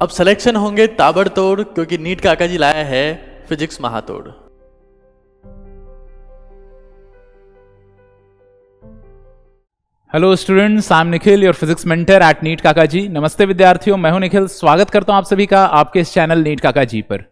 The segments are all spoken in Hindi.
अब सिलेक्शन होंगे ताबड़तोड़, क्योंकि नीट काका जी लाया है फिजिक्स महातोड़। Hello students, I am Nikhil, your physics mentor at NEET Kaka ji. नमस्ते विद्यार्थियों, मैं हूं निखिल। स्वागत करता हूं आप सभी का आपके इस चैनल नीट काका जी पर।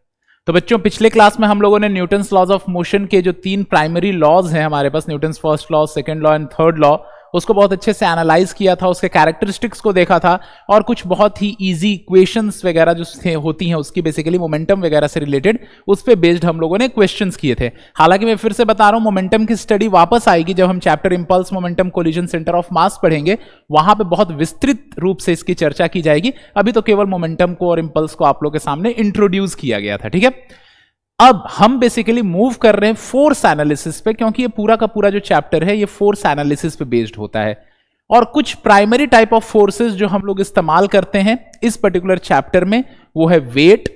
तो बच्चों, पिछले क्लास में हम लोगों ने न्यूटन्स लॉज ऑफ मोशन के जो 3 प्राइमरी लॉज हैं हमारे पास, Newton's first law, second law and third law, उसको बहुत अच्छे से एनालाइज किया था, उसके कैरेक्टरिस्टिक्स को देखा था और कुछ बहुत ही इजी इक्वेशंस वगैरह जो होती हैं उसकी बेसिकली मोमेंटम वगैरह से रिलेटेड, उस पे बेस्ड हम लोगों ने क्वेश्चंस किए थे। हालांकि मैं फिर से बता रहा हूं, मोमेंटम की स्टडी वापस आएगी जब हम chapter impulse momentum collision centre of मास पढ़ेंगे, वहां पे बहुत विस्तृत रूप से इसकी चर्चा की जाएगी। अभी तो केवल मोमेंटम को और इंपल्स को आप लोग के सामने इंट्रोड्यूस किया गया था, ठीक है। अब हम बेसिकली मूव कर रहे हैं फोर्स एनालिसिस पे, क्योंकि ये पूरा का पूरा जो चैप्टर है ये फोर्स एनालिसिस पे बेस्ड होता है। और कुछ प्राइमरी टाइप ऑफ फोर्सेस जो हम लोग इस्तेमाल करते हैं इस पर्टिकुलर चैप्टर में, वो है weight,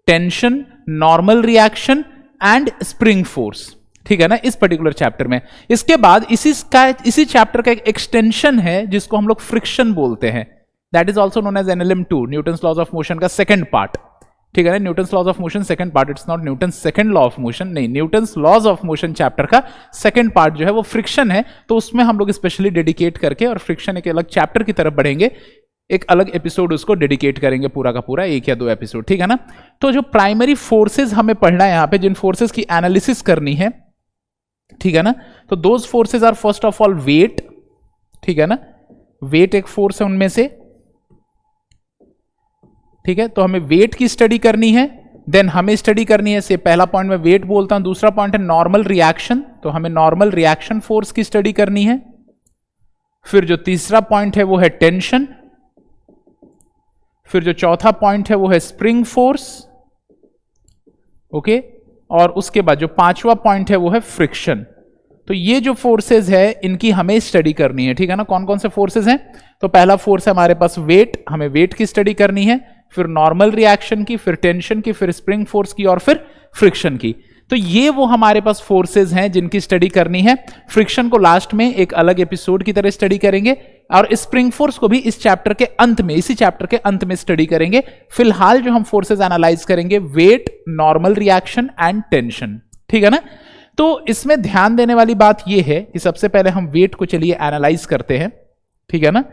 tension, normal reaction and spring force, ठीक है ना, इस पर्टिकुलर चैप्टर में। इसके बाद इसी चैप्टर का एक एक्सटेंशन है जिसको हम लोग फ्रिक्शन बोलते हैं, that is also known as NLM2, Newton's laws of motion का सेकंड पार्ट, ठीक है ना। Newton's laws of motion second part, it's not Newton's second law of motion, नहीं, Newton's laws of motion chapter का सेकंड पार्ट जो है वो फ्रिक्शन है। तो उसमें हम लोग स्पेशली डेडिकेट करके और फ्रिक्शन एक अलग चैप्टर की तरफ बढ़ेंगे, एक अलग एपिसोड उसको डेडिकेट करेंगे, पूरा का पूरा 1 या 2 एपिसोड, ठीक है ना। तो जो प्राइमरी फोर्सेज हमें पढ़ना है यहाँ पे, जिन फोर्सेज की एनालिसिस करनी है, ठीक है ना, तो those forces are first of all weight, ठीक है ना, वेट एक फोर्स है उनमें से, ठीक है। तो हमें वेट की स्टडी करनी है, देन हमें स्टडी करनी है, से पहला पॉइंट में वेट बोलता हूं, दूसरा पॉइंट है नॉर्मल रिएक्शन, तो हमें नॉर्मल रिएक्शन फोर्स की स्टडी करनी है। फिर जो तीसरा पॉइंट है वो है टेंशन, फिर जो चौथा पॉइंट है वो है स्प्रिंग फोर्स, ओके, और उसके बाद जो पांचवा पॉइंट है वो है फ्रिक्शन। तो ये जो फोर्सेज है इनकी हमें स्टडी करनी है, ठीक है ना। कौन कौन से फोर्सेज हैं? तो पहला फोर्स है हमारे पास वेट, हमें वेट की स्टडी करनी है, फिर नॉर्मल रिएक्शन की, फिर टेंशन की, फिर स्प्रिंग फोर्स की और फिर फ्रिक्शन की। तो ये वो हमारे पास फोर्सेज हैं जिनकी स्टडी करनी है। फ्रिक्शन को लास्ट में एक अलग एपिसोड की तरह स्टडी करेंगे और स्प्रिंग फोर्स को भी इस चैप्टर के अंत में, इसी चैप्टर के अंत में स्टडी करेंगे। फिलहाल जो हम फोर्सेज एनालाइज करेंगे, weight, normal reaction and tension, ठीक है ना। तो इसमें ध्यान देने वाली बात यह है कि सबसे पहले हम वेट को चलिए एनालाइज करते हैं, ठीक है ना।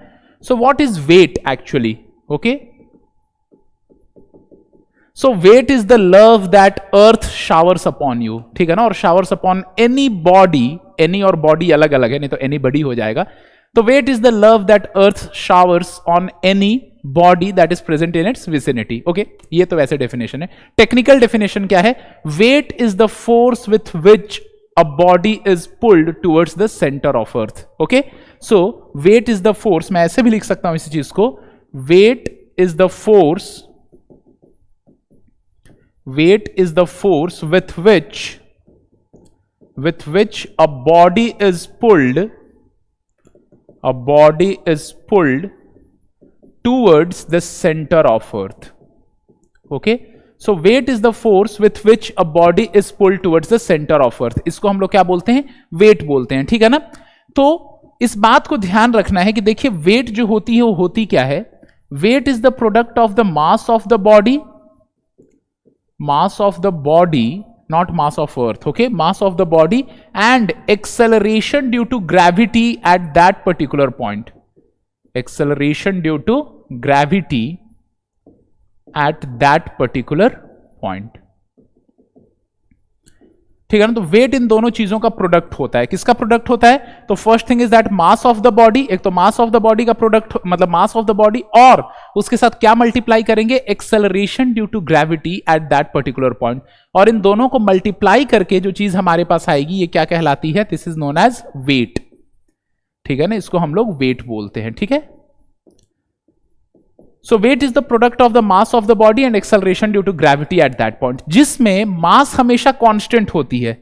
So what is weight actually? Okay, so weight is the love that earth showers upon you, ठीक है ना, और showers upon any body, any और बॉडी अलग अलग है, नहीं तो एनी बॉडी हो जाएगा। तो weight is the love that earth showers on any body that is present in its vicinity. Okay, ये तो वैसे डेफिनेशन है। टेक्निकल डेफिनेशन क्या है? Weight is the force with which a body is pulled towards the centre of earth. Okay, so weight is the force, मैं ऐसे भी लिख सकता हूं इसी चीज को, weight is the force, weight is the force with which a body is pulled towards the center of earth. Okay, so weight is the force with which a body is pulled towards the center of earth. इसको हम लोग क्या बोलते हैं? वेट बोलते हैं, ठीक है ना। तो इस बात को ध्यान रखना है कि देखिए वेट जो होती है वो होती क्या है? Weight is the product of the mass of the body, mass of the body, not mass of earth, okay, mass of the body and acceleration due to gravity at that particular point, acceleration due to gravity at that particular point, ठीक है ना। तो वेट इन दोनों चीजों का प्रोडक्ट होता है। किसका प्रोडक्ट होता है? तो first thing is that mass of the body, एक तो मास ऑफ द बॉडी का प्रोडक्ट, मतलब मास ऑफ द बॉडी, और उसके साथ क्या मल्टीप्लाई करेंगे? Acceleration due to gravity at that particular point. और इन दोनों को मल्टीप्लाई करके जो चीज हमारे पास आएगी ये क्या कहलाती है? This is known as weight, ठीक है ना, इसको हम लोग वेट बोलते हैं, ठीक है। So weight is the product of the mass of the body and acceleration due to gravity at that point, जिसमें mass हमेशा constant होती है।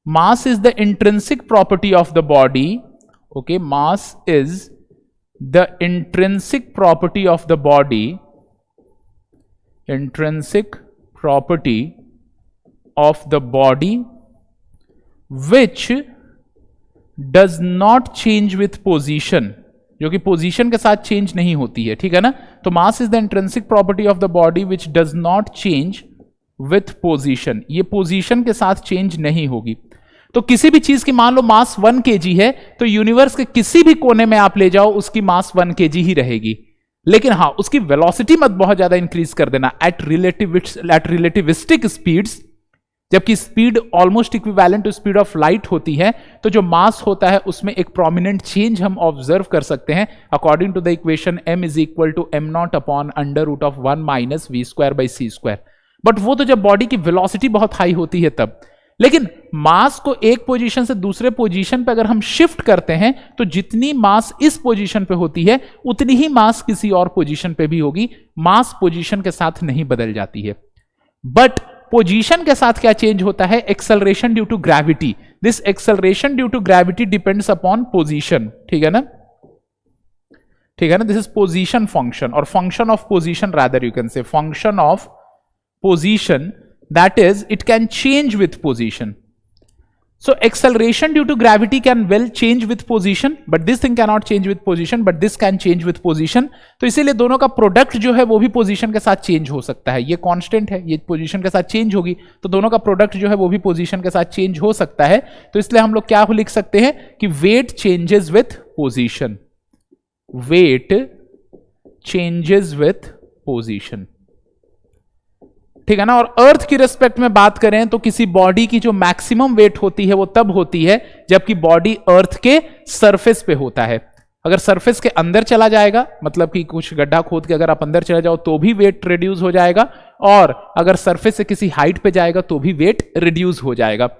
Mass is the intrinsic property of the body. Okay, mass is the intrinsic property of the body, intrinsic property of the body which does not change with position, जो कि पोजीशन के साथ चेंज नहीं होती है, ठीक है ना। तो mass is the intrinsic property of the body which does not change with position, ये पोजीशन के साथ चेंज नहीं होगी। तो किसी भी चीज की मान लो मास 1 kg है, तो यूनिवर्स के किसी भी कोने में आप ले जाओ उसकी मास 1 kg ही रहेगी, लेकिन हाँ उसकी वेलोसिटी मत बहुत ज्यादा इंक्रीज कर देना एट रिलेटिविस्टिक स्पीड्स, जबकि speed almost equivalent to speed of light होती है, तो जो मास होता है उसमें एक प्रोमिनेंट चेंज हम ऑब्जर्व कर सकते हैं according to the equation m is equal to m not upon under root of 1 minus v square by c square. But वो तो जब बॉडी की वेलोसिटी बहुत हाई होती है तब, लेकिन मास को एक पोजीशन से दूसरे पोजीशन पे अगर हम शिफ्ट करते हैं तो जितनी मास इस पोजीशन पे होती है उतनी ही मास किसी और पोजीशन पे भी होगी, मास पोजीशन के साथ नहीं बदल जाती है। बट पोजीशन के साथ क्या चेंज होता है? Acceleration due to gravity. This acceleration due to gravity depends upon position, ठीक है ना, ठीक है ना। दिस इज पोजीशन फंक्शन और function of position, rather you can say function of position, that is it can change with position. So acceleration due to gravity can well change with position, but this thing cannot change with position, but this can change with position. तो इसीलिए दोनों का प्रोडक्ट जो है वो भी पोजीशन के साथ चेंज हो सकता है। ये कांस्टेंट है, ये पोजीशन के साथ चेंज होगी, तो दोनों का प्रोडक्ट जो है वो भी पोजीशन के साथ चेंज हो सकता है। तो इसलिए हम लोग क्या लिख सकते हैं कि weight changes with position, weight changes with position, ठीक है ना। और अर्थ की रिस्पेक्ट में बात करें तो किसी बॉडी की जो मैक्सिमम वेट होती है वो तब होती है जबकि बॉडी अर्थ के सरफेस पे होता है। अगर सरफेस के अंदर चला जाएगा, मतलब कि कुछ गड्ढा खोद के अगर आप अंदर चले जाओ तो भी वेट रिड्यूस हो जाएगा, और अगर सरफेस से किसी हाइट पे जाएगा तो भी वेट रिड्यूस हो जाएगा।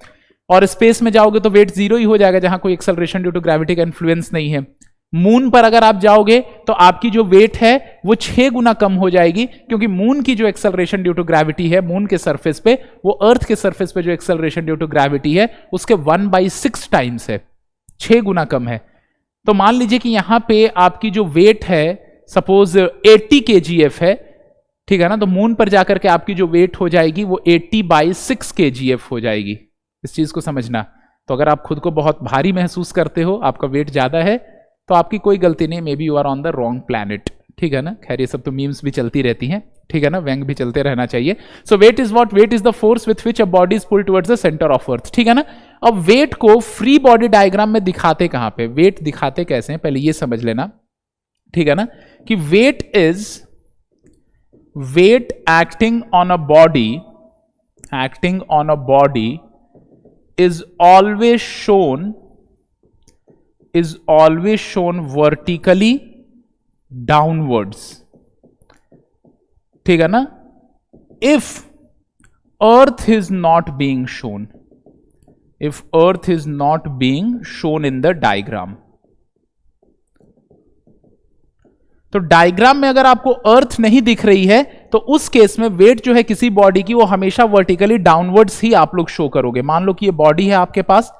और स्पेस में जाओगे तो वेट जीरो ही हो जाएगा जहां कोई एक्सेलरेशन ड्यू टू ग्रेविटी का इन्फ्लुएंस नहीं है। मून पर अगर आप जाओगे तो आपकी जो वेट है वो 6 गुना कम हो जाएगी, क्योंकि मून की जो एक्सेलरेशन ड्यू टू ग्रेविटी है मून के सरफेस पे, वो अर्थ के सरफेस पे जो एक्सेलरेशन ड्यू टू ग्रेविटी है उसके 1/6 टाइम्स है, 6 गुना कम है। तो मान लीजिए कि यहां पे आपकी जो वेट है सपोज 80 kgf है, ठीक है ना, तो मून पर जाकर के आपकी जो वेट हो जाएगी वो 80/6 kgf हो जाएगी। इस चीज को समझना। तो अगर आप खुद को बहुत भारी महसूस करते हो, आपका वेट ज्यादा है, तो आपकी कोई गलती नहीं, maybe you are on the wrong planet, ठीक है ना। खैर ये सब तो मीम्स भी चलती रहती हैं, ठीक है ना, व्यंग भी चलते रहना चाहिए। So weight is what? Weight is the force with which a body is pulled towards the centre of earth, ठीक है ना। अब वेट को फ्री बॉडी डायग्राम में दिखाते कहां पे, वेट दिखाते कैसे हैं पहले ये समझ लेना, ठीक है ना, कि weight is weight acting on a body, acting on a body is always shown vertically downwards, ठीक है ना। if earth is not being shown, if earth is not being shown in the diagram, तो डायग्राम में अगर आपको अर्थ नहीं दिख रही है तो उस केस में वेट जो है किसी बॉडी की वो हमेशा वर्टिकली डाउनवर्ड्स ही आप लोग शो करोगे। मान लो कि ये बॉडी है आपके पास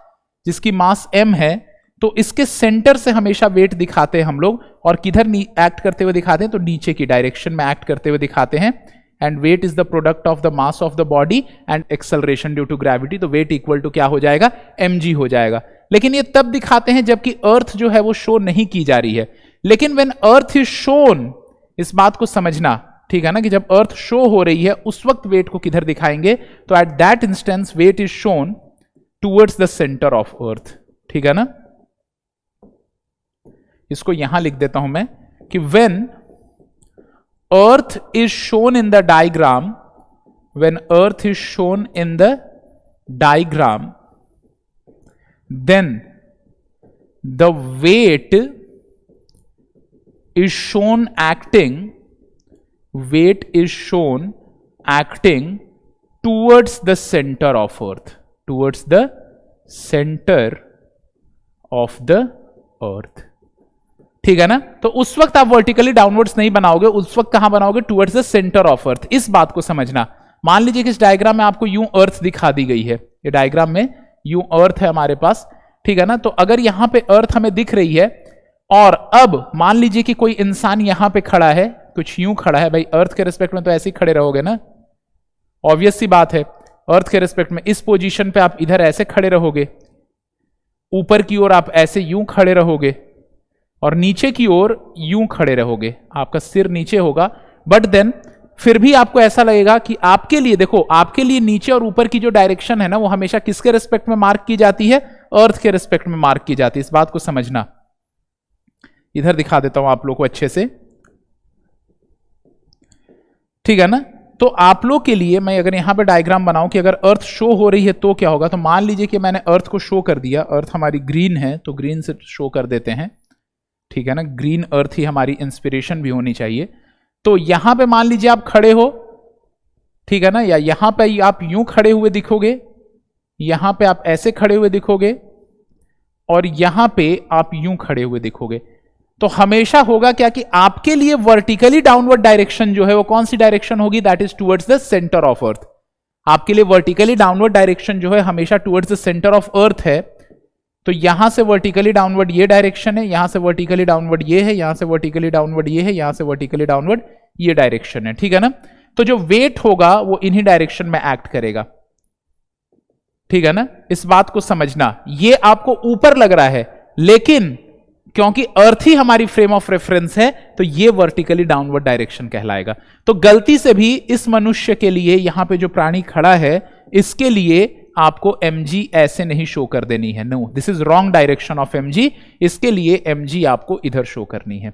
जिसकी मास m है, तो इसके सेंटर से हमेशा वेट दिखाते हैं हम लोग, और किधर एक्ट करते हुए दिखाते हैं तो नीचे की डायरेक्शन में एक्ट करते हुए दिखाते हैं। And weight is the product of the mass of the body and acceleration due to gravity, तो वेट इक्वल टू क्या हो जाएगा? mg हो जाएगा। लेकिन ये तब दिखाते हैं जबकि अर्थ जो है वो शो नहीं की जा रही है। लेकिन व्हेन अर्थ इज शोन, इस बात को समझना, ठीक है ना, कि जब अर्थ शो हो रही है उस वक्त वेट को किधर दिखाएंगे? तो at that instance weight is shown towards the centre of earth, ठीक है ना। इसको यहां लिख देता हूं मैं कि when earth is shown in the diagram, when earth is shown in the diagram, then the weight is shown acting towards the center of earth, towards the center of the earth, ठीक है ना। तो उस वक्त आप वर्टिकली डाउनवर्ड्स नहीं बनाओगे, उस वक्त कहां बनाओगे? टुवर्ड्स द सेंटर ऑफ अर्थ। इस बात को समझना। मान लीजिए कि इस डायग्राम में आपको यूं अर्थ दिखा दी गई है, ये डायग्राम में यूं अर्थ है हमारे पास, ठीक है ना। तो अगर यहां पे अर्थ हमें दिख रही है और अब मान लीजिए कि कोई इंसान यहां पे खड़ा है, कुछ यूं खड़ा है, भाई अर्थ के रिस्पेक्ट में तो ऐसे ही खड़े रहोगे ना, ऑब्वियस सी बात है। अर्थ के रिस्पेक्ट में इस पोजीशन पे आप इधर ऐसे खड़े रहोगे, ऊपर की ओर आप ऐसे यूं खड़े रहोगे, और नीचे की ओर यूं खड़े रहोगे, आपका सिर नीचे होगा, बट देन फिर भी आपको ऐसा लगेगा कि आपके लिए, देखो आपके लिए नीचे और ऊपर की जो डायरेक्शन है ना वो हमेशा किसके रिस्पेक्ट में मार्क की जाती है? अर्थ के रिस्पेक्ट में मार्क की जाती है। इस बात को समझना। इधर दिखा देता हूं आप लोग को अच्छे से, ठीक है ना। तो आप लोग के लिए मैं अगर यहां पे डायग्राम बनाऊं कि अगर अर्थ शो हो रही है तो क्या होगा, तो मान लीजिए कि मैंने अर्थ को शो कर दिया, अर्थ हमारी ग्रीन है तो ग्रीन से शो कर देते हैं, ठीक है ना। ग्रीन अर्थ ही हमारी इंस्पिरेशन भी होनी चाहिए। तो यहां पे मान लीजिए आप खड़े हो, ठीक है ना, या यहां पे आप यूं खड़े हुए दिखोगे, यहां पे आप ऐसे खड़े हुए दिखोगे, और यहां पे आप यूं खड़े हुए दिखोगे। तो हमेशा होगा क्या कि आपके लिए वर्टिकली डाउनवर्ड डायरेक्शन जो है वो कौन सी डायरेक्शन होगी? That is towards the centre of अर्थ। आपके लिए वर्टिकली डाउनवर्ड डायरेक्शन जो है हमेशा टुवर्ड्स द सेंटर ऑफ अर्थ है। तो यहां से वर्टिकली डाउनवर्ड ये डायरेक्शन है, यहां से वर्टिकली डाउनवर्ड ये है, यहां से वर्टिकली डाउनवर्ड ये है, यहां से वर्टिकली डाउनवर्ड ये डायरेक्शन है, ठीक है ना। तो जो वेट होगा वो इन्हीं डायरेक्शन में एक्ट करेगा, ठीक है ना। इस बात को समझना। ये आपको ऊपर लग रहा है, लेकिन क्योंकि अर्थ ही हमारी फ्रेम ऑफ रेफरेंस है तो ये वर्टिकली डाउनवर्ड डायरेक्शन कहलाएगा। तो गलती से भी इस मनुष्य के लिए, यहां पे जो प्राणी खड़ा है, इसके लिए आपको mg ऐसे नहीं शो कर देनी है। No, this is wrong direction of mg। इसके लिए mg आपको इधर शो करनी है।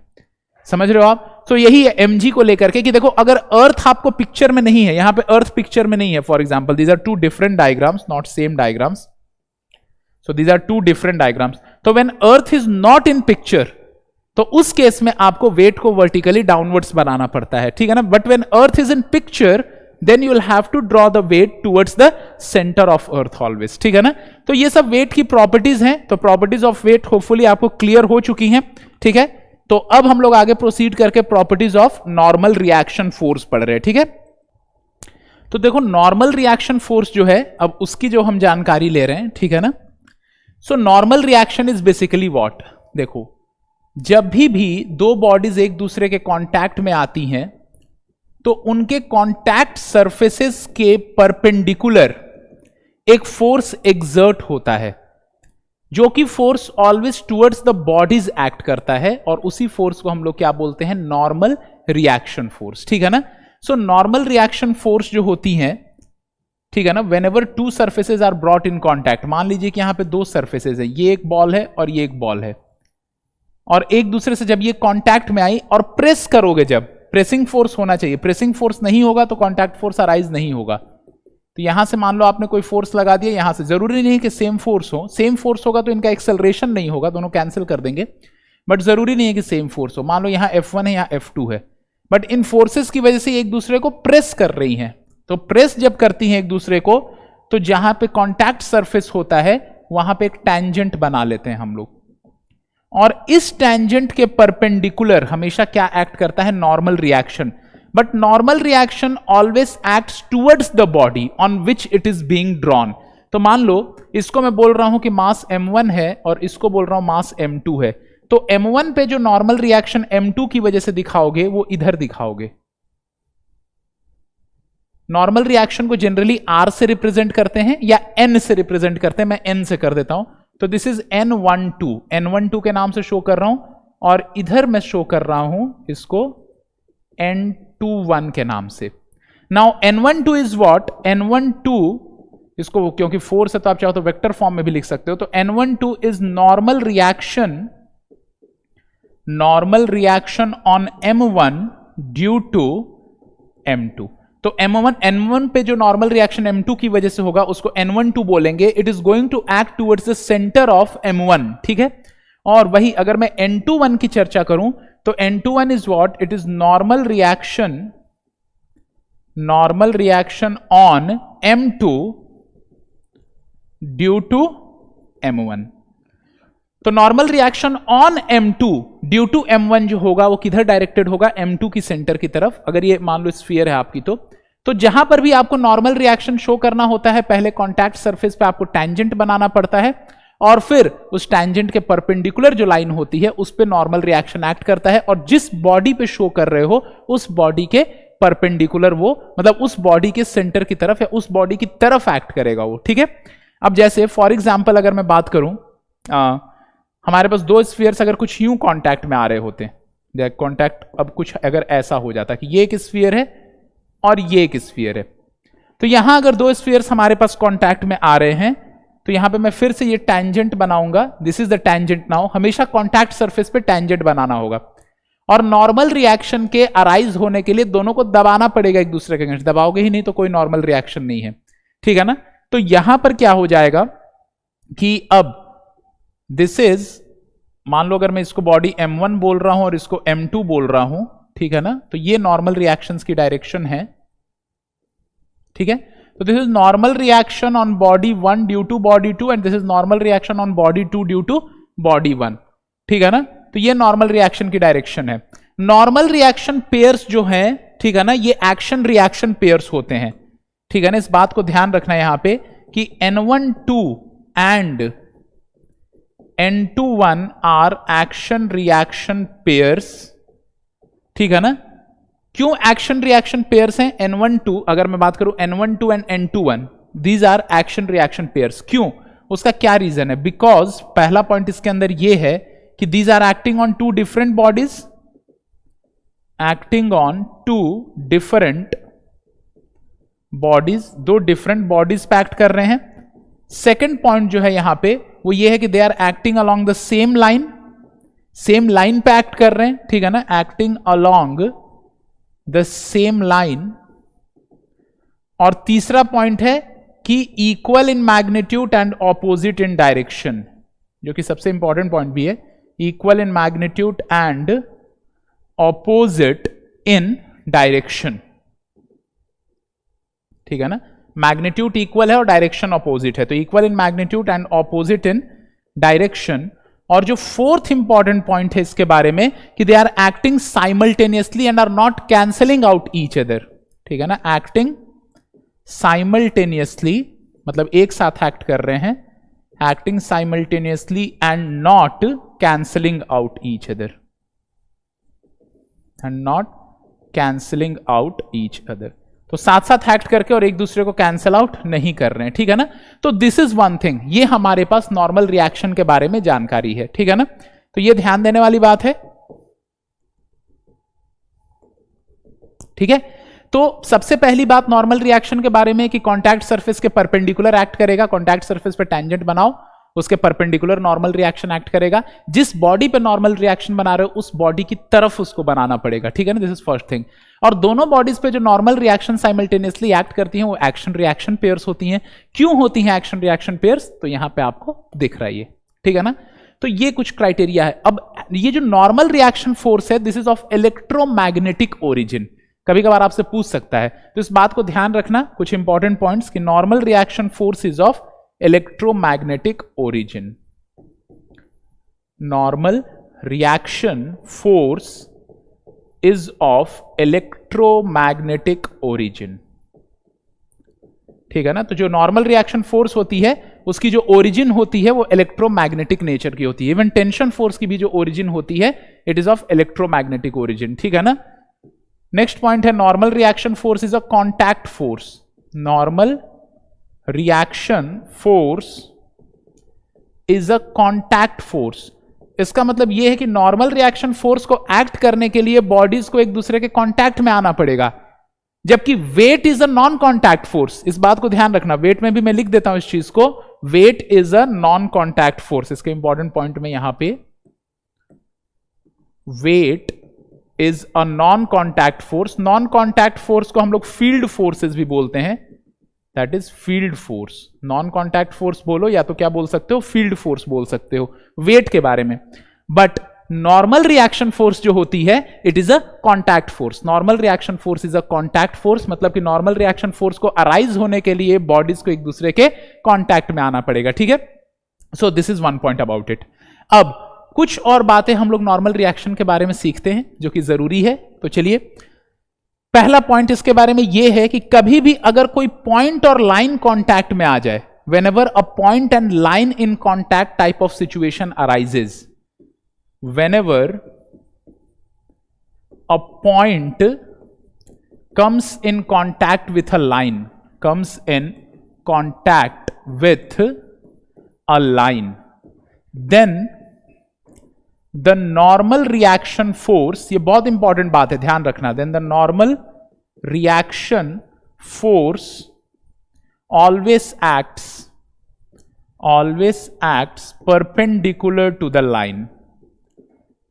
समझ रहे हो आप? तो यही है mg को लेकर के कि देखो अगर अर्थ आपको पिक्चर में नहीं है, यहां पे अर्थ पिक्चर में नहीं है, for example these are two different diagrams, not same diagrams. So these are two different diagrams. तो when earth is not in picture, तो उस केस में आपको वेट को वर्टिकली डाउनवर्ड्स बनाना पड़ता है, ठीक है ना। But when earth is in picture, then you will have to draw the weight towards the center of earth always, ठीक है ना। तो ये सब वेट की प्रॉपर्टीज हैं। तो प्रॉपर्टीज ऑफ वेट होपफुली आपको क्लियर हो चुकी हैं, ठीक है। तो अब हम लोग आगे प्रोसीड करके properties of normal reaction force पढ़ रहे हैं, ठीक है। तो देखो नॉर्मल रिएक्शन फोर्स जो है, अब उसकी जो हम जानकारी ले रहे हैं, ठीक है ना। So normal reaction is basically what? देखो, जब भी दो बॉडीज एक दूसरे के कांटेक्ट में आती हैं तो उनके कांटेक्ट सरफेसेस के परपेंडिकुलर एक फोर्स एग्जर्ट होता है, जो कि force always towards the bodies act करता है, और उसी फोर्स को हम लोग क्या बोलते हैं? नॉर्मल रिएक्शन फोर्स, ठीक है ना। सो नॉर्मल रिएक्शन फोर्स जो होती हैं, ठीक है ना, whenever two surfaces are brought in contact, मान लीजिए कि यहां पे दो सरफेसेस है, ये एक बॉल है और ये एक बॉल है, और एक दूसरे से जब ये कांटेक्ट में आई और प्रेस करोगे, जब प्रेसिंग फोर्स होना चाहिए, प्रेसिंग फोर्स नहीं होगा तो कांटेक्ट फोर्स अराइज नहीं होगा। तो यहां से मान लो आपने कोई फोर्स लगा दिया, यहां से जरूरी नहीं कि सेम फोर्स हो, सेम फोर्स होगा तो इनका एक्सेलरेशन नहीं होगा, दोनों कैंसिल कर देंगे, बट जरूरी नहीं है कि सेम फोर्स हो। मान लो यहां F1 है, यहां F2 है, बट इन फोर्सेस की वजह से एक दूसरे को प्रेस कर रही हैं। तो प्रेस जब करती हैं एक दूसरे को, तो जहां पे कांटेक्ट सरफेस होता है वहां पे एक टैंजेंट बना लेते हैं हम लोग, और इस टैंजेंट के परपेंडिकुलर हमेशा क्या एक्ट करता है? Normal reaction. But normal reaction always acts towards the body on which it is being drawn. तो मान लो इसको मैं बोल रहा हूं कि मास m1 है और इसको बोल रहा हूं मास m2 है, तो m1 पे जो नॉर्मल रिएक्शन m2 की वजह से दिखाओगे वो इधर दिखाओगे। नॉर्मल रिएक्शन को जनरली R से रिप्रेजेंट करते हैं या N से रिप्रेजेंट करते हैं, मैं N से कर देता हूं। तो दिस इज N12 के नाम से शो कर रहा हूं, और इधर मैं शो कर रहा हूं इसको N21 के नाम से। Now N12 is what? N12 इसको, क्योंकि फोर्स है तो आप चाहो तो वेक्टर फॉर्म में भी लिख सकते हो, तो N12 is normal reaction on M1 due to M2। तो N1 पे जो नॉर्मल रिएक्शन M2 की वजह से होगा उसको N12 बोलेंगे। It is going to act towards the centre of M1, ठीक है। और वही अगर मैं N21 की चर्चा करूं तो N21 is what? It is normal reaction on M2 due to M1। तो normal reaction on M2 due to M1 जो होगा वो किधर डायरेक्टेड होगा? M2 की सेंटर की तरफ। अगर ये मान लो स्फीयर है आपकी, तो जहां पर भी आपको नॉर्मल रिएक्शन शो करना होता है, पहले कांटेक्ट सरफेस पे आपको टैंजेंट बनाना पड़ता है, और फिर उस टैंजेंट के परपेंडिकुलर जो लाइन होती है उस पे नॉर्मल रिएक्शन एक्ट करता है, और जिस बॉडी पे शो कर रहे हो उस बॉडी के परपेंडिकुलर वो, मतलब उस बॉडी के सेंटर की तरफ या उस बॉडी की तरफ एक्ट करेगा वो, ठीक है। अब जैसे फॉर एग्जाम्पल अगर मैं बात करूं, हमारे पास दो स्फीयर्स अगर कुछ यूं कांटेक्ट में आ रहे होते, कांटेक्ट अब कुछ अगर ऐसा हो जाता कि ये एक स्फीयर है और ये एक स्फीयर है, तो यहां अगर दो स्फीयर्स हमारे पास कांटेक्ट में आ रहे हैं तो यहां पे मैं फिर से ये टैंजेंट बनाऊंगा, this is the tangent now. हमेशा कांटेक्ट सरफेस पे टैंजेंट बनाना होगा और नॉर्मल रिएक्शन के अराइज होने के लिए दोनों को दबाना पड़ेगा एक दूसरे के अगेंस्ट, दबाओगे ही नहीं तो कोई नॉर्मल रिएक्शन नहीं है, ठीक है ना। तो यहां पर क्या हो जाएगा कि अब दिस इज, मान लो अगर मैं इसको बॉडी M1 बोल रहा हूं और इसको M2 बोल रहा हूं, ठीक है ना, तो ये नॉर्मल रिएक्शंस की डायरेक्शन है, ठीक है। तो this is normal reaction on body 1 due to body 2 and this is normal reaction on body 2 due to body 1, ठीक है ना। तो ये नॉर्मल रिएक्शन की डायरेक्शन है। नॉर्मल रिएक्शन पेयर्स जो है, ठीक है ना, ये एक्शन रिएक्शन पेयर्स होते हैं, ठीक है ना। इस बात को ध्यान रखना है यहां पे कि N12 and N21 are action reaction pairs, ठीक है ना। क्यों एक्शन रिएक्शन पेयर्स हैं? N12 अगर मैं बात करूं N12 and N21 these are action reaction pairs. क्यों? उसका क्या रीजन है? बिकॉज पहला पॉइंट इसके अंदर यह है कि these are acting on two different bodies, acting on two different bodies, दो डिफरेंट बॉडीज पे एक्ट कर रहे हैं। सेकेंड पॉइंट जो है यहां पे वो ये है कि they are acting along the same line, same line पे एक्ट कर रहे हैं, ठीक है ना, acting along the same line. और तीसरा पॉइंट है कि equal in magnitude and opposite in direction, जो कि सबसे इंपॉर्टेंट पॉइंट भी है, equal in magnitude and opposite in direction, ठीक है ना। मैग्नीट्यूड इक्वल है और डायरेक्शन ऑपोजिट है, तो equal in magnitude and opposite in direction. और जो फोर्थ इंपॉर्टेंट पॉइंट है इसके बारे में कि they are acting simultaneously and are not cancelling out each other, ठीक है ना। एक्टिंग साइमल्टेनियसली मतलब एक साथ एक्ट कर रहे हैं, acting simultaneously and not cancelling out each other, and not cancelling out each other. तो साथ साथ एक्ट करके और एक दूसरे को कैंसल आउट नहीं कर रहे हैं, ठीक है ना। तो दिस इज वन थिंग, ये हमारे पास नॉर्मल रिएक्शन के बारे में जानकारी है, ठीक है ना। तो ये ध्यान देने वाली बात है, ठीक है। तो सबसे पहली बात नॉर्मल रिएक्शन के बारे में कि कांटेक्ट सरफेस के परपेंडिकुलर एक्ट करेगा, कांटेक्ट सरफेस पे टैंजेंट बनाओ, उसके परपेंडिकुलर नॉर्मल रिएक्शन एक्ट करेगा। जिस बॉडी पे नॉर्मल रिएक्शन बना रहे हो उस बॉडी की तरफ उसको बनाना पड़ेगा, ठीक है ना, दिस इज फर्स्ट थिंग। और दोनों बॉडीज पे जो नॉर्मल रिएक्शन साइमल्टेनियसली एक्ट करती हैं वो एक्शन रिएक्शन पेयर्स होती हैं। क्यों होती हैं एक्शन रिएक्शन पेयर्स? तो यहां पे आपको दिख रहा है ये, ठीक है ना। तो ये कुछ क्राइटेरिया है। अब ये जो नॉर्मल रिएक्शन फोर्स है this is of electromagnetic origin, कभी कभार आपसे पूछ सकता है, तो इस बात को ध्यान रखना, कुछ इंपॉर्टेंट पॉइंट्स कि normal reaction force is of electromagnetic origin. Normal reaction force is of electromagnetic origin, ठीक है ना। तो जो नॉर्मल रिएक्शन फोर्स होती है उसकी जो ओरिजिन होती है वो इलेक्ट्रोमैग्नेटिक नेचर की होती है। इवन टेंशन फोर्स की भी जो ओरिजिन होती है it is of electromagnetic origin, ठीक है ना। नेक्स्ट पॉइंट है normal reaction force is a contact force. Normal reaction force is a contact force. इसका मतलब यह है कि नॉर्मल रिएक्शन फोर्स को एक्ट करने के लिए बॉडीज को एक दूसरे के कांटेक्ट में आना पड़ेगा, जबकि weight is a non contact force. इस बात को ध्यान रखना, वेट में भी मैं लिख देता हूं इस चीज को, weight is a non contact force. इसके इंपॉर्टेंट पॉइंट में यहां पे weight is a non contact force. Non contact force को हम लोग फील्ड फोर्सेस भी बोलते हैं, that is field force. Non contact force बोलो या तो क्या बोल सकते हो, फील्ड फोर्स बोल सकते हो वेट के बारे में। बट नॉर्मल रिएक्शन फोर्स जो होती है it is a contact force. Normal reaction force is a contact force, मतलब कि नॉर्मल रिएक्शन फोर्स को अराइज होने के लिए बॉडीज को एक दूसरे के कॉन्टैक्ट में आना पड़ेगा, ठीक है। So this is one point about it. अब कुछ और बातें हम लोग नॉर्मल रिएक्शन के बारे में सीखते हैं जो कि जरूरी है। तो चलिए, पहला पॉइंट इसके बारे में यह है कि कभी भी अगर कोई पॉइंट और लाइन कांटेक्ट में आ जाए, whenever a point and line in contact type of situation arises, whenever a point comes in contact with a line, comes in contact with a line, then the normal reaction force, ये बहुत इंपॉर्टेंट बात है, ध्यान रखना, then the normal reaction force always acts perpendicular to the line,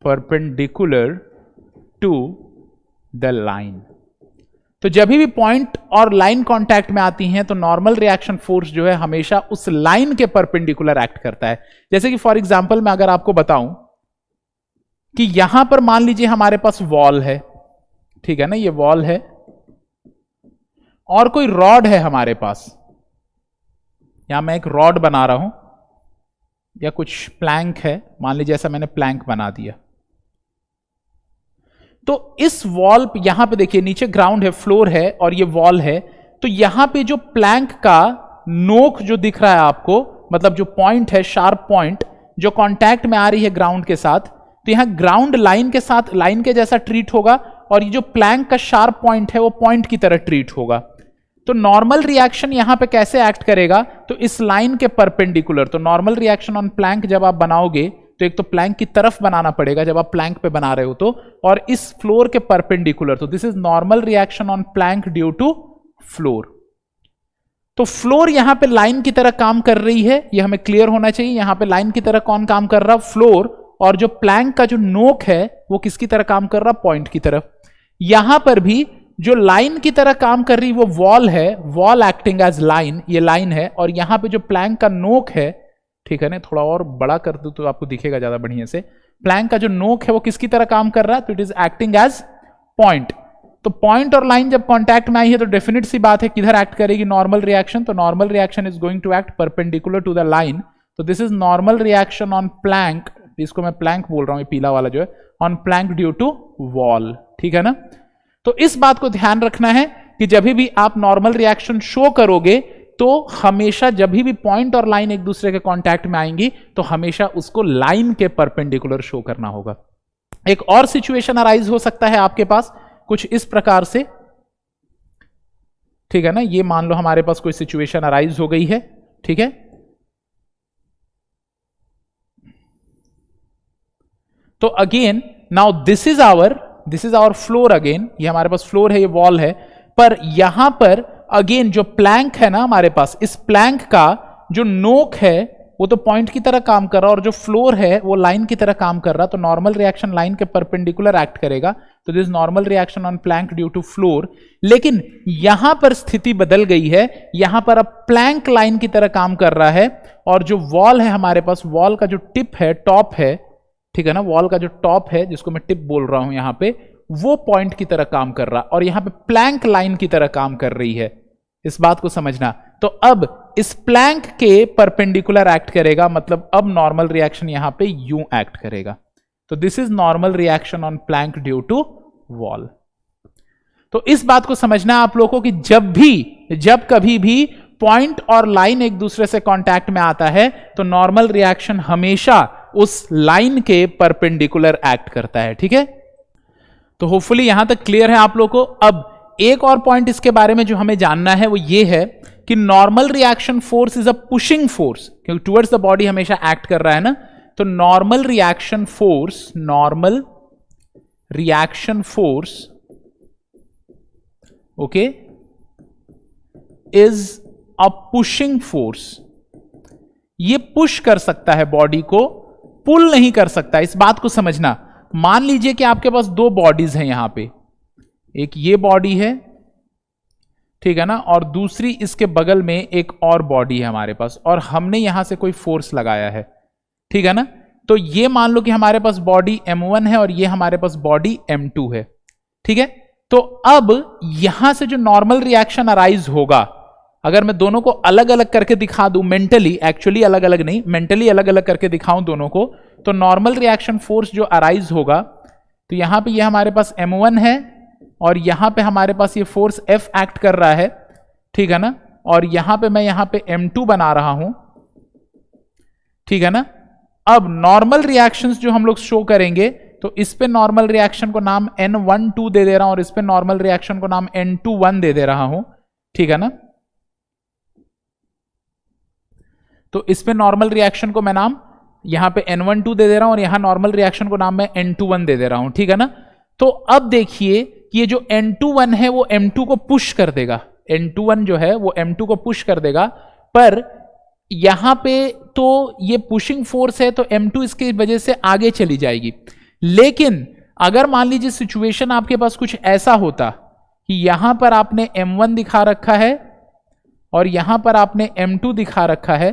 perpendicular to the line. तो जब भी पॉइंट और लाइन कांटेक्ट में आती हैं तो नॉर्मल रिएक्शन फोर्स जो है हमेशा उस लाइन के परपेंडिकुलर एक्ट करता है. जैसे कि फॉर एग्जांपल मैं अगर आपको बताऊं कि यहां पर मान लीजिए हमारे पास वॉल है, ठीक है ना, ये वॉल है और कोई रॉड है हमारे पास. यहां मैं एक रॉड बना रहा हूं या कुछ प्लैंक है, मान लीजिए ऐसा मैंने प्लैंक बना दिया. तो इस वॉल पे, यहां पे देखिए नीचे ग्राउंड है, फ्लोर है और ये वॉल है. तो यहां पे जो प्लैंक का नोक जो दिख रहा है आपको, मतलब जो पॉइंट है, शार्प पॉइंट जो कांटेक्ट में आ रही है ग्राउंड के साथ, तो यहां ग्राउंड लाइन के साथ लाइन के जैसा ट्रीट होगा और ये जो प्लैंक का शार्प पॉइंट है वो पॉइंट की तरह ट्रीट होगा. तो नॉर्मल रिएक्शन यहां पे कैसे एक्ट करेगा, तो इस लाइन के परपेंडिकुलर. तो नॉर्मल रिएक्शन ऑन प्लैंक जब आप बनाओगे तो एक तो प्लैंक की तरफ बनाना पड़ेगा जब आप प्लैंक पे बना रहे हो तो, और इस फ्लोर के परपेंडिकुलर. तो this is normal reaction on plank due to floor. तो फ्लोर यहां पे लाइन की तरह काम कर रही है, ये हमें क्लियर होना चाहिए. यहां पे लाइन की तरह कौन काम कर रहा, फ्लोर. और जो प्लैंक का जो नोक है वो किसकी तरह काम कर रहा, पॉइंट की तरफ. यहां पर भी जो लाइन की तरह काम कर रही वो वॉल है, वॉल एक्टिंग एज लाइन, ये लाइन है. और यहां पे जो प्लैंक का नोक है, ठीक है ना, थोड़ा और बड़ा कर दो तो आपको दिखेगा ज्यादा बढ़िया से. प्लैंक का जो नोक है वो किसकी तरह काम कर रहा है, तो it is acting as point. तो पॉइंट और लाइन जब कांटेक्ट में आई है तो डेफिनेट सी बात है किधर एक्ट करेगी, नॉर्मल रिएक्शन. तो normal reaction is going to act perpendicular to the line. तो this is normal reaction on plank, इसको मैं प्लैंक बोल रहा हूं, ये पीला वाला जो है, on plank due to wall, ठीक है ना. तो इस बात को ध्यान रखना है कि जब भी आप नॉर्मल रिएक्शन शो करोगे तो हमेशा जब भी पॉइंट और लाइन एक दूसरे के कांटेक्ट में आएंगी तो हमेशा उसको लाइन के परपेंडिकुलर शो करना होगा. एक और सिचुएशन अराइज हो सकता है आपके पास कुछ इस प्रकार से, ठीक है ना. ये मान लो हमारे पास कोई सिचुएशन अराइज हो गई है, ठीक है. तो again now this is our floor. Again ये हमारे पास फ्लोर है, ये वॉल है. पर यहां पर अगेन जो प्लैंक है ना हमारे पास, इस प्लैंक का जो नोक है वो तो पॉइंट की तरह काम कर रहा है और जो फ्लोर है वो लाइन की तरह काम कर रहा. तो नॉर्मल रिएक्शन लाइन के परपेंडिकुलर एक्ट करेगा. तो this normal reaction on plank due to floor. लेकिन यहां पर स्थिति बदल गई है, यहां पर अब प्लैंक लाइन की तरह काम कर रहा है और जो वॉल है हमारे पास, वॉल का जो टिप है, टॉप है, ठीक है ना, वॉल का जो टॉप है जिसको मैं टिप बोल रहा हूं यहां पे, वो पॉइंट की तरह काम कर रहा और यहां पे प्लैंक लाइन की तरह काम कर रही है. इस बात को समझना. तो अब इस प्लैंक के परपेंडिकुलर एक्ट करेगा, मतलब अब नॉर्मल रिएक्शन यहां पे यूं एक्ट करेगा. तो this is normal reaction on plank due to wall. तो इस बात को समझना आप लोगों को कि जब कभी भी पॉइंट और लाइन एक दूसरे से कांटेक्ट में आता है तो नॉर्मल रिएक्शन हमेशा उस लाइन के परपेंडिकुलर एक्ट करता है, ठीक है. तो होपफुली यहां तक क्लियर है आप लोगों को. अब एक और पॉइंट इसके बारे में जो हमें जानना है वो ये है कि normal reaction force is a pushing force, क्योंकि टुवर्ड्स द बॉडी हमेशा एक्ट कर रहा है ना. तो normal reaction force okay is a pushing force. ये पुश कर सकता है बॉडी को, पुल नहीं कर सकता. इस बात को समझना. मान लीजिए कि आपके पास दो बॉडीज हैं यहां पे, एक ये बॉडी है, ठीक है ना, और दूसरी इसके बगल में एक और बॉडी है हमारे पास, और हमने यहां से कोई फोर्स लगाया है, ठीक है ना. तो ये मान लो कि हमारे पास बॉडी m1 है और ये हमारे पास बॉडी m2 है, ठीक है. तो अब यहां से जो नॉर्मल रिएक्शन अराइज होगा, अगर मैं दोनों को अलग अलग करके दिखा दूं मेंटली, एक्चुअली अलग अलग नहीं, मेंटली अलग अलग करके दिखाऊं दोनों को, तो नॉर्मल रिएक्शन फोर्स जो अराइज होगा, तो यहां पे ये हमारे पास m1 है और यहां पे हमारे पास ये फोर्स F एक्ट कर रहा है, ठीक है ना. और यहां पे मैं यहां पे m2 बना रहा हूं, ठीक है ना. अब नॉर्मल रिएक्शंस जो हम लोग शो करेंगे, तो इस पे नॉर्मल रिएक्शन को नाम N12 दे दे रहा हूं और इस पे नॉर्मल रिएक्शन को नाम N21 दे दे रहा हूं, ठीक है ना. तो इस पे नॉर्मल रिएक्शन को मैं नाम यहां पे N12 दे दे रहा हूं और यहां नॉर्मल रिएक्शन को नाम मैं N21 दे दे रहा हूं, ठीक है ना। तो अब देखिए कि ये जो N21 है वो M2 को पुश कर देगा, N21 जो है वो M2 को पुश कर देगा, पर यहां पे तो ये पुशिंग फोर्स है तो M2 इसकी वजह से आगे चली जाएगी। लेकिन अगर मान लीजिए सिचुएशन आपके पास कुछ ऐसा होता कि यहां पर आपने M1 दिखा रखा है और यहां पर आपने M2 दिखा रखा है,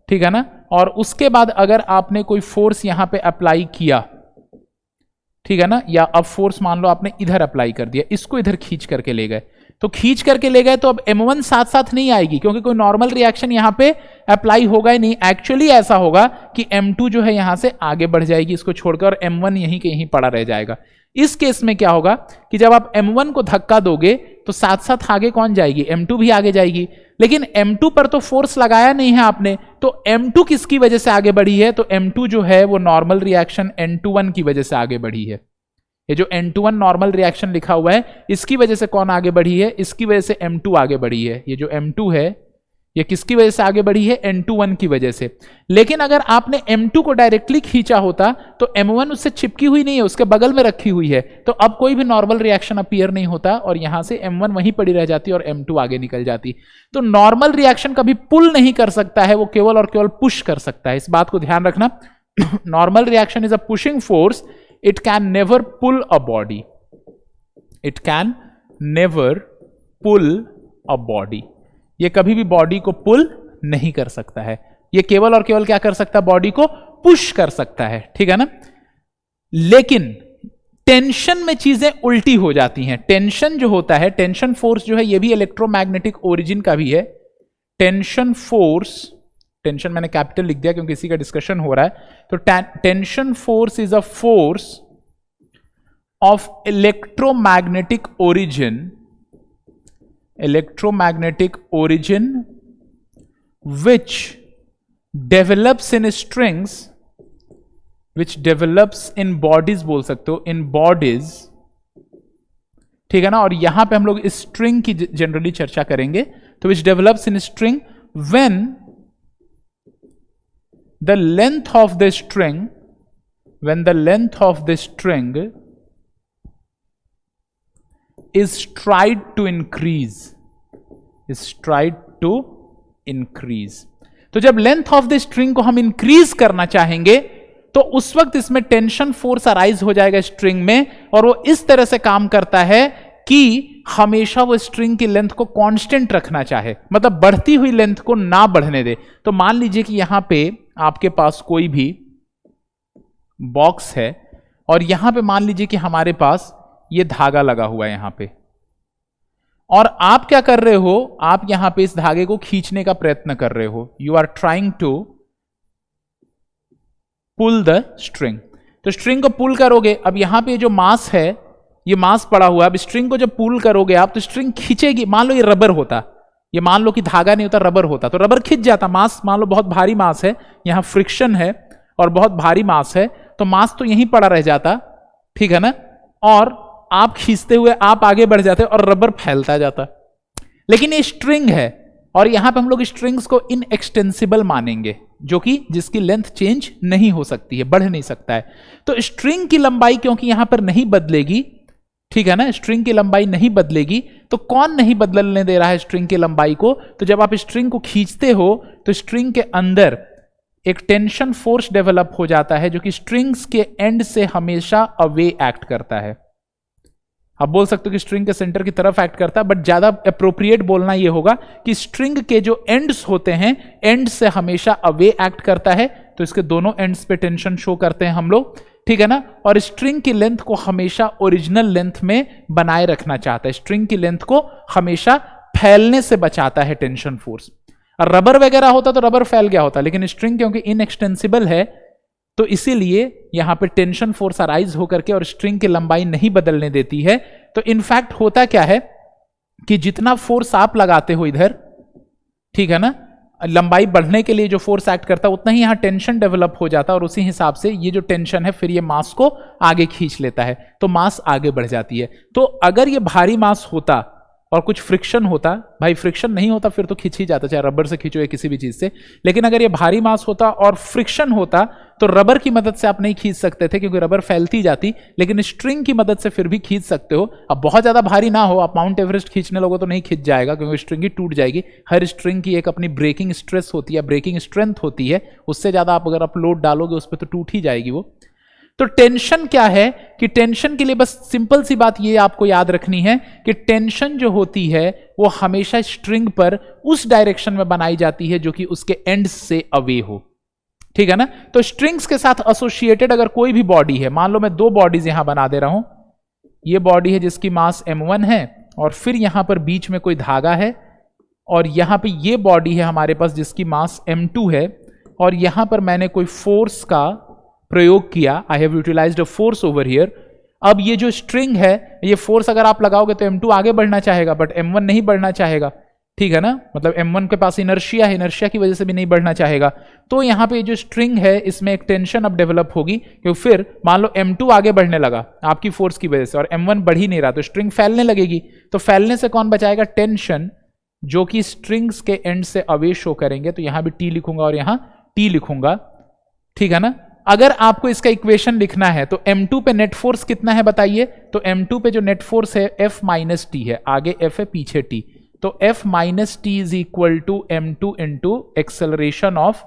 ठीक है ना, और उसके बाद अगर आपने कोई फोर्स यहां पे अप्लाई किया, ठीक है ना, या अब फोर्स मान लो आपने इधर अप्लाई कर दिया, इसको इधर खींच करके ले गए, तो खींच करके ले गए तो अब M1 साथ साथ नहीं आएगी क्योंकि कोई नॉर्मल रिएक्शन यहां पे अप्लाई होगा ही नहीं। एक्चुअली ऐसा होगा कि M2 जो है यहां से आगे बढ़ जाएगी इसको छोड़कर और M1 यहीं के यहीं पड़ा रह जाएगा। इस केस में क्या होगा कि जब आप M1 को धक्का दोगे तो साथ साथ आगे कौन जाएगी, M2 भी आगे जाएगी। लेकिन M2 पर तो फोर्स लगाया नहीं है आपने, तो M2 किसकी वजह से आगे बढ़ी है, तो M2 जो है वो नॉर्मल रिएक्शन N21 की वजह से आगे बढ़ी है। ये जो N21 नॉर्मल रिएक्शन लिखा हुआ है इसकी वजह से कौन आगे बढ़ी है, इसकी वजह से M2 आगे बढ़ी है। ये जो M2 है ये किसकी वजह से आगे बढ़ी है, N21 की वजह से। लेकिन अगर आपने M2 को डायरेक्टली खींचा होता तो M1 उससे चिपकी हुई नहीं है, उसके बगल में रखी हुई है, तो अब कोई भी नॉर्मल रिएक्शन अपीयर नहीं होता और यहां से M1 वहीं पड़ी रह जाती और M2 आगे निकल जाती। तो नॉर्मल रिएक्शन कभी पुल नहीं कर सकता है, वो केवल और केवल पुश कर सकता है, इस बात को ध्यान रखना। Normal reaction is a pushing force, it can never pull a body, it can never pull a body, ये कभी भी बॉडी को पुल नहीं कर सकता है, ये केवल और केवल क्या कर सकता है, बॉडी को पुश कर सकता है, ठीक है ना। लेकिन टेंशन में चीजें उल्टी हो जाती हैं। टेंशन जो होता है, टेंशन फोर्स जो है ये भी इलेक्ट्रोमैग्नेटिक ओरिजिन का भी है। टेंशन फोर्स, टेंशन मैंने कैपिटल लिख दिया क्योंकि इसी का डिस्कशन हो रहा है, तो tension force is a force of electromagnetic origin, electromagnetic origin which develops in strings, which develops in bodies बोल सकते हो, इन बॉडीज, ठीक है ना। और यहां पे हम लोग स्ट्रिंग की जनरली चर्चा करेंगे, तो which develops in string when the length of the string, when the length of the string is tried to increase, is tried to increase, तो जब लेंथ ऑफ द स्ट्रिंग को हम इंक्रीज करना चाहेंगे तो उस वक्त इसमें टेंशन फोर्स अराइज हो जाएगा स्ट्रिंग में, और वो इस तरह से काम करता है कि हमेशा वो स्ट्रिंग की लेंथ को कांस्टेंट रखना चाहे, मतलब बढ़ती हुई लेंथ को ना बढ़ने दे। तो मान लीजिए कि यहां पे आपके पास कोई भी बॉक्स है और यहां पे मान लीजिए कि हमारे पास ये धागा लगा हुआ है यहां पे, और आप क्या कर रहे हो, आप यहां पे इस धागे को खींचने का प्रयत्न कर रहे हो, you are trying to pull the string. तो स्ट्रिंग को पुल करोगे, अब यहां पे जो मास है ये मास पड़ा हुआ है, अब स्ट्रिंग को जब पुल करोगे आप तो स्ट्रिंग खींचेगी। मान लो ये रबर होता, ये मान लो कि धागा नहीं होता, रबर होता, तो रबर खिंच जाता। मास मान लो बहुत भारी मास है, यहां फ्रिक्शन है और बहुत भारी मास है, तो मास तो यहीं पड़ा रह जाता, ठीक है ना, और आप खींचते हुए आप आगे बढ़ जाते और रबर फैलता जाता। लेकिन ये स्ट्रिंग है और यहां पे हम लोग स्ट्रिंग्स को इनएक्सटेंसिबल मानेंगे, जो कि जिसकी लेंथ चेंज नहीं हो सकती है, बढ़ नहीं सकता है। तो स्ट्रिंग की लंबाई क्योंकि यहां पर नहीं बदलेगी, ठीक है ना, स्ट्रिंग की लंबाई नहीं बदलेगी, तो कौन नहीं बदलने दे रहा है स्ट्रिंग की लंबाई को, तो जब आप स्ट्रिंग को खींचते हो तो स्ट्रिंग के अंदर एक टेंशन फोर्स डेवलप हो जाता है जो कि स्ट्रिंग्स के एंड से हमेशा अवे एक्ट करता है। आप बोल सकते हो कि स्ट्रिंग के सेंटर की तरफ एक्ट करता है, बट ज्यादा अप्रोप्रिएट बोलना यह होगा कि स्ट्रिंग के जो एंड्स होते हैं एंड से हमेशा अवे एक्ट करता है, तो इसके दोनों एंड्स पे टेंशन शो करते हैं हम लोग, ठीक है ना। और स्ट्रिंग की लेंथ को हमेशा ओरिजिनल लेंथ में बनाए रखना चाहता है, स्ट्रिंग की लेंथ को हमेशा फैलने से बचाता है टेंशन फोर्स। और रबर वगैरह होता तो रबर फैल गया होता, लेकिन स्ट्रिंग क्योंकि इनएक्सटेंसिबल है तो इसीलिए यहां पे टेंशन फोर्स अराइज होकर के और स्ट्रिंग की लंबाई नहीं बदलने देती है। तो इनफैक्ट होता क्या है कि जितना फोर्स आप लगाते हो इधर, ठीक है ना, लंबाई बढ़ने के लिए जो फोर्स एक्ट करता है उतना ही यहां टेंशन डेवलप हो जाता है, और उसी हिसाब से ये जो टेंशन है फिर ये मास को आगे खींच लेता है, तो मास आगे बढ़ जाती है। तो अगर ये भारी मास होता और कुछ फ्रिक्शन होता, भाई फ्रिक्शन नहीं होता फिर तो खिंच ही जाता, चाहे रबर से खींचो या किसी भी चीज से, लेकिन अगर ये भारी मास होता और फ्रिक्शन होता तो रबर की मदद से आप नहीं खींच सकते थे क्योंकि रबर फैलती जाती, लेकिन स्ट्रिंग की मदद से फिर भी खींच सकते हो। अब बहुत ज्यादा भारी ना हो, आप माउंट एवरेस्ट खींचने लगो तो नहीं खींच जाएगा क्योंकि स्ट्रिंग ही टूट जाएगी। हर स्ट्रिंग की एक अपनी ब्रेकिंग स्ट्रेस होती है, ब्रेकिंग स्ट्रेंथ होती है, उससे ज्यादा आप अगर आप लोड डालोगे उस पर तो टूट ही जाएगी वो। तो टेंशन क्या है कि टेंशन के लिए बस सिंपल सी बात ये आपको याद रखनी है कि टेंशन जो होती है वो हमेशा स्ट्रिंग पर उस डायरेक्शन में बनाई जाती है जो कि उसके एंड्स से अवे हो, ठीक है ना। तो स्ट्रिंग्स के साथ एसोसिएटेड अगर कोई भी बॉडी है, मान लो मैं दो बॉडीज यहां बना दे रहा हूं, ये बॉडी है जिसकी मास m1 है और फिर यहां पर बीच में कोई धागा है, और यहां पे ये बॉडी है हमारे पास जिसकी मास m2 है, और यहां पर मैंने कोई फोर्स का प्रयोग किया, I have utilized a force over here. अब ये जो स्ट्रिंग है, ये फोर्स अगर आप लगाओगे तो m2 आगे बढ़ना चाहेगा बट m1 नहीं बढ़ना चाहेगा, ठीक है ना, मतलब m1 के पास इनर्शिया है, इनर्शिया की वजह से भी नहीं बढ़ना चाहेगा। तो यहां पे जो स्ट्रिंग है इसमें एक टेंशन अब डेवलप होगी, क्योंकि फिर मान लो m2 आगे बढ़ने लगा आपकी फोर्स की वजह से और m1 बढ़ ही नहीं रहा, तो स्ट्रिंग फैलने लगेगी। तो फैलने से कौन बचाएगा? टेंशन, जो कि स्ट्रिंग्स के एंड से अवे शो करेंगे। तो यहां भी T लिखूंगा और यहां T लिखूंगा, ठीक है ना। अगर आपको इसका इक्वेशन लिखना है तो m2 पे नेट फोर्स कितना है बताइए? तो m2 पे जो नेट फोर्स है F माइनस टी है, आगे F है पीछे T, तो F minus T is equal to m2 into acceleration of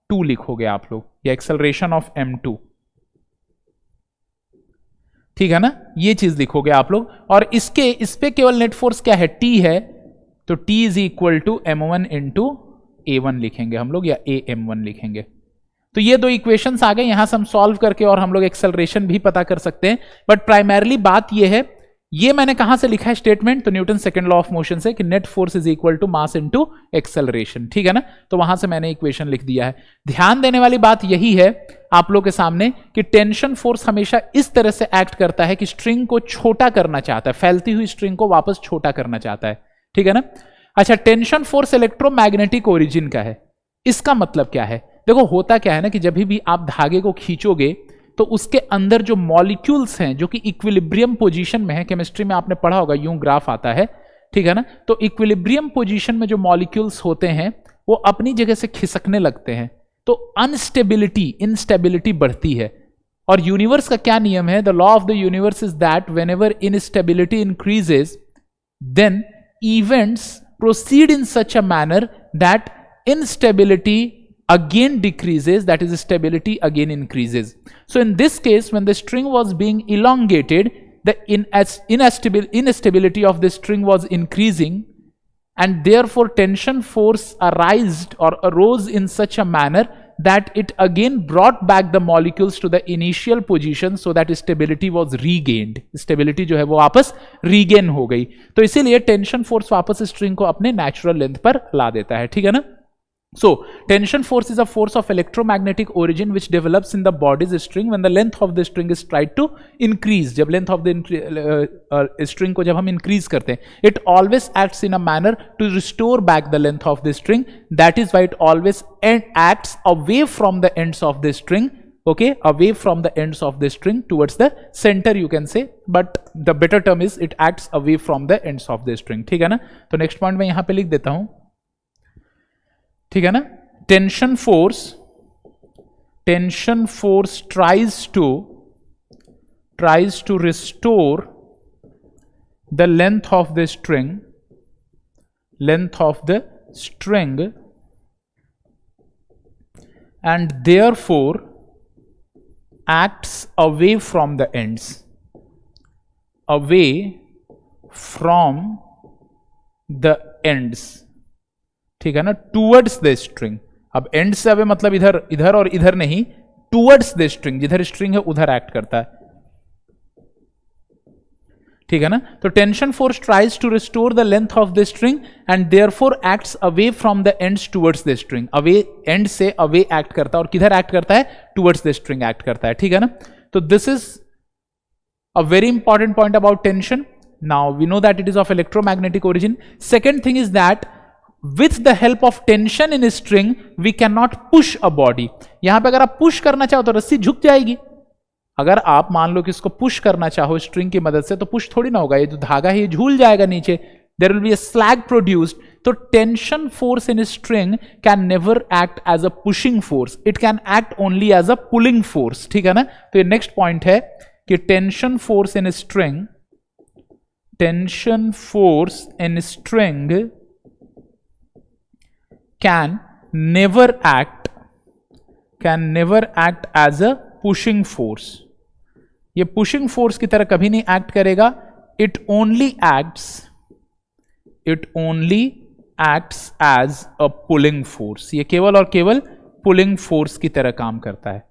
2 लिखोगे आप लोग, या एक्सेलरेशन ऑफ m2, ठीक है ना, ये चीज लिखोगे आप लोग। और इस पे केवल नेट फोर्स क्या है? T है, तो T is equal to m1 into a1 लिखेंगे हम लोग, या am1 लिखेंगे। तो ये दो इक्वेशंस आ गए, यहां से हम सॉल्व करके और हम लोग एक्सेलरेशन भी पता कर सकते हैं। बट प्राइमरली बात ये है, ये मैंने कहां से लिखा है स्टेटमेंट? तो Newton second law of motion से, कि net force is equal to mass into acceleration, ठीक है ना। तो वहां से मैंने इक्वेशन लिख दिया है। ध्यान देने वाली बात यही है आप लोग के सामने कि टेंशन फोर्स हमेशा इस तरह से एक्ट करता है कि स्ट्रिंग को छोटा करना चाहता है, फैलती हुई स्ट्रिंग को वापस छोटा करना चाहता है, ठीक है ना। अच्छा, टेंशन फोर्स इलेक्ट्रोमैग्नेटिक ओरिजिन का है। इसका मतलब क्या है? देखो होता क्या है ना कि जब भी आप धागे को खींचोगे तो उसके अंदर जो मॉलिक्यूल्स हैं जो कि इक्विलिब्रियम पोजीशन में है, केमिस्ट्री में आपने पढ़ा होगा, यूं ग्राफ आता है, ठीक है ना। तो इक्विलिब्रियम पोजीशन में जो मॉलिक्यूल्स होते हैं वो अपनी जगह से खिसकने लगते हैं, तो अनस्टेबिलिटी, इनस्टेबिलिटी बढ़ती है। और यूनिवर्स का क्या नियम है? The law of the universe is that whenever instability increases then events proceed in such a manner that instability again decreases, that is stability again increases. So in this case, when the string was being elongated, the instability of the string was increasing, and therefore tension force arose in such a manner that it again brought back the molecules to the initial position so that stability was regained. Stability जो है वो वापस regain हो गई। तो इसीलिए टेंशन फोर्स वापस स्ट्रिंग को अपने नेचुरल लेंथ पर ला देता है, ठीक है ना। So, tension force is a force of electromagnetic origin which develops in the body's string when the length of the string is tried to increase. जब length of the string को जब हम increase करते हैं, it always acts in a manner to restore back the length of the string. That is why it always acts away from the ends of the string. Okay, away from the ends of the string towards the center you can say, but the better term is it acts away from the ends of the string. ठीक है ना। तो next point मैं यहाँ पे लिख देता हूँ, ठीक है ना। Tension force tries to restore the length of the string and therefore acts away from the ends, ठीक है ना, टूवर्ड्स द स्ट्रिंग। अब एंड से अवे मतलब इधर और इधर नहीं, टूवर्ड्स द स्ट्रिंग, जिधर स्ट्रिंग है उधर एक्ट करता है, ठीक है ना। तो tension force tries to restore the length of the string and therefore acts away from the ends towards the string. Away, end से अवे एक्ट करता है, और किधर एक्ट करता है? टूवर्ड्स द स्ट्रिंग एक्ट करता है, ठीक है ना। तो this is a very important point about tension. Now we know that it is of electromagnetic origin. Second thing is that with the help of tension in a string we cannot push a body. यहां पे अगर आप पुश करना चाहो तो रस्सी झुक जाएगी। अगर आप मान लो कि इसको पुश करना चाहो स्ट्रिंग की मदद से, तो पुश थोड़ी ना होगा, ये जो धागा है ये झूल जाएगा नीचे, there will be a slag produced. तो tension force in string can never act as a pushing force, it can act only as a pulling force, ठीक है ना। तो ये नेक्स्ट पॉइंट है कि tension force in string, tension force in string can never act as a pushing force, ये पुशिंग फोर्स की तरह कभी नहीं एक्ट करेगा, it only acts as a pulling force, ये केवल और केवल पुलिंग फोर्स की तरह काम करता है।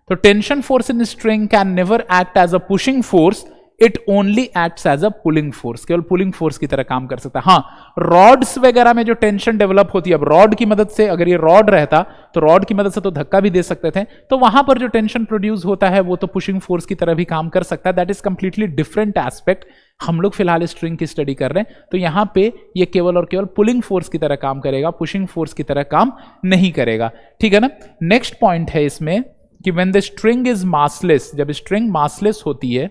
तो tension force in string can never act as a pushing force, it only acts as a pulling force, केवल पुलिंग फोर्स की तरह काम कर सकता है। हाँ, रॉड्स वगैरह में जो टेंशन डेवलप होती है, अब रॉड की मदद से, अगर ये रॉड रहता तो रॉड की मदद से तो धक्का भी दे सकते थे, तो वहां पर जो टेंशन प्रोड्यूस होता है वो तो पुशिंग फोर्स की तरह भी काम कर सकता है। That is completely different aspect. हम लोग फिलहाल स्ट्रिंग की स्टडी कर रहे हैं, तो यहां पे ये केवल और केवल पुलिंग फोर्स की तरह काम करेगा, पुशिंग फोर्स की तरह काम नहीं करेगा, ठीक है ना। नेक्स्ट पॉइंट है इसमें कि when the string is massless, जब स्ट्रिंग मासलेस होती है,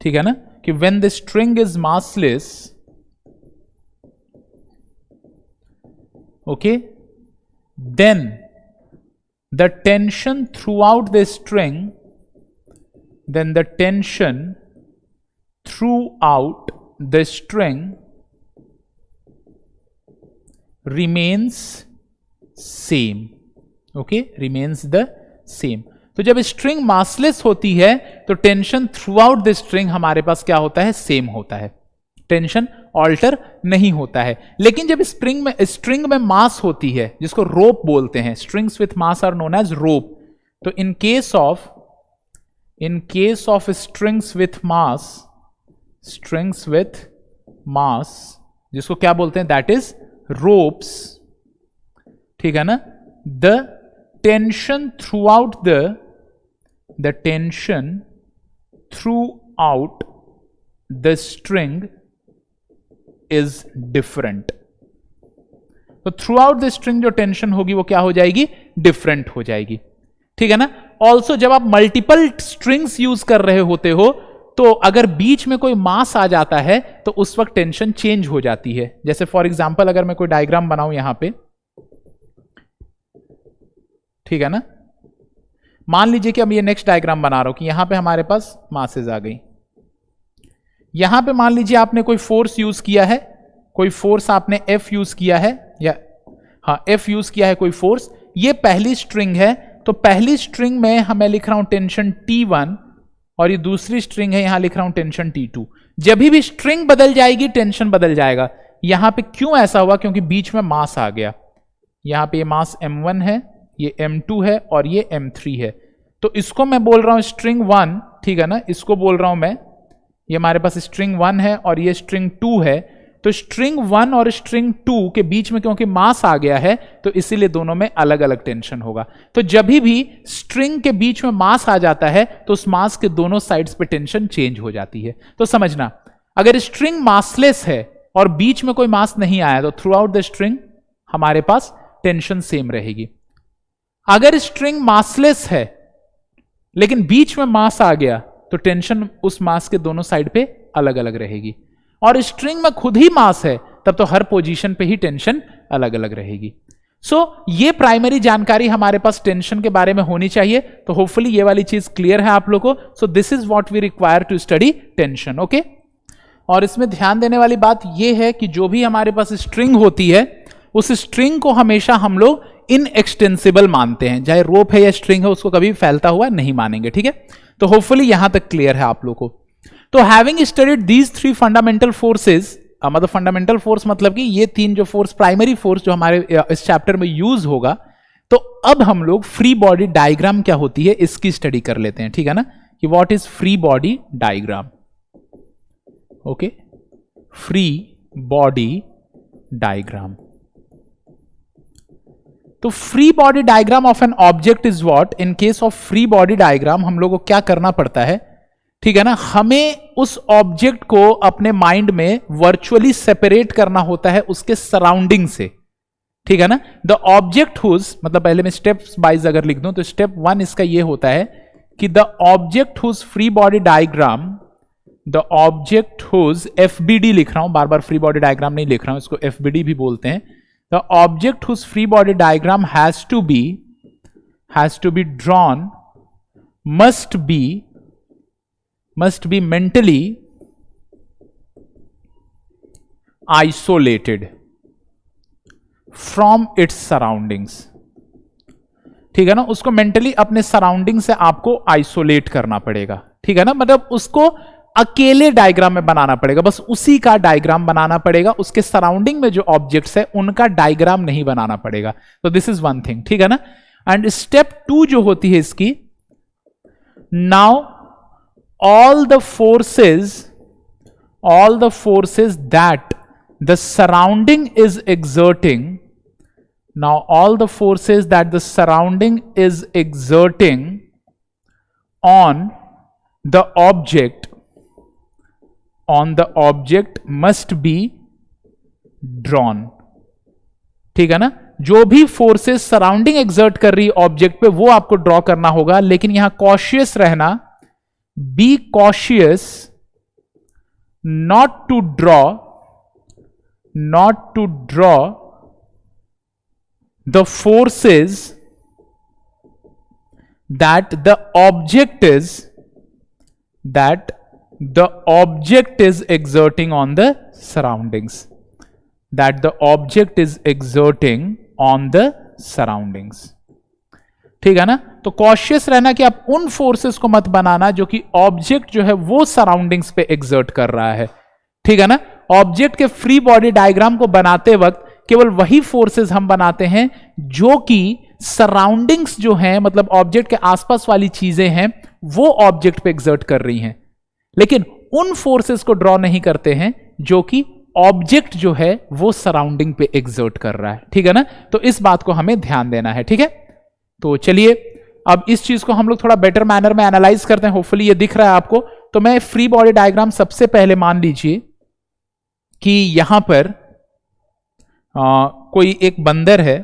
ठीक है ना, कि when the string is massless, okay, then the tension throughout the string, remains same, okay, remains the same। तो जब स्ट्रिंग मासलेस होती है तो tension through out the string हमारे पास क्या होता है, सेम होता है, टेंशन ऑल्टर नहीं होता है। लेकिन जब स्ट्रिंग में मास होती है, जिसको रोप बोलते हैं, strings with mass are known as rope, तो in case of strings with mass, जिसको क्या बोलते हैं, दैट इज रोप्स, ठीक है ना। The tension through out the string is different. तो थ्रू आउट द स्ट्रिंग जो टेंशन होगी वो क्या हो जाएगी, डिफरेंट हो जाएगी, ठीक है ना। ऑल्सो जब आप मल्टीपल स्ट्रिंग्स यूज कर रहे होते हो, तो अगर बीच में कोई मास आ जाता है तो उस वक्त टेंशन चेंज हो जाती है। जैसे फॉर एग्जाम्पल अगर मैं कोई डायग्राम बनाऊं यहां पे, ठीक है ना, मान लीजिए कि अब ये नेक्स्ट डायग्राम बना रहा हूं कि यहां पे हमारे पास मासेज आ गई, यहां पे मान लीजिए आपने कोई फोर्स यूज किया है, कोई फोर्स आपने F यूज किया है, या हाँ F यूज किया है कोई फोर्स, ये पहली स्ट्रिंग है, तो पहली स्ट्रिंग में मैं लिख रहा हूं टेंशन T1 और ये दूसरी स्ट्रिंग है, यहां लिख रहा हूं टेंशन T2। जब भी स्ट्रिंग बदल जाएगी टेंशन बदल जाएगा। यहां पे क्यों ऐसा हुआ, क्योंकि बीच में मास आ गया, यहां पे ये मास M1 है, ये M2 है और ये M3 है, तो इसको मैं बोल रहा हूं स्ट्रिंग 1, ठीक है ना, इसको बोल रहा हूं मैं, ये हमारे पास स्ट्रिंग 1 है और ये स्ट्रिंग 2 है। तो स्ट्रिंग 1 और स्ट्रिंग 2 के बीच में क्योंकि मास आ गया है तो इसीलिए दोनों में अलग अलग टेंशन होगा। तो जब भी स्ट्रिंग के बीच में मास आ जाता है तो उस मास के दोनों साइड्स पे टेंशन चेंज हो जाती है। तो समझना, अगर स्ट्रिंग मासलेस है और बीच में कोई मास नहीं आया तो थ्रू आउट द स्ट्रिंग हमारे पास टेंशन सेम रहेगी। अगर स्ट्रिंग मासलेस है लेकिन बीच में मास आ गया तो टेंशन उस मास के दोनों साइड पे अलग अलग रहेगी, और स्ट्रिंग में खुद ही मास है तब तो हर पोजीशन पे ही टेंशन अलग अलग रहेगी। ये प्राइमरी जानकारी हमारे पास टेंशन के बारे में होनी चाहिए। तो होपफुली ये वाली चीज क्लियर है आप लोगों को। So this is what we require to study tension, okay. और इसमें ध्यान देने वाली बात यह है कि जो भी हमारे पास स्ट्रिंग होती है उस स्ट्रिंग को हमेशा हम लोग इनएक्सटेंसिबल मानते हैं, चाहे रोप है या स्ट्रिंग है, उसको कभी फैलता हुआ नहीं मानेंगे, ठीक है। तो होपफुली यहां तक क्लियर है आप लोगों को। तो having studied these 3 fundamental forces, मतलब फंडामेंटल फोर्स मतलब कि ये 3 जो फोर्स, प्राइमरी फोर्स जो हमारे इस चैप्टर में यूज होगा, तो अब हम लोग फ्री बॉडी डायग्राम क्या होती है इसकी स्टडी कर लेते हैं, ठीक है ना, कि what is free body diagram. Okay, free body diagram. तो free body diagram of an object is what, in case of free body diagram हम लोगों को क्या करना पड़ता है, ठीक है ना, हमें उस ऑब्जेक्ट को अपने माइंड में वर्चुअली सेपरेट करना होता है उसके सराउंडिंग से, ठीक है ना। द ऑब्जेक्ट हुज, मतलब पहले मैं स्टेप्स वाइज अगर लिख दूं तो स्टेप 1 इसका ये होता है कि the object whose free body diagram the object whose, FBD लिख रहा हूं, बार बार फ्री बॉडी डायग्राम नहीं लिख रहा हूं, इसको FBD भी बोलते हैं। The object whose free body diagram has to be drawn must be mentally isolated from its surroundings. ठीक है ना, उसको मेंटली अपने सराउंडिंग से आपको आइसोलेट करना पड़ेगा। ठीक है ना, मतलब उसको अकेले डायग्राम में बनाना पड़ेगा, बस उसी का डायग्राम बनाना पड़ेगा, उसके सराउंडिंग में जो ऑब्जेक्ट्स है उनका डायग्राम नहीं बनाना पड़ेगा। तो दिस इज वन थिंग। ठीक है ना, एंड स्टेप 2 जो होती है इसकी, now all the forces that the surrounding is exerting, now all the forces that the surrounding is exerting on the object must be drawn। ठीक है ना, जो भी फोर्सेस सराउंडिंग एक्सर्ट कर रही ऑब्जेक्ट पे वो आपको ड्रॉ करना होगा, लेकिन यहां कॉशियस रहना, be cautious not to draw the forces that the object is exerting on the surroundings, ठीक है ना। तो कॉशियस रहना कि आप उन फोर्सेस को मत बनाना जो कि ऑब्जेक्ट जो है वो सराउंडिंग्स पे एक्सर्ट कर रहा है। ठीक है ना, ऑब्जेक्ट के फ्री बॉडी डायग्राम को बनाते वक्त केवल वही फोर्सेस हम बनाते हैं जो कि सराउंडिंग्स जो हैं, मतलब ऑब्जेक्ट के आसपास वाली चीजें हैं, वो ऑब्जेक्ट पे एक्सर्ट कर रही हैं, लेकिन उन फोर्सेस को ड्रॉ नहीं करते हैं जो कि ऑब्जेक्ट जो है वो सराउंडिंग पे एक्सर्ट कर रहा है। ठीक है ना, तो इस बात को हमें ध्यान देना है। ठीक है, तो चलिए अब इस चीज को हम लोग थोड़ा बेटर मैनर में एनालाइज करते हैं। होपफुली ये दिख रहा है आपको। तो मैं फ्री बॉडी डायग्राम सबसे पहले मान लीजिए कि यहां पर कोई एक बंदर है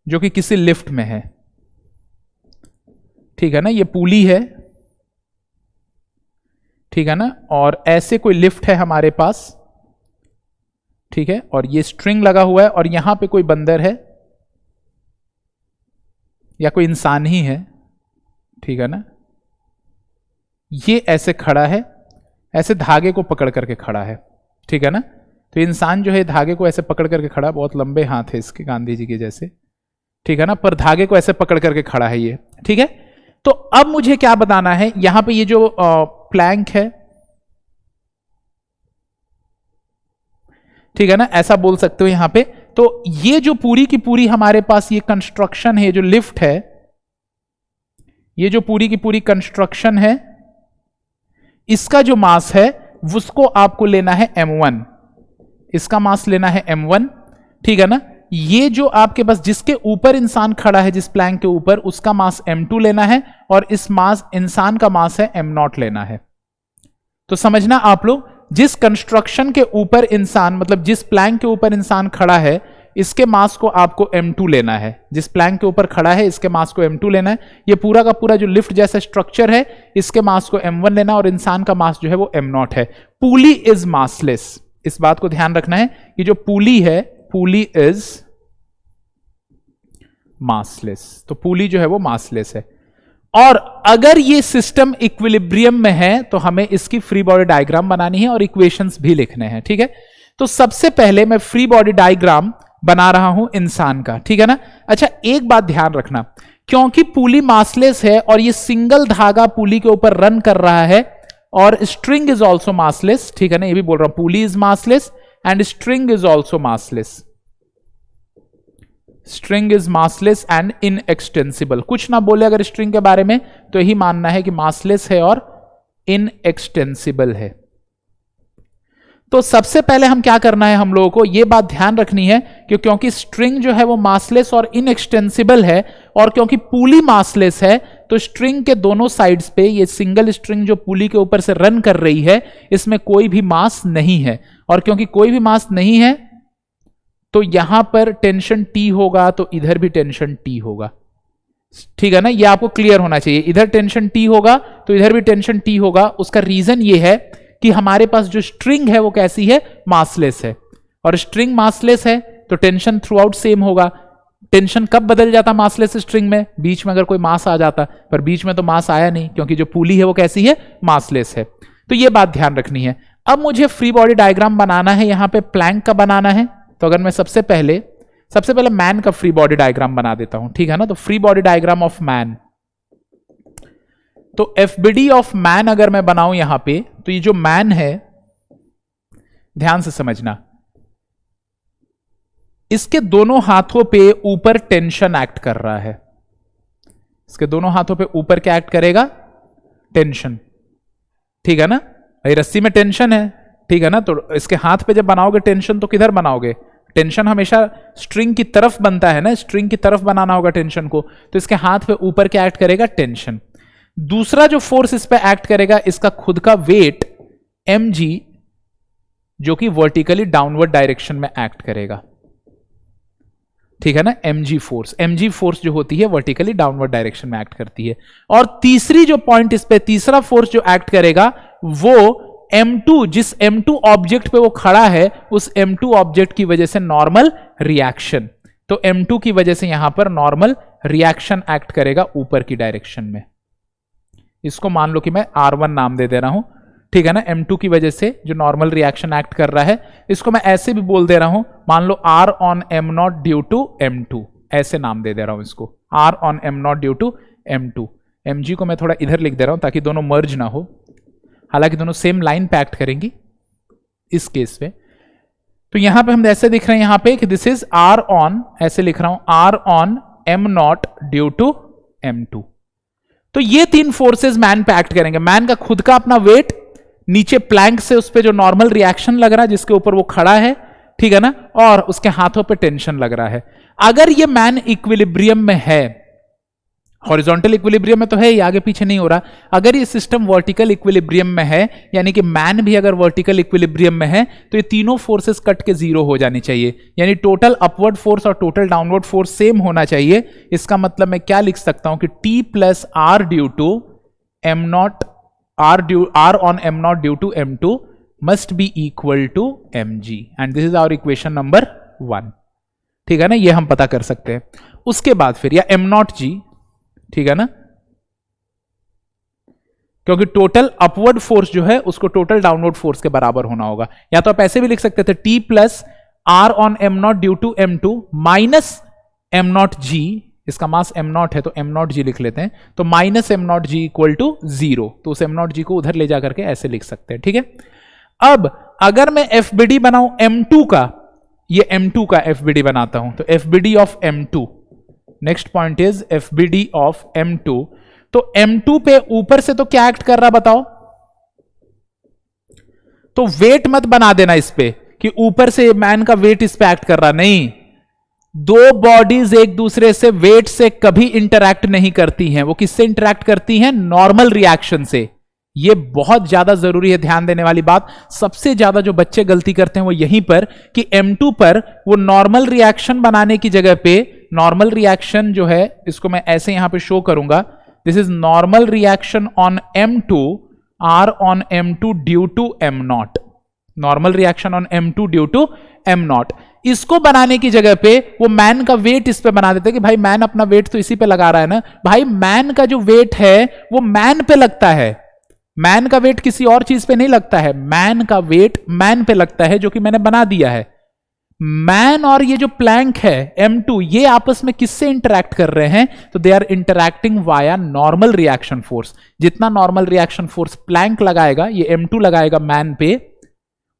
जो कि किसी लिफ्ट में है। ठीक है ना, ये पुली है। ठीक है ना, और ऐसे कोई लिफ्ट है हमारे पास। ठीक है, और ये स्ट्रिंग लगा हुआ है और यहां पे कोई बंदर है या कोई इंसान ही है। ठीक है ना, ये ऐसे खड़ा है, ऐसे धागे को पकड़ करके खड़ा है। ठीक है ना, तो इंसान जो है धागे को ऐसे पकड़ करके खड़ा, बहुत लंबे हाथ है इसके, गांधी जी के जैसे। ठीक है ना, पर धागे को ऐसे पकड़ करके खड़ा है ये। ठीक है, तो अब मुझे क्या बताना है, यहां पे ये जो प्लैंक है, ठीक है ना, ऐसा बोल सकते हो यहां पे। तो ये जो पूरी की पूरी हमारे पास ये कंस्ट्रक्शन है, जो लिफ्ट है, ये जो पूरी की पूरी कंस्ट्रक्शन है, इसका जो मास है उसको आपको लेना है m1, इसका मास लेना है m1। ठीक है ना, ये जो आपके पास जिसके ऊपर इंसान खड़ा है, जिस प्लैंक के ऊपर, उसका मास m2 लेना है और इस मास इंसान का मास है m0 लेना है। तो समझना आप लोग, जिस कंस्ट्रक्शन के ऊपर इंसान, मतलब जिस प्लैंक के ऊपर इंसान खड़ा है, इसके मास को आपको m2 लेना है। जिस प्लैंक के ऊपर खड़ा है इसके मास को m2 लेना है। ये पूरा का पूरा जो लिफ्ट जैसा स्ट्रक्चर है, इसके मास को m1 लेना और इंसान का मास जो है वो m0 है। पुली इज मासलेस, इस बात को ध्यान रखना है कि जो पुली है, पुली इज मासलेस। तो पुली जो है वो मासलेस है। और अगर ये सिस्टम इक्विलिब्रियम में है तो हमें इसकी फ्री बॉडी डायग्राम बनानी है और इक्वेशंस भी लिखने हैं। ठीक है, तो सबसे पहले मैं फ्री बॉडी डायग्राम बना रहा हूं इंसान का। ठीक है ना। अच्छा, एक बात ध्यान रखना, क्योंकि पुली मासलेस है और ये सिंगल धागा पुली के ऊपर रन कर रहा है और स्ट्रिंग इज ऑल्सो मासलेस। ठीक है ना, ये भी बोल रहा हूं, pulley is massless and string is also massless. String is massless and inextensible. कुछ ना बोले अगर स्ट्रिंग के बारे में तो यही मानना है कि मासलेस है और इनएक्सटेंसिबल है। तो सबसे पहले हम क्या करना है, हम लोगों को यह बात ध्यान रखनी है कि क्योंकि स्ट्रिंग जो है वो मासलेस और इनएक्सटेंसिबल है, और क्योंकि पुली मासलेस है तो स्ट्रिंग के दोनों साइड्स पे ये सिंगल स्ट्रिंग जो पुली के ऊपर से रन कर रही है, इसमें कोई भी मास नहीं है। और क्योंकि कोई भी मास नहीं है तो यहां पर टेंशन T होगा, तो इधर भी टेंशन T होगा। ठीक है ना, ये आपको क्लियर होना चाहिए। इधर टेंशन T होगा तो इधर भी टेंशन T होगा। उसका रीजन ये है कि हमारे पास जो स्ट्रिंग है वो कैसी है, मासलेस है, और स्ट्रिंग मासलेस है तो टेंशन थ्रू आउट सेम होगा। टेंशन कब बदल जाता मासलेस स्ट्रिंग में, बीच में अगर कोई मास आ जाता, पर बीच में तो मास आया नहीं क्योंकि जो पुली है वो कैसी है, मासलेस है। तो ये बात ध्यान रखनी है। अब मुझे फ्री बॉडी डायग्राम बनाना है, यहां पे प्लैंक का बनाना है। तो अगर मैं सबसे पहले मैन का फ्री बॉडी डायग्राम बना देता हूं, ठीक है ना। तो free body diagram of man, तो एफबीडी ऑफ मैन अगर मैं बनाऊं यहां पे, तो ये जो मैन है, ध्यान से समझना, इसके दोनों हाथों पे ऊपर टेंशन एक्ट कर रहा है। इसके दोनों हाथों पे ऊपर क्या एक्ट करेगा, टेंशन, ठीक है ना। भाई रस्सी में टेंशन है, ठीक है ना, तो इसके हाथ पे जब बनाओगे टेंशन तो किधर बनाओगे, टेंशन हमेशा स्ट्रिंग की तरफ बनता है ना, स्ट्रिंग की तरफ बनाना होगा टेंशन को। तो इसके हाथ पे ऊपर क्या एक्ट करेगा, टेंशन। दूसरा जो फोर्स इस पे एक्ट करेगा, इसका खुद का वेट mg, जो कि वर्टिकली डाउनवर्ड डायरेक्शन में एक्ट करेगा, ठीक है ना। mg फोर्स जो होती है वर्टिकली डाउनवर्ड डायरेक्शन में एक्ट करती है। और तीसरी जो पॉइंट इस पे, तीसरा फोर्स जो एक्ट करेगा वो M2, जिस M2 ऑब्जेक्ट पे वो खड़ा है, उस M2 ऑब्जेक्ट की वजह से नॉर्मल रिएक्शन। तो M2 की वजह से यहां पर नॉर्मल रिएक्शन एक्ट करेगा ऊपर की डायरेक्शन में। इसको मान लो कि मैं R1 नाम दे रहा हूं, ठीक है ना। M2 की वजह से जो नॉर्मल रिएक्शन एक्ट कर रहा है, इसको मैं ऐसे भी बोल दे रहा हूं, मान लो R on M0 due to M2, ऐसे नाम दे रहा हूं इसको, R on M0 due to M2। mg को मैं थोड़ा इधर लिख दे रहा हूं ताकि दोनों मर्ज ना हो, हालांकि दोनों सेम लाइन पे एक्ट करेंगी इस केस पे। तो यहां पे हम ऐसे दिख रहे हैं यहां पे कि दिस इज R on, ऐसे लिख रहा हूं, R on M0 due to M2। तो ये तीन फोर्सेस मैन पे एक्ट करेंगे। मैन का खुद का अपना वेट, नीचे प्लैंक से उस पे जो नॉर्मल रिएक्शन लग रहा है जिसके ऊपर वो खड़ा है, ठीक है ना, और उसके हाथों पे टेंशन लग रहा है। अगर ये मैन इक्विलिब्रियम में है, हॉरिजॉन्टल इक्विलिब्रियम में तो है ही, आगे पीछे नहीं हो रहा। अगर ये सिस्टम वर्टिकल इक्विलिब्रियम में है, यानी कि मैन भी अगर वर्टिकल इक्विलिब्रियम में है, तो ये तीनों फोर्सेस कट के जीरो हो जानी चाहिए, यानी टोटल अपवर्ड फोर्स और टोटल डाउनवर्ड फोर्स सेम होना चाहिए। इसका मतलब मैं क्या लिख सकता हूं कि T plus R due to M0, R on M0 due to M2 must be equal to mg, and this is our equation number 1, ठीक है ना। ये हम पता कर सकते हैं। उसके बाद फिर या M0g, ठीक है ना, क्योंकि टोटल अपवर्ड फोर्स जो है उसको टोटल डाउनवर्ड फोर्स के बराबर होना होगा। या तो आप ऐसे भी लिख सकते थे, T plus R on M0 due to M2 minus M0g, इसका मास M0 है तो M0g लिख लेते हैं, तो माइनस M0g इक्वल टू 0। तो उस M0g को उधर ले जाकर के ऐसे लिख सकते हैं, ठीक है। अब अगर मैं FBD बनाऊं M2 का, ये M2 का FBD बनाता हूं, तो FBD of M2, next point is FBD of M2। तो M2 पे ऊपर से तो क्या एक्ट कर रहा बताओ, तो वेट मत बना देना इस पे कि ऊपर से मैन का वेट इस पे एक्ट कर रहा, नहीं। दो बॉडीज एक दूसरे से वेट से कभी इंटरैक्ट नहीं करती हैं। वो किससे इंटरैक्ट करती हैं, नॉर्मल रिएक्शन से। ये बहुत ज्यादा जरूरी है, ध्यान देने वाली बात। सबसे ज्यादा जो बच्चे गलती करते हैं वो यहीं पर कि M2 पर वो नॉर्मल रिएक्शन बनाने की जगह पे, नॉर्मल रिएक्शन जो है इसको मैं ऐसे यहां पे शो करूंगा, this is normal reaction on M2, R on M2 due to M0, normal reaction on M2 due to M0। इसको बनाने की जगह पे वो मैन का वेट इस पे बना देते कि भाई मैन अपना वेट तो इसी पे लगा रहा है ना। भाई मैन का जो वेट है वो मैन पे लगता है, मैन का वेट किसी और चीज पे नहीं लगता है, मैन का वेट मैन पे लगता है, जो कि मैंने बना दिया है। मैन और ये जो प्लैंक है M2, ये आपस में किससे इंटरैक्ट कर रहे हैं, तो they are interacting via normal reaction force. जितना नॉर्मल रिएक्शन फोर्स प्लैंक लगाएगा, ये M2 लगाएगा मैन पे,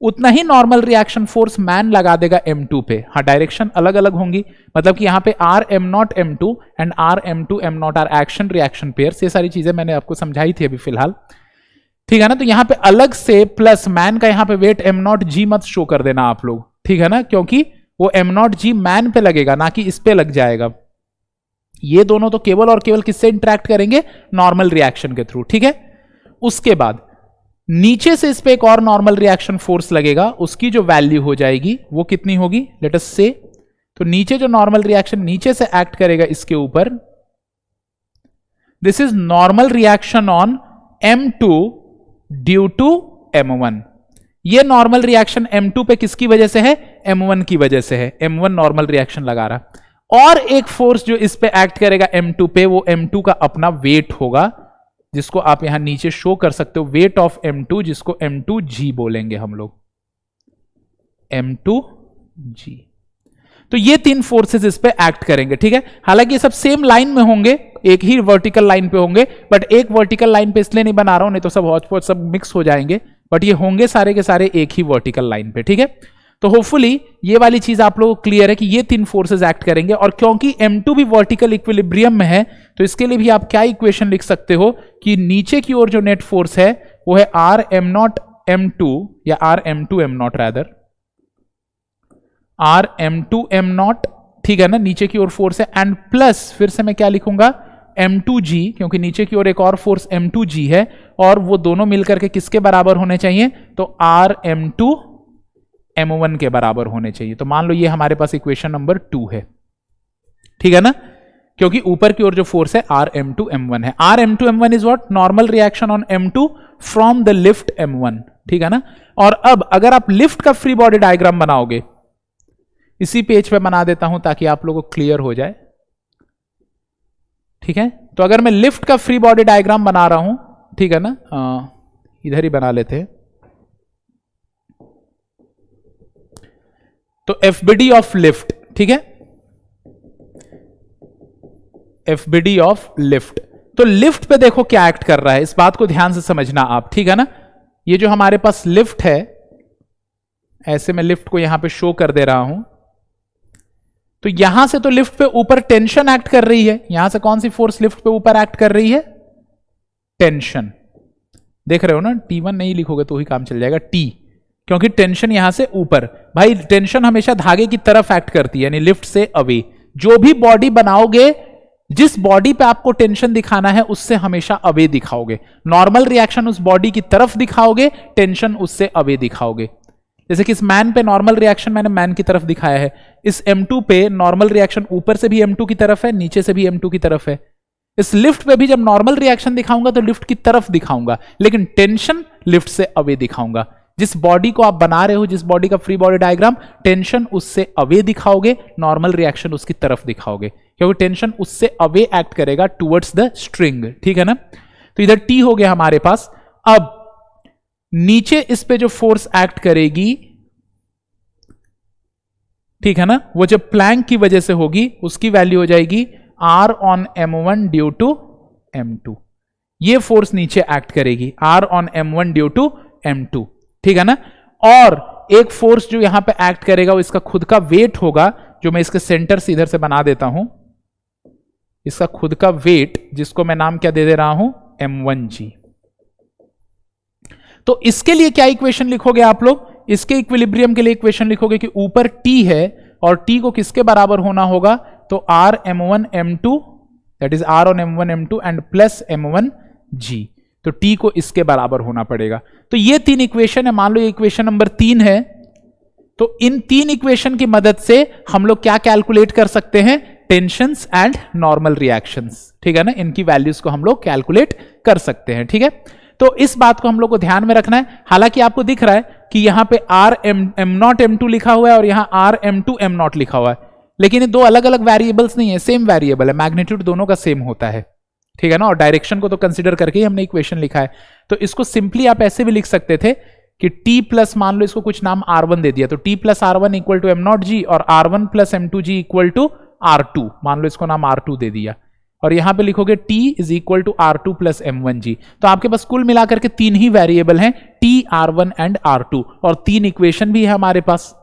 उतना ही नॉर्मल रिएक्शन फोर्स मैन लगा देगा M2 पे। हाँ, डायरेक्शन अलग अलग होंगी, मतलब कि यहां पे R M0 M2 and R M2 M0 are action reaction pairs. ये सारी चीजें मैंने आपको समझाई थी अभी फिलहाल, ठीक है ना। तो यहां पे अलग से प्लस मैन का यहां पे वेट M0g मत शो कर देना आप लोग, ठीक है ना, क्योंकि वो M0g मैन पे लगेगा, ना कि इस पे लग जाएगा। ये दोनों तो केवल और केवल किससे इंटरैक्ट करेंगे, नॉर्मल रिएक्शन के थ्रू, ठीक है। उसके बाद नीचे से इस पे एक और नॉर्मल रिएक्शन फोर्स लगेगा, उसकी जो वैल्यू हो जाएगी वो कितनी होगी, लेट अस से। तो नीचे जो नॉर्मल रिएक्शन नीचे से एक्ट करेगा इसके ऊपर, this is normal reaction on M2 due to M1। ये नॉर्मल रिएक्शन M2 पे किसकी वजह से है? M1 की वजह से है। M1 नॉर्मल रिएक्शन लगा रहा। और एक फोर्स जो इस पे एक्ट करेगा M2 पे, वो M2 का अपना वेट होगा, जिसको आप यहां नीचे शो कर सकते हो, वेट ऑफ M2, जिसको M2G बोलेंगे हम लोग, M2G। तो ये तीन फोर्सेस इस पे एक्ट करेंगे, ठीक है। हालांकि ये सब सेम लाइन में होंगे, एक ही वर्टिकल लाइन पे होंगे, बट एक वर्टिकल लाइन पे इसलिए नहीं बना रहा हूं, नहीं तो सब हॉटस्पॉट सब मिक्स हो जाएंगे, बट ये होंगे सारे के सारे एक ही वर्टिकल लाइन पे, ठीक है। तो होपफुली ये वाली चीज आप लोगों को क्लियर है कि ये तीन फोर्सेस एक्ट करेंगे। और क्योंकि M2 भी वर्टिकल इक्विलिब्रियम में है, तो इसके लिए भी आप क्या इक्वेशन लिख सकते हो कि नीचे की ओर जो नेट फोर्स है वो है Rm0 M2, या Rm2 M0 rather, Rm2 M0, ठीक है ना, नीचे की ओर फोर्स है, एंड प्लस फिर से मैं क्या लिखूंगा, M2G, क्योंकि नीचे की ओर एक और फोर्स M2G है, और वो दोनों मिलकर के किसके बराबर होने चाहिए? तो Rm2 M1 के बराबर होने चाहिए। तो मान लो ये हमारे पास इक्वेशन नंबर 2 है, ठीक है ना, क्योंकि ऊपर की ओर जो फोर्स है Rm2 M1 है। Rm2 M1 is what? Normal reaction on M2 from the lift M1, ठीक है ना। और अब अगर आप लिफ्ट का फ्री बॉडी डायग्राम बनाओगे, इसी पेज पे बना देता हूं ताकि आप लोगों को क्लियर हो जाए, ठीक है। तो अगर मैं लिफ्ट का फ्री बॉडी डायग्राम बना रहा हूं, ठीक है ना, इधर ही बना लेते हैं। तो FBD ऑफ लिफ्ट, ठीक है, FBD ऑफ लिफ्ट। तो लिफ्ट पे देखो क्या एक्ट कर रहा है, इस बात को ध्यान से समझना आप, ठीक है ना। ये जो हमारे पास लिफ्ट है, ऐसे मैं लिफ्ट को यहां पे शो कर दे रहा हूं, तो यहां से तो लिफ्ट पे ऊपर टेंशन एक्ट कर रही है। यहां से कौन सी फोर्स लिफ्ट पे ऊपर एक्ट कर रही है? टेंशन। देख रहे हो ना, T1 नहीं लिखोगे तो ही काम चल जाएगा, T, क्योंकि टेंशन यहां से ऊपर। भाई टेंशन हमेशा धागे की तरफ एक्ट करती है, यानी लिफ्ट से अवे। जो भी बॉडी बनाओगे, जिस बॉडी पे आपको टेंशन दिखाना है उससे हमेशा अवे दिखाओगे। नॉर्मल रिएक्शन उस बॉडी की तरफ दिखाओगे, टेंशन उससे अवे दिखाओगे। जैसे कि इस मैन पे नॉर्मल रिएक्शन मैंने मैन की तरफ दिखाया है, इस M2 पे नॉर्मल रिएक्शन ऊपर से भी M2 की तरफ है, नीचे से भी M2 की तरफ है। इस लिफ्ट पे भी जब नॉर्मल रिएक्शन दिखाऊंगा तो लिफ्ट की तरफ दिखाऊंगा, लेकिन टेंशन लिफ्ट से अवे दिखाऊंगा। जिस बॉडी को आप बना रहे हो, जिस बॉडी का फ्री बॉडी डायग्राम, टेंशन उससे अवे दिखाओगे, नॉर्मल रिएक्शन उसकी तरफ दिखाओगे, क्योंकि टेंशन उससे अवे एक्ट करेगा टुवर्ड्स द स्ट्रिंग, ठीक है ना। तो इधर T हो गया हमारे पास। अब नीचे इस पे जो फोर्स एक्ट करेगी, ठीक है ना, वो जब प्लैंक की वजह से होगी, उसकी वैल्यू हो जाएगी R on M1 due to M2। ये फोर्स नीचे एक्ट करेगी, R on M1 due to M2, ठीक है ना। और एक फोर्स जो यहां पे एक्ट करेगा वो इसका खुद का वेट होगा, जो मैं इसके सेंटर से इधर से बना देता हूं, इसका खुद का वेट, जिसको मैं नाम क्या दे रहा हूं, M1G। तो इसके लिए क्या इक्वेशन लिखोगे आप लोग? इसके इक्विलिब्रियम के लिए इक्वेशन लिखोगे कि ऊपर T है और T को किसके बराबर होना होगा? तो R M1 M2, that is R on M1 M2 and plus M1G। तो T को इसके बराबर होना पड़ेगा। तो ये तीन इक्वेशन है, मान लो ये इक्वेशन नंबर 3 है। तो इन तीन इक्वेशन की मदद से हम लोग क्या कैलकुलेट कर सकते हैं? टेंशंस एंड नॉर्मल रिएक्शंस, ठीक है ना। इनकी वैल्यूज को हम लोग कैलकुलेट कर सकते हैं, ठीक है। तो इस बात को हम लोग को ध्यान में रखना है। हालांकि आपको दिख रहा है कि यहां पे M0 M2 लिखा हुआ है और यहां Rm2 M0 लिखा हुआ है, लेकिन ये दो अलग अलग वेरिएबल्स नहीं है, सेम वेरिएबल है, मैग्नीट्यूड दोनों का सेम होता है, ठीक है ना। और डायरेक्शन को तो कंसिडर करके ही हमने इक्वेशन लिखा है। तो इसको सिंपली आप ऐसे भी लिख सकते थे कि T प्लस, मान लो इसको कुछ नाम R1 दे दिया, तो T plus R1 equal to M0G और R1 plus M2G equal to R2, मान लो इसको नाम R2 दे दिया, और यहां पे लिखोगे T is equal to R2 plus M1G। तो आपके पास कुल मिलाकर के तीन ही वेरिएबल हैं, T, R1 एंड R2, और तीन इक्वेशन भी है हमारे पास।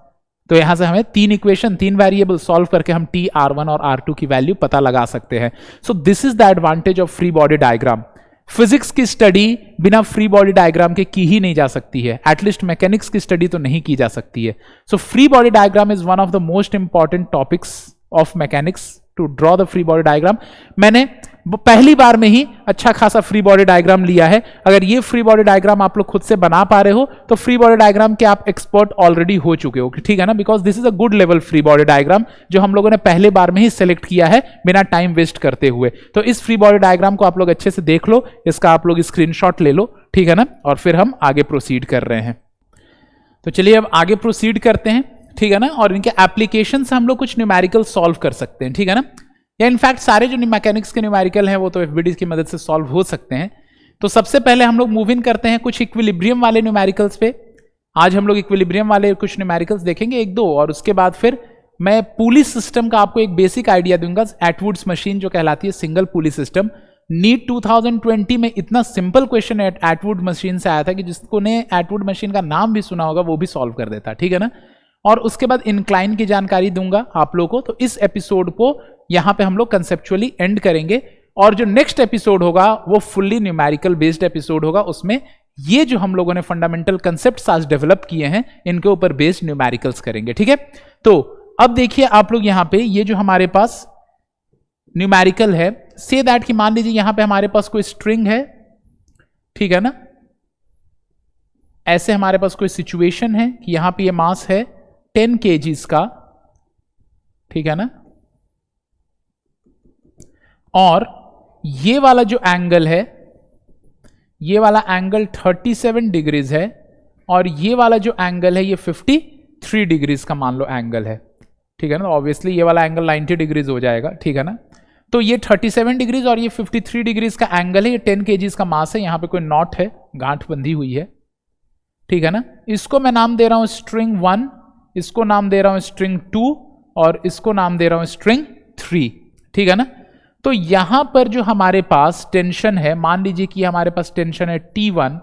तो यहां से हमें तीन इक्वेशन, तीन वेरिएबल सॉल्व करके हम T, R1 और R2 की वैल्यू पता लगा सकते हैं। सो this is the advantage of free body diagram. Physics की स्टडी बिना फ्री बॉडी डायग्राम के की ही नहीं जा सकती है, एटलीस्ट मैकेनिक्स की स्टडी तो नहीं की जा सकती है। So free body diagram is one of the most important topics of mechanics to draw the free body diagram. मैंने वो पहली बार में ही अच्छा खासा फ्री बॉडी डायग्राम लिया है। अगर ये फ्री बॉडी डायग्राम आप लोग खुद से बना पा रहे हो तो फ्री बॉडी डायग्राम के आप एक्सपर्ट ऑलरेडी हो चुके हो, ठीक है ना, because this is a good level free body diagram जो हम लोगों ने पहले बार में ही सिलेक्ट किया है बिना टाइम वेस्ट करते हुए। तो इस फ्री बॉडी डायग्राम को आप लोग अच्छे से देख लो, इसका आप लोग स्क्रीनशॉट ले लो, ठीक है ना, और फिर हम आगे प्रोसीड कर रहे हैं। तो चलिए अब आगे प्रोसीड करते हैं, ठीक है ना, और इनके एप्लीकेशन से हम लोग कुछ न्यूमेरिकल सॉल्व कर सकते हैं, ठीक है ना, या इनफैक्ट सारे जो मैकेनिक्स के न्यूमेरिकल हैं वो तो एफबीडी की मदद से सॉल्व हो सकते हैं। तो सबसे पहले हम लोग मूव इन करते हैं कुछ इक्विलिब्रियम वाले न्यूमेरिकल्स पे। आज हम लोग इक्विलिब्रियम वाले कुछ न्यूमेरिकल्स देखेंगे एक दो, और उसके बाद फिर मैं पुली सिस्टम का आपको एक बेसिक आइडिया दूंगा। एटवुड्स मशीन जो कहलाती है सिंगल पुली सिस्टम, नीट 2020 में इतना सिंपल क्वेश्चन एटवुड मशीन से आया था कि जिसको ने एटवुड मशीन का नाम भी सुना होगा वो भी सॉल्व कर देता, ठीक है ना। और उसके बाद इंक्लाइन की जानकारी दूंगा आप लोगों को। तो इस एपिसोड को यहां पे हम लोग कंसेप्चुअली एंड करेंगे, और जो नेक्स्ट एपिसोड होगा वो फुल्ली न्यूमेरिकल बेस्ड एपिसोड होगा। उसमें ये जो हम लोगों ने फंडामेंटल कंसेप्ट्स आज डेवलप किए हैं इनके ऊपर बेस्ड न्यूमेरिकल्स करेंगे, ठीक है। तो अब देखिए आप लोग यहां पे ये जो हमारे पास न्यूमेरिकल है, से दैट कि मान लीजिए यहां पे हमारे पास कोई स्ट्रिंग है, ठीक है ना, ऐसे हमारे पास कोई सिचुएशन है कि यहां पे ये मास है 10 kgs का, ठीक है ना, और ये वाला जो एंगल है, ये वाला एंगल 37 डिग्रीज है, और ये वाला जो एंगल है ये 53 डिग्रीज का मान लो एंगल है, ठीक है ना। ऑब्वियसली ये वाला एंगल 90 डिग्रीज हो जाएगा, ठीक है ना। तो ये 37 डिग्रीज और ये 53 डिग्रीज का एंगल है, ये 10 kgs का मास है, यहां पे कोई नॉट है, गांठ बंधी हुई है, ठीक है ना। इसको मैं नाम दे रहा हूं स्ट्रिंग 1, इसको नाम दे रहा हूं स्ट्रिंग 2, और इसको नाम दे रहा हूं स्ट्रिंग 3, ठीक है ना। तो यहां पर जो हमारे पास टेंशन है, मान लीजिए कि हमारे पास टेंशन है T1।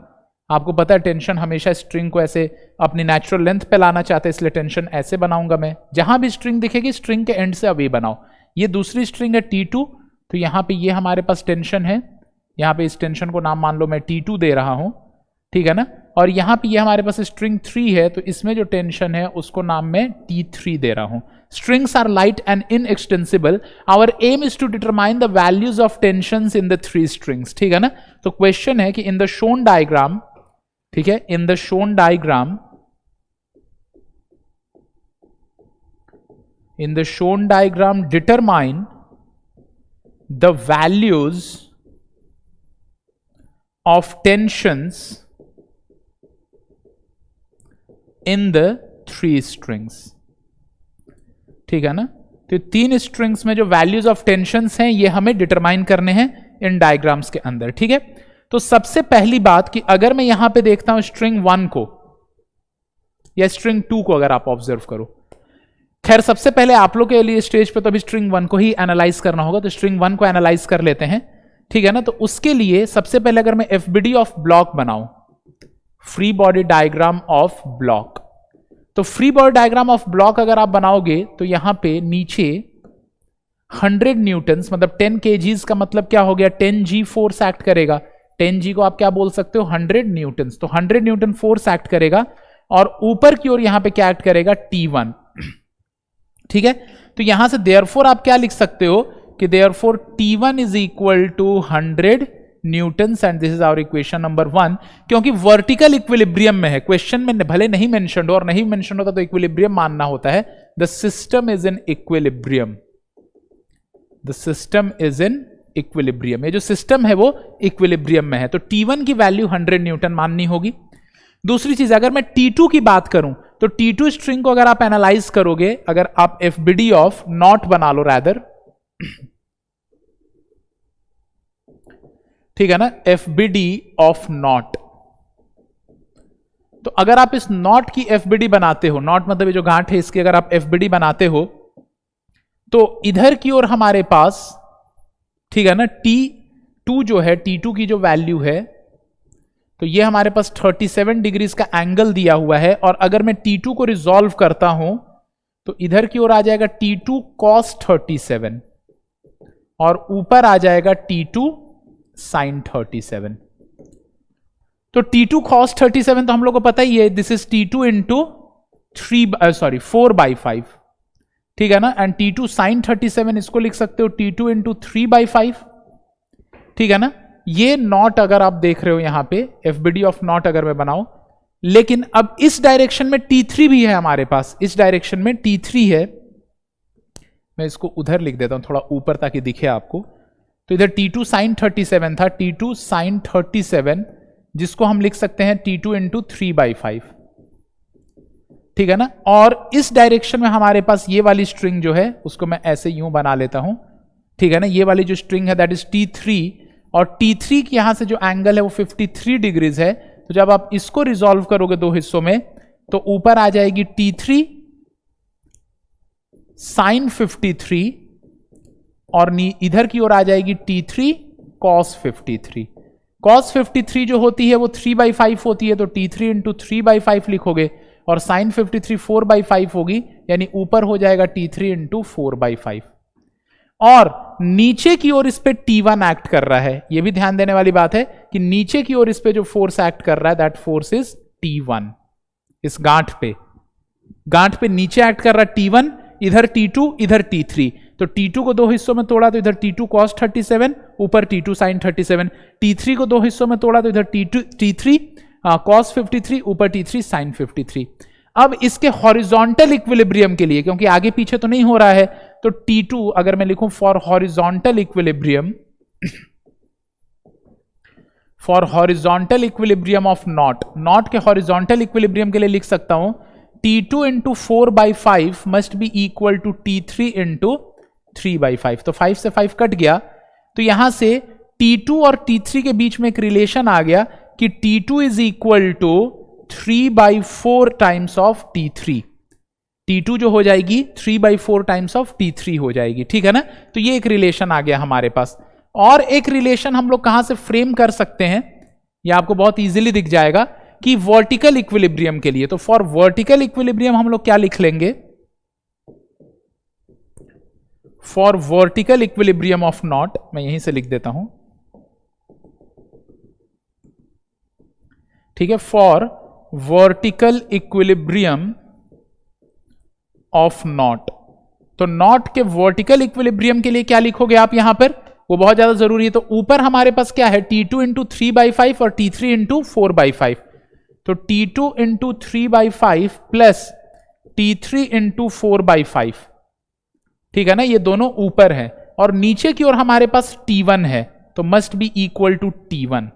आपको पता है टेंशन हमेशा स्ट्रिंग को ऐसे अपनी नेचुरल लेंथ पे लाना चाहते हैं, इसलिए टेंशन ऐसे बनाऊंगा मैं। जहां भी स्ट्रिंग दिखेगी स्ट्रिंग के एंड से अभी बनाओ। ये दूसरी स्ट्रिंग है T2, तो यहां पे ये हमारे पास टेंशन है, यहां पे इस टेंशन को नाम मान लो मैं T2 दे रहा हूं, ठीक है ना। और यहां पे ये हमारे पास स्ट्रिंग 3 है, तो इसमें जो टेंशन है उसको नाम मैं T3 दे रहा हूं। Strings are light and inextensible. Our aim is to determine the values of tensions in the 3 strings. ठीक है ना। तो क्वेश्चन है कि in the shown diagram, ठीक है, in the shown diagram, in the shown diagram determine the values of tensions in the 3 strings. ठीक है ना। तो 3 स्ट्रिंग्स में जो वैल्यूज ऑफ टेंशंस हैं ये हमें डिटरमाइन करने हैं इन डायग्राम्स के अंदर, ठीक है। तो सबसे पहली बात कि अगर मैं यहां पे देखता हूं स्ट्रिंग 1 को या स्ट्रिंग 2 को, अगर आप ऑब्जर्व करो, खैर सबसे पहले आप लोग के लिए स्टेज पे तो अभी स्ट्रिंग 1 को ही एनालाइज करना होगा, तो स्ट्रिंग 1 को एनालाइज कर लेते हैं, ठीक है ना। तो उसके लिए सबसे पहले अगर मैं एफबीडी ऑफ ब्लॉक बनाऊं, free body diagram of block, तो free body diagram of block अगर आप बनाओगे तो यहां पे नीचे 100 न्यूटन्स मतलब 10 kgs का मतलब क्या हो गया, 10g फोर्स एक्ट करेगा। 10g को आप क्या बोल सकते हो, 100 न्यूटन्स, तो 100 न्यूटन फोर्स एक्ट करेगा, और ऊपर की ओर यहां पे क्या एक्ट करेगा, T1, ठीक है। तो यहां से देयरफॉर आप क्या लिख सकते हो कि therefore T1 is equal to 100 newtons, and this is our equation number 1, क्योंकि वर्टिकल इक्विलिब्रियम में है। क्वेश्चन में भले नहीं मेंशन हो, और नहीं मेंशन होता तो इक्विलिब्रियम मानना होता है। The system is in equilibrium, the system is in equilibrium, ये जो सिस्टम है वो इक्विलिब्रियम में है। तो T1 की वैल्यू 100 न्यूटन माननी होगी। दूसरी चीज, अगर मैं T2 की बात करूं तो T2 स्ट्रिंग को अगर आप एनालाइज करोगे, अगर आप एफबीडी ऑफ नॉट बना लो रैदर, ठीक है ना, एफबीडी ऑफ नॉट, तो अगर आप इस नॉट की एफबीडी बनाते हो, नॉट मतलब ये जो गांठ है इसकी अगर आप एफबीडी बनाते हो, तो इधर की ओर हमारे पास, ठीक है ना, T2 जो है, T2 की जो वैल्यू है, तो ये हमारे पास 37 डिग्रीज का एंगल दिया हुआ है, और अगर मैं T2 को रिजॉल्व करता हूं तो इधर की ओर आ जाएगा T2 cos 37, और ऊपर आ जाएगा T2 sin 37। तो T2 cos 37 तो हम लोग को पता ही है, दिस इज T2 इंटू 4/5, ठीक है ना, एंड T2 sin 37 इसको लिख सकते हो T2 इंटू 3/5, ठीक है ना। ये नॉट अगर आप देख रहे हो यहां पे FBD ऑफ नॉट अगर मैं बनाऊं, लेकिन अब इस डायरेक्शन में T3 भी है हमारे पास, इस डायरेक्शन में T3 है। मैं इसको उधर लिख देता हूं थोड़ा ऊपर ताकि दिखे आपको। तो इधर T2 sin 37 था, T2 sin 37, जिसको हम लिख सकते हैं T2 इंटू 3/5, ठीक है ना। और इस डायरेक्शन में हमारे पास ये वाली स्ट्रिंग जो है उसको मैं ऐसे यूं बना लेता हूं, ठीक है ना। ये वाली जो स्ट्रिंग है दैट इज T3, और T3 की यहां से जो एंगल है वो 53 डिग्रीज है। तो जब आप इसको रिजॉल्व करोगे दो हिस्सों में, तो ऊपर आ जाएगी T3 sin 53 और इधर की ओर आ जाएगी T3 cos 53। cos 53 जो होती है वो 3/5 होती है, तो T3 इंटू 3/5 लिखोगे, और sin 53 4/5 होगी, यानी ऊपर हो जाएगा T3 इंटू 4/5। और नीचे की ओर इस पे T1 एक्ट कर रहा है। यह भी ध्यान देने वाली बात है कि नीचे की ओर इस पे जो फोर्स एक्ट कर रहा है दैट फोर्स इज T1। इस गांठ पे नीचे एक्ट कर रहा है T1, इधर T2 इधर T3। तो T2 को दो हिस्सों में तोड़ा तो इधर T2 cos 37, ऊपर T2 sin 37। T3 को दो हिस्सों में तोड़ा तो इधर T3 cos 53, ऊपर T3 sin 53। अब इसके हॉरिजॉन्टल इक्विलिब्रियम के लिए, क्योंकि आगे पीछे तो नहीं हो रहा है, तो T2 अगर मैं लिखूं for horizontal equilibrium, for horizontal equilibrium of knot के हॉरिजॉन्टल इक्विलिब्रियम के लिए लिख सकता हूं T2 into 4/5 must be equal to T3 into 3/5। तो 5 से 5 कट गया, तो यहां से T2 और T3 के बीच में एक रिलेशन आ गया कि T2 is equal to 3/4 times of T3। T2 जो हो जाएगी 3/4 टाइम्स ऑफ T3 हो जाएगी, ठीक है ना। तो ये एक रिलेशन आ गया हमारे पास। और एक रिलेशन हम लोग कहां से फ्रेम कर सकते हैं, ये आपको बहुत इजीली दिख जाएगा कि वर्टिकल इक्विलिब्रियम के लिए। तो फॉर वर्टिकल इक्विलिब्रियम हम लोग क्या लिख लेंगे, for vertical equilibrium of not, मैं यहीं से लिख देता हूं, ठीक है। For vertical equilibrium of not, तो नॉट के वर्टिकल इक्विलिब्रियम के लिए क्या लिखोगे आप यहां पर, वो बहुत ज्यादा जरूरी है। तो ऊपर हमारे पास क्या है T2 इंटू 3/5 और T3 इंटू 4/5। तो T2 into 3/5 plus T3 into 4/5, ठीक है ना। ये दोनों ऊपर है, और नीचे की ओर हमारे पास T1 है, तो must be equal to T1।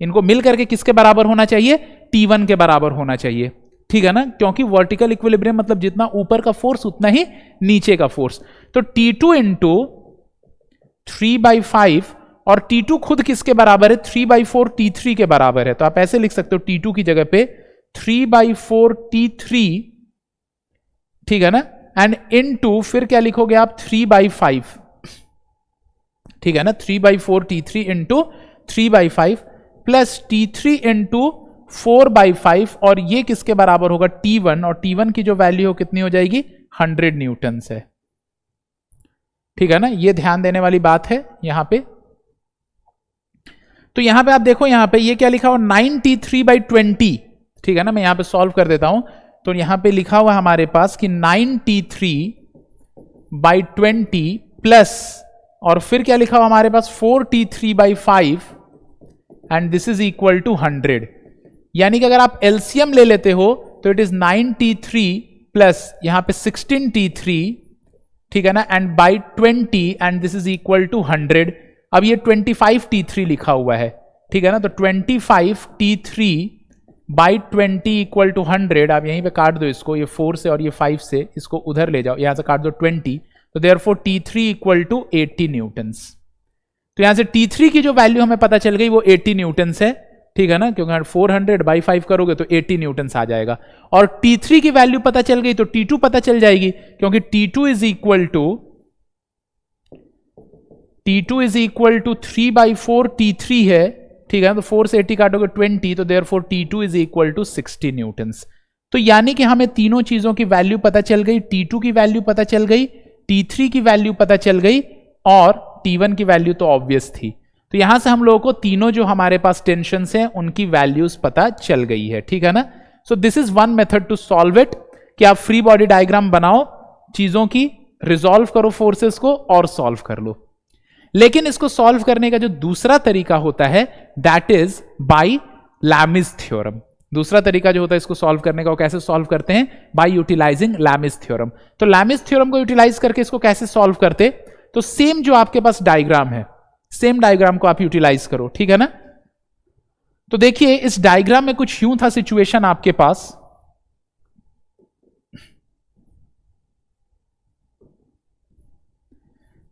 इनको मिल करके किसके बराबर होना चाहिए, T1 के बराबर होना चाहिए, ठीक है ना। क्योंकि वर्टिकल इक्विलिब्रियम मतलब जितना ऊपर का फोर्स उतना ही नीचे का फोर्स। तो T2 इंटू 3/5, और T2 खुद किसके बराबर है, 3/4 T3 के बराबर है। तो आप ऐसे लिख सकते हो T2 की जगह पे 3/4 T3, ठीक है ना, एंड इनटू फिर क्या लिखोगे आप 3/5, ठीक है ना। 3/4 T3 into 3/5 plus T3 into 4/5, और ये किसके बराबर होगा T1, और T1 की जो वैल्यू हो कितनी हो जाएगी 100 न्यूटन है, ठीक है ना। ये ध्यान देने वाली बात है यहां पे। तो यहां पे आप देखो, यहां पे ये क्या लिखा हुआ 9T3/20, ठीक है ना। मैं यहां पे सॉल्व कर देता हूं। तो यहां पे लिखा हुआ हमारे पास कि 9T3/20 प्लस, और फिर क्या लिखा हुआ हमारे पास 4T3/5 and this is equal to 100। यानी कि अगर आप एलसीएम ले लेते हो तो इट इज 9T3 प्लस यहां पे 16T3, ठीक है ना, and by 20 and this is equal to 100। अब ये 25T3 लिखा हुआ है, ठीक है ना। तो 25T3/20 इक्वल टू 100। आप यहीं पे काट दो इसको, ये 4 से और ये 5 से, इसको उधर ले जाओ, यहां से काट दो 20। तो therefore T3 equal to 80 Newton's. तो यहां से T3 की जो वैल्यू हमें पता चल गई वो 80 न्यूटन्स है, ठीक है ना, क्योंकि 400/5 करोगे तो 80 न्यूटन्स आ जाएगा। और T3 की वैल्यू पता चल गई तो T2 पता चल जाएगी, क्योंकि T2 is equal to 3/4 T3 है, ठीक है। तो 4 से 80 काटोगे 20, तो therefore T2 is equal to 60 newtons. तो यानी कि हमें तीनों चीजों की वैल्यू पता चल गई, T2 की वैल्यू पता चल गई, T3 की वैल्यू पता चल गई, और T1 की वैल्यू तो ऑब्वियस थी। तो यहां से हम लोगों को तीनों जो हमारे पास टेंशन्स हैं उनकी वैल्यूज पता चल गई है, ठीक है ना। So this is one method to solve it, कि आप फ्री बॉडी डायग्राम बनाओ, चीजों की रिजॉल्व करो फोर्सेस को और सॉल्व कर लो। लेकिन इसको सॉल्व करने का जो दूसरा तरीका होता है that is by Lami's theorem. दूसरा तरीका जो होता है इसको सॉल्व करने का, वो कैसे सॉल्व करते हैं? By utilizing Lami's theorem. तो लैमिस थ्योरम को यूटिलाइज करके इसको कैसे सॉल्व करते? तो सेम जो आपके पास डायग्राम है, सेम डायग्राम को आप यूटिलाइज करो, ठीक है ना। तो देखिए इस डायग्राम में कुछ यूं था सिचुएशन आपके पास,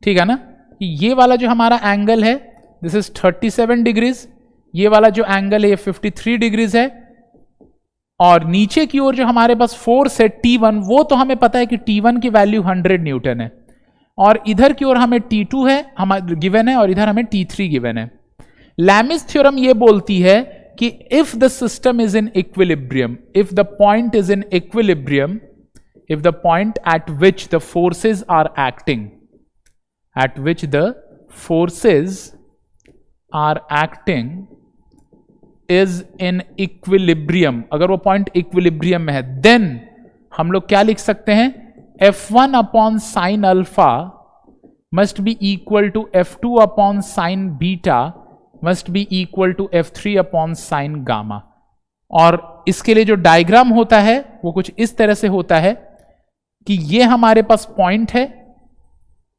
ठीक है ना। ये वाला जो हमारा एंगल है दिस इज 37 डिग्रीज, ये वाला जो एंगल है ये 53 डिग्रीज है, और नीचे की ओर जो हमारे पास फोर्स है T1, वो तो हमें पता है कि T1 की वैल्यू 100 न्यूटन है, और इधर की ओर हमें T2 है हमारे गिवन है, और इधर हमें T3 गिवन है। लैमिस थ्योरम ये बोलती है कि if the system is in equilibrium, if the point is in equilibrium, if the point at which the forces are acting, at which the forces are acting is in equilibrium, अगर वो पॉइंट इक्विलिब्रियम में है, देन हम लोग क्या लिख सकते हैं? F1 upon sine alpha must be equal to F2 upon sine beta must be equal to F3 upon sine gamma. और इसके लिए जो डायग्राम होता है वो कुछ इस तरह से होता है कि ये हमारे पास पॉइंट है,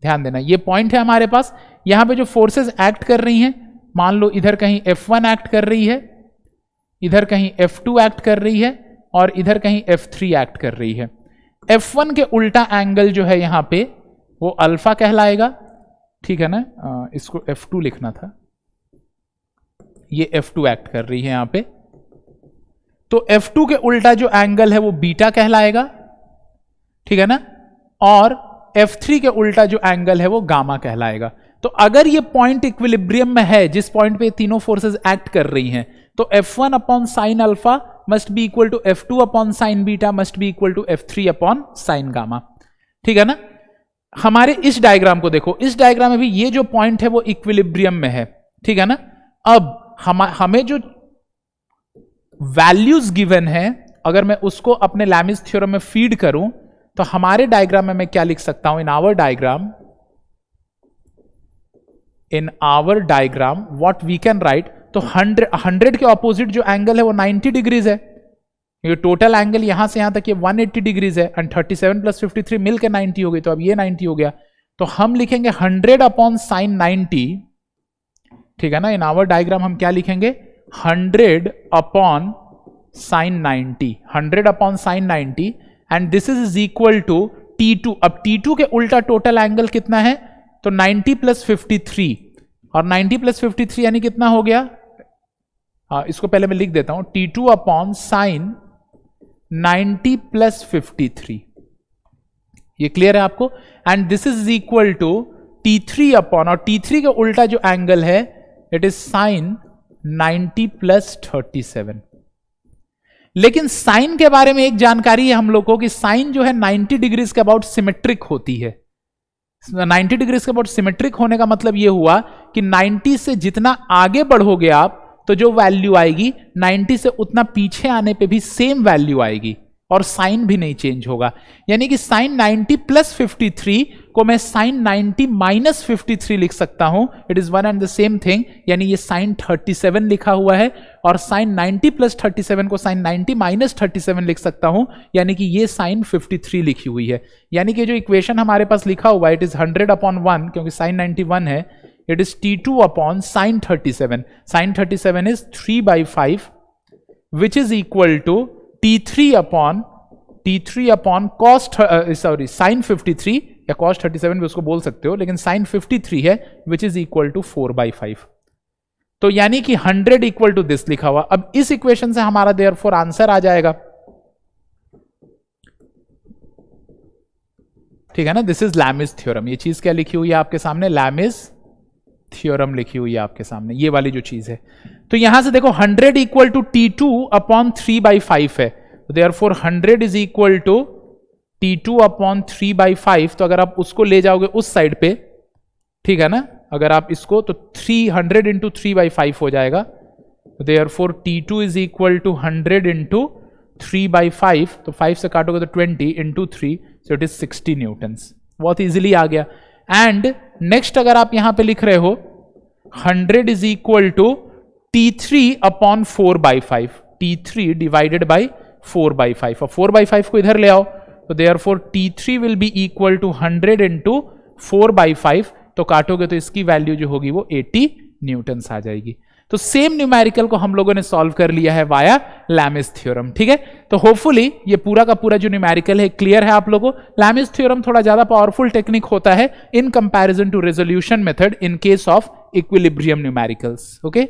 ध्यान देना ये पॉइंट है हमारे पास, यहां पे जो फोर्सेस एक्ट कर रही हैं, मान लो इधर कहीं F1 एक्ट कर रही है, इधर कहीं F2 एक्ट कर रही है, और इधर कहीं F3 एक्ट कर रही है। F1 के उल्टा एंगल जो है यहां पे वो अल्फा कहलाएगा, ठीक है ना। इसको F2 लिखना था, ये F2 एक्ट कर रही है यहां पे, तो F2 के उल्टा जो एंगल है वो बीटा कहलाएगा, ठीक है ना। और F3 के उल्टा जो एंगल है वो गामा कहलाएगा। तो अगर ये पॉइंट इक्विलिब्रियम में है, जिस पॉइंट पे तीनों फोर्सेस एक्ट कर रही हैं, तो F1 upon sine alpha must be equal to F2 upon sine beta must be equal to F3 upon sine gamma, ठीक है ना। हमारे इस डायग्राम को देखो, इस डायग्राम में भी ये जो पॉइंट है वो इक्विलिब्रियम में है, ठीक है ना। अब हमें जो वैल्यूज गिवन है, अगर मैं उसको अपने लैमिस थ्योरम में फीड करूं, तो हमारे डायग्राम में मैं क्या लिख सकता हूं? In our diagram what we can write, तो 100 के ऑपोजिट जो एंगल है वो 90 डिग्रीज है, ये टोटल एंगल यहां से यहां तक ये 180 डिग्रीज है, एंड 37 प्लस 53 मिलकर 90 हो गई, तो अब ये 90 हो गया, तो हम लिखेंगे 100 अपॉन साइन 90, ठीक है ना। इन आवर डायग्राम हम क्या लिखेंगे? 100 upon sine 90, 100 upon sine 90, and this is equal to T2। अब T2 के उल्टा टोटल एंगल कितना है? तो 90 प्लस 53, और 90 प्लस 53 यानी कितना हो गया? इसको पहले मैं लिख देता हूं, T2 अपॉन साइन 90 प्लस 53, ये क्लियर है आपको। And this is equal to T3 upon, और T3 के उल्टा जो एंगल है इट इज साइन 90 प्लस 37। लेकिन साइन के बारे में एक जानकारी है हम लोग को कि साइन जो है 90 डिग्रीज के अबाउट सिमेट्रिक होती है। 90 डिग्रीज के अबाउट सिमेट्रिक होने का मतलब यह हुआ कि 90 से जितना आगे बढ़ोगे आप, तो जो वैल्यू आएगी 90 से उतना पीछे आने पे भी सेम वैल्यू आएगी, और साइन भी नहीं चेंज होगा। यानी कि साइन 90 प्लस 53 को मैं साइन 90 माइनस 53 लिख सकता हूं, it is one and the same thing. यानी ये साइन 37 लिखा हुआ है, और साइन 90 प्लस 37 को साइन 90 माइनस 37 लिख सकता हूं, यानी कि ये साइन 53 लिखी हुई है। यानी कि जो इक्वेशन हमारे पास लिखा हुआ है इट इज 100 अपॉन 1, क्योंकि साइन 91 है, it is T2 upon sine 37। Sine 37 is 3/5 which is equal to T3 upon cos sine 53, या कॉस 37 भी उसको बोल सकते हो, लेकिन साइन 53 है विच इज इक्वल टू 4/5। तो यानी कि 100 इक्वल टू दिस लिखा हुआ। अब इस इक्वेशन से हमारा देयरफॉर आंसर आ जाएगा, ठीक है ना। This is Lami's theorem. ये चीज क्या लिखी हुई है आपके सामने? लैमिस थ्योरम लिखी हुई है आपके सामने, ये वाली जो चीज है। तो यहां से देखो 100 इक्वल टू T2 अपॉन 3/5 है, therefore 100 is equal to T2 upon 3/5। तो अगर आप उसको ले जाओगे उस साइड पे, ठीक है ना, अगर आप इसको, तो 300 इंटू 3/5 हो जाएगा, therefore T2 is equal to 100 into 3/5, तो 5 से काटोगे तो 20 into 3, so it is 60 newtons. बहुत इजीली आ गया। एंड नेक्स्ट अगर आप यहां पे लिख रहे हो 100 is equal to T3 upon 4/5, T3 divided by 4/5, और 4/5 को इधर ले आओ तो therefore T3 will be equal to 100 into 4/5, तो काटोगे तो इसकी वैल्यू जो होगी वो 80 न्यूटन्स आ जाएगी। तो सेम न्यूमेरिकल को हम लोगों ने सॉल्व कर लिया है वाया लैमिस थ्योरम। ठीक है, तो होपफुली ये पूरा का पूरा जो न्यूमेरिकल है क्लियर है आप लोगों को। लैमिस थ्योरम थोड़ा ज्यादा पावरफुल टेक्निक होता है in comparison to resolution method in case of equilibrium numericals. Okay,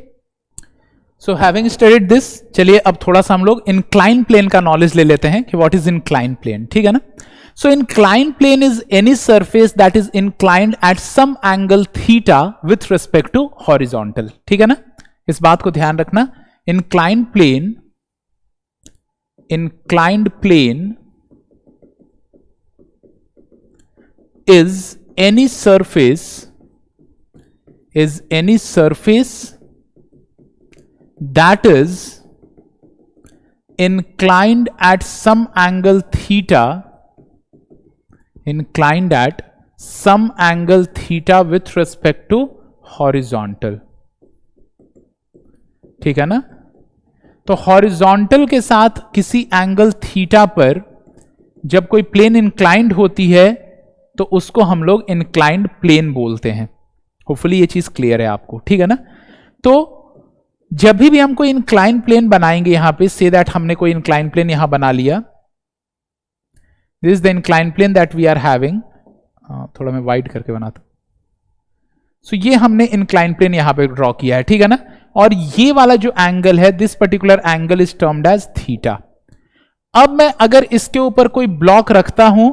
so having studied this, चलिए अब थोड़ा सा हम लोग इंक्लाइन प्लेन का नॉलेज ले लेते हैं कि व्हाट इज इंक्लाइन प्लेन। ठीक है ना, so incline plane is any surface that is inclined at some angle theta with respect to horizontal. ठीक है ना, इस बात को ध्यान रखना। Inclined plane is any surface that is inclined at some angle theta with respect to horizontal. ठीक है ना, तो हॉरिजॉन्टल के साथ किसी एंगल थीटा पर जब कोई प्लेन इंक्लाइंड होती है तो उसको हम लोग इंक्लाइंड प्लेन बोलते हैं। होपफुली ये चीज क्लियर है आपको। ठीक है ना, तो जब भी हम कोई इंक्लाइंड प्लेन बनाएंगे, यहां पे से दैट हमने कोई इंक्लाइंड प्लेन यहां बना लिया, this is the inclined plane that we are having. थोड़ा मैं वाइड करके बनाता हूं। सो ये हमने इंक्लाइंड प्लेन यहां पे ड्रॉ किया है। ठीक है ना, और ये वाला जो एंगल है, this particular angle is termed as theta. अब मैं अगर इसके ऊपर कोई ब्लॉक रखता हूं,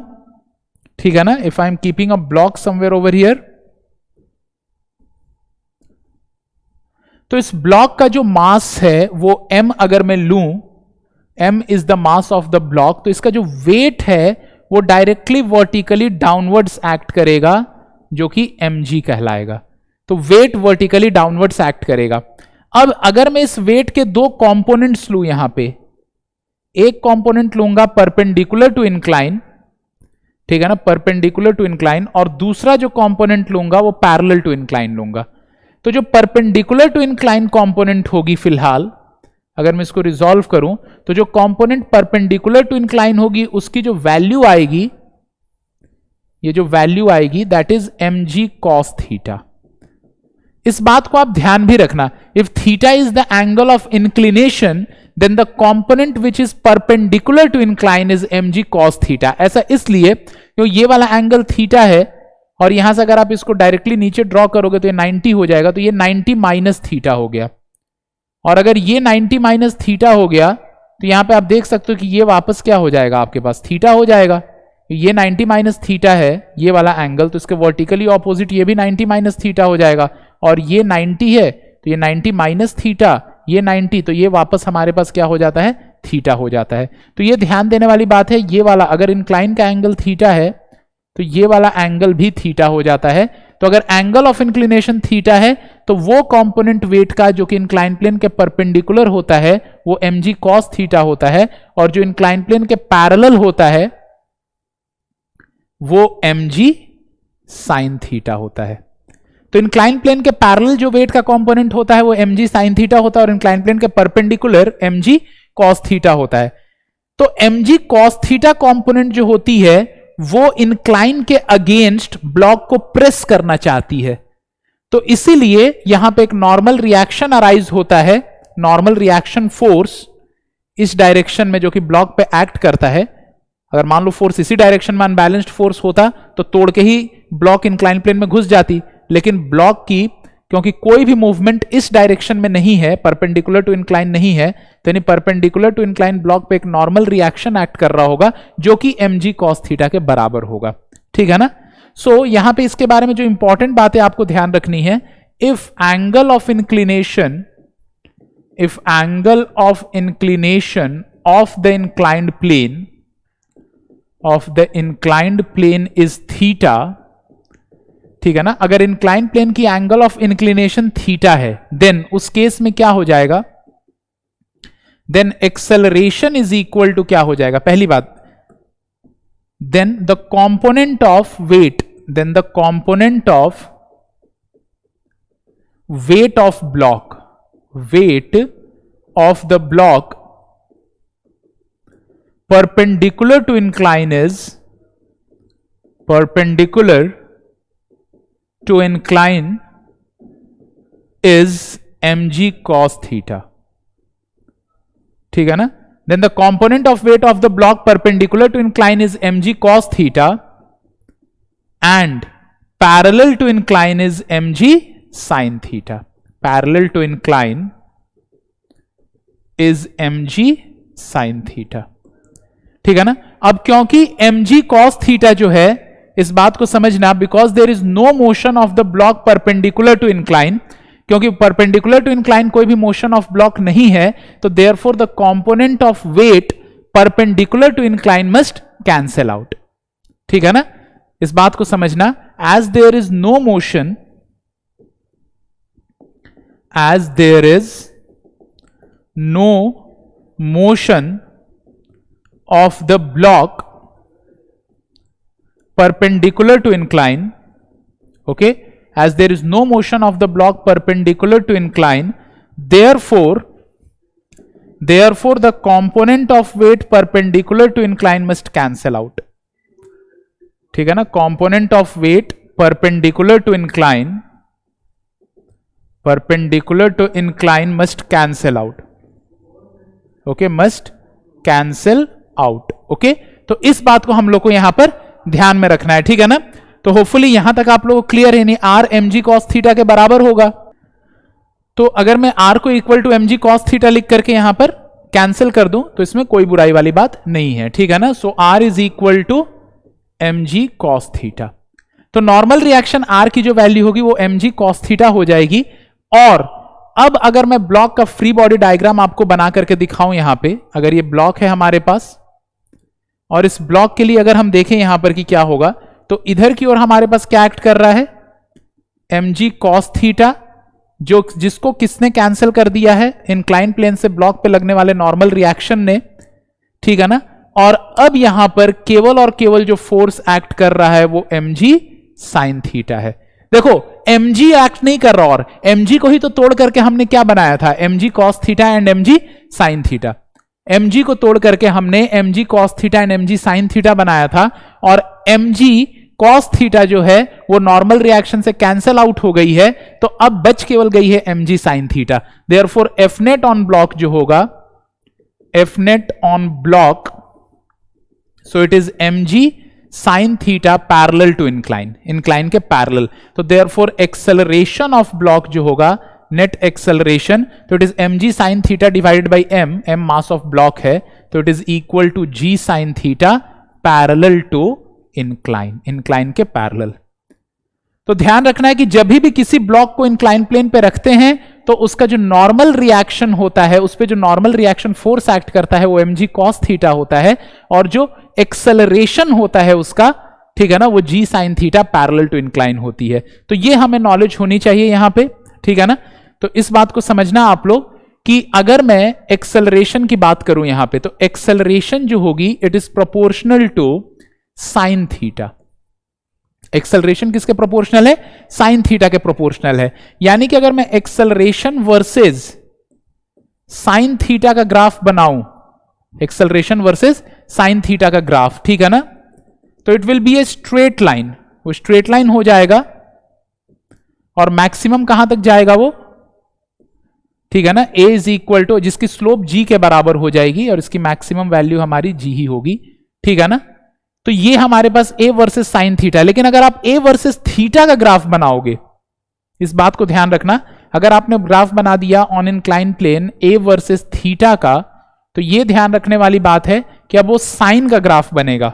ठीक है ना, if I am keeping a block somewhere over here, तो इस ब्लॉक का जो मास है वो m अगर मैं लूं, m is the mass of the block, तो इसका जो वेट है वो डायरेक्टली वर्टिकली डाउनवर्ड्स एक्ट करेगा, जो कि mg कहलाएगा। तो वेट वर्टिकली डाउनवर्ड्स एक्ट करेगा। अब अगर मैं इस वेट के दो कंपोनेंट्स लूं, यहां पे एक कंपोनेंट लूंगा परपेंडिकुलर टू इंक्लाइन, ठीक है ना, परपेंडिकुलर टू इंक्लाइन, और दूसरा जो कंपोनेंट लूंगा वो पैरेलल टू इंक्लाइन लूंगा। तो जो परपेंडिकुलर टू इंक्लाइन कंपोनेंट होगी, फिलहाल अगर मैं इसको रिजॉल्व करूं, तो जो कंपोनेंट परपेंडिकुलर टू इंक्लाइन होगी उसकी जो वैल्यू आएगी, ये जो वैल्यू आएगी that is mg cos theta. इस बात को आप ध्यान भी रखना, if theta is the angle of inclination then the component which is perpendicular to incline is mg cos theta. ऐसा इसलिए क्योंकि ये वाला एंगल थीटा है, और यहां से अगर आप इसको डायरेक्टली नीचे ड्रॉ करोगे तो ये 90 हो जाएगा, तो ये 90 माइनस थीटा हो गया। और अगर ये 90 माइनस थीटा हो गया तो यहां पे आप देख सकते हो कि ये वापस क्या हो जाएगा, आपके पास थीटा हो जाएगा। ये 90 माइनस थीटा है ये वाला एंगल, तो इसके वर्टिकली ऑपोजिट ये भी 90 माइनस थीटा हो जाएगा, और ये 90 है तो ये 90 माइनस थीटा, ये 90, तो ये वापस हमारे पास क्या हो जाता है, थीटा हो जाता है। तो ये ध्यान देने वाली बात है, ये वाला अगर इंक्लाइन का एंगल थीटा है तो ये वाला एंगल भी थीटा हो जाता है। तो अगर एंगल ऑफ इंक्लिनेशन थीटा है तो वो कंपोनेंट वेट का जो कि इंक्लाइन प्लेन के परपेंडिकुलर होता है वो mg cos थीटा होता है, और जो इंक्लाइन प्लेन के पैरेलल होता है वो mg sin थीटा होता है। तो इंक्लाइन प्लेन के पैरेलल जो वेट का कंपोनेंट होता है वो mg sin थीटा होता है, और इंक्लाइन प्लेन के परपेंडिकुलर mg cos थीटा होता है। तो mg cos थीटा कंपोनेंट जो होती है वो इंक्लाइन के अगेंस्ट ब्लॉक को प्रेस करना चाहती है, तो इसीलिए यहां पे एक नॉर्मल रिएक्शन अराइज होता है, नॉर्मल रिएक्शन फोर्स इस डायरेक्शन में जो कि ब्लॉक पे एक्ट करता है। अगर मान लो फोर्स इसी डायरेक्शन में अनबैलेंस्ड फोर्स होता तो तोड़ के ही ब्लॉक इंक्लाइन प्लेन में घुस जाती, लेकिन ब्लॉक की क्योंकि कोई भी मूवमेंट इस डायरेक्शन में नहीं है, परपेंडिकुलर टू इंक्लाइन नहीं है, तो यानी परपेंडिकुलर टू इंक्लाइन ब्लॉक पे एक नॉर्मल रिएक्शन एक्ट कर रहा होगा जो कि mg cos थीटा के बराबर होगा। ठीक है ना, सो यहां पे इसके बारे में जो इंपॉर्टेंट बातें आपको ध्यान रखनी है, if angle of inclination of the inclined plane is theta, ठीक है ना, अगर इंक्लाइंड प्लेन की एंगल ऑफ इंक्लिनेशन थीटा है, देन उस केस में क्या हो जाएगा, then acceleration is equal to क्या हो जाएगा, पहली बात, then the component of weight then the component of weight of the block perpendicular to incline is mg cos theta. ठीक है ना? Then the component of weight of the block perpendicular to incline is mg cos theta and parallel to incline is mg sin theta. Parallel to incline is mg sin theta. ठीक है ना? अब क्योंकि mg cos theta जो है, इस बात को समझना, because there is no motion of the block perpendicular to incline, क्योंकि परपेंडिकुलर टू इंक्लाइन कोई भी मोशन ऑफ ब्लॉक नहीं है, तो therefore the component of weight perpendicular to incline must cancel out. ठीक है ना? इस बात को समझना, as there is no motion, as there is no motion of the block perpendicular to incline, okay, as there is no motion of the block perpendicular to incline, therefore the component of weight perpendicular to incline must cancel out. ठीक है ना? component of weight perpendicular to incline must cancel out. Okay, must cancel out. Okay, तो इस बात को हम लोग को यहां पर ध्यान में रखना है. ठीक है ना? तो होपफुली यहां तक आप लोगों को क्लियर है. नहीं, आर एम जी कॉस थीटा के बराबर होगा. तो अगर मैं आर को equal to M G cos theta लिख करके यहां पर कैंसिल कर दूं तो इसमें कोई बुराई वाली बात नहीं है. ठीक है ना? So R is equal to M G cos theta. तो नॉर्मल रिएक्शन आर की जो वैल्यू होगी वो एम जी कॉस थीटा हो जाएगी. और अब अगर मैं ब्लॉक का फ्री बॉडी डायग्राम आपको बना करके दिखाऊं, यहां पे अगर ये ब्लॉक है हमारे पास, और इस ब्लॉक के लिए अगर हम देखें यहां पर कि क्या होगा, तो इधर की ओर हमारे पास क्या एक्ट कर रहा है, mg cos थीटा, जो जिसको किसने कैंसिल कर दिया है, इंक्लाइन प्लेन से ब्लॉक पे लगने वाले नॉर्मल रिएक्शन ने. ठीक है ना? और अब यहां पर केवल और केवल जो फोर्स एक्ट कर रहा है वो mg sin थीटा है. देखो, mg एक्ट नहीं कर रहा, और mg को ही तो तोड़ करके हमने क्या बनाया था, mg cos theta and mg sin theta. mg को तोड़ करके हमने mg cos theta and mg sin theta बनाया था, और mg cos थीटा जो है वो नॉर्मल रिएक्शन से कैंसल आउट हो गई है, तो अब बच केवल गई है mg sin theta. Therefore F net on block जो होगा, F net on block, so it is mg sin theta parallel to incline, incline के पैरेलल. तो देयरफॉर एक्सेलरेशन ऑफ ब्लॉक जो होगा, नेट एक्सेलरेशन, तो it is mg sin theta divided by m mass of block है, तो it is equal to g sin theta parallel to incline, incline के पैरेलल. तो ध्यान रखना है कि जब भी किसी ब्लॉक को इंक्लाइन प्लेन पे रखते हैं तो उसका जो नॉर्मल रिएक्शन होता है, उस पे जो नॉर्मल रिएक्शन फोर्स एक्ट करता है वो mg cos थीटा होता है, और जो एक्सेलरेशन होता है उसका, ठीक है ना, वो g sin theta parallel to incline होती है. तो ये हमें नॉलेज होनी चाहिए यहां पे. ठीक है ना? तो इस बात को समझना आप लोग कि अगर मैं एक्सेलरेशन की बात करूं यहां पे, तो एक्सेलरेशन जो होगी it is proportional to sine theta. Acceleration किसके प्रोपोर्शनल है, साइन थीटा के प्रोपोर्शनल है. यानी कि अगर मैं एक्सेलरेशन वर्सेस साइन थीटा का ग्राफ बनाऊं, एक्सेलरेशन वर्सेस साइन थीटा का ग्राफ, ठीक है ना, तो it will be a straight line. वो स्ट्रेट लाइन हो जाएगा, और मैक्सिमम कहां तक जाएगा वो, ठीक है ना, a इज इक्वल टू, जिसकी स्लोप g के बराबर हो जाएगी, और इसकी मैक्सिमम वैल्यू हमारी g ही होगी. ठीक है ना? तो ये हमारे पास a वर्सेस साइन थीटा. लेकिन अगर आप a वर्सेस थीटा का ग्राफ बनाओगे, इस बात को ध्यान रखना, अगर आपने ग्राफ बना दिया on incline plane a versus theta का, तो ये ध्यान रखने वाली बात है कि अब वो साइन का ग्राफ बनेगा.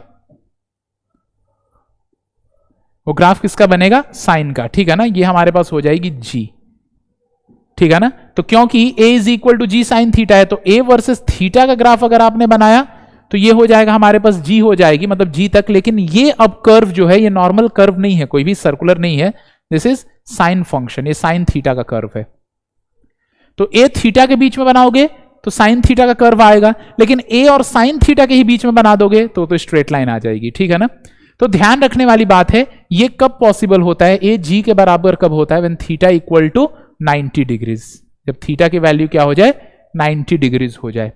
वो ग्राफ किसका बनेगा, साइन का. ठीक है ना? ये हमारे पास हो जाएगी g. ठीक है ना? तो क्योंकि a is equal to G sine theta है, तो a वर्सेस थीटा का ग्राफ अगर आपने बनाया तो ये हो जाएगा हमारे पास g हो जाएगी, मतलब g तक. लेकिन ये अब कर्व जो है ये नॉर्मल कर्व नहीं है, कोई भी सर्कुलर नहीं है, दिस इज साइन फंक्शन, ये साइन थीटा का कर्व है. तो a थीटा के बीच में बनाओगे तो साइन थीटा का कर्व आएगा, लेकिन a और साइन थीटा के ही बीच में बना दोगे तो स्ट्रेट लाइन आ जाएगी. ठीक है ना? तो ध्यान रखने वाली बात है, ये कब पॉसिबल होता है, ए जी के बराबर कब होता है, when theta equal to 90 degrees, जब थीटा की वैल्यू क्या हो जाए, 90 डिग्रीज हो जाए।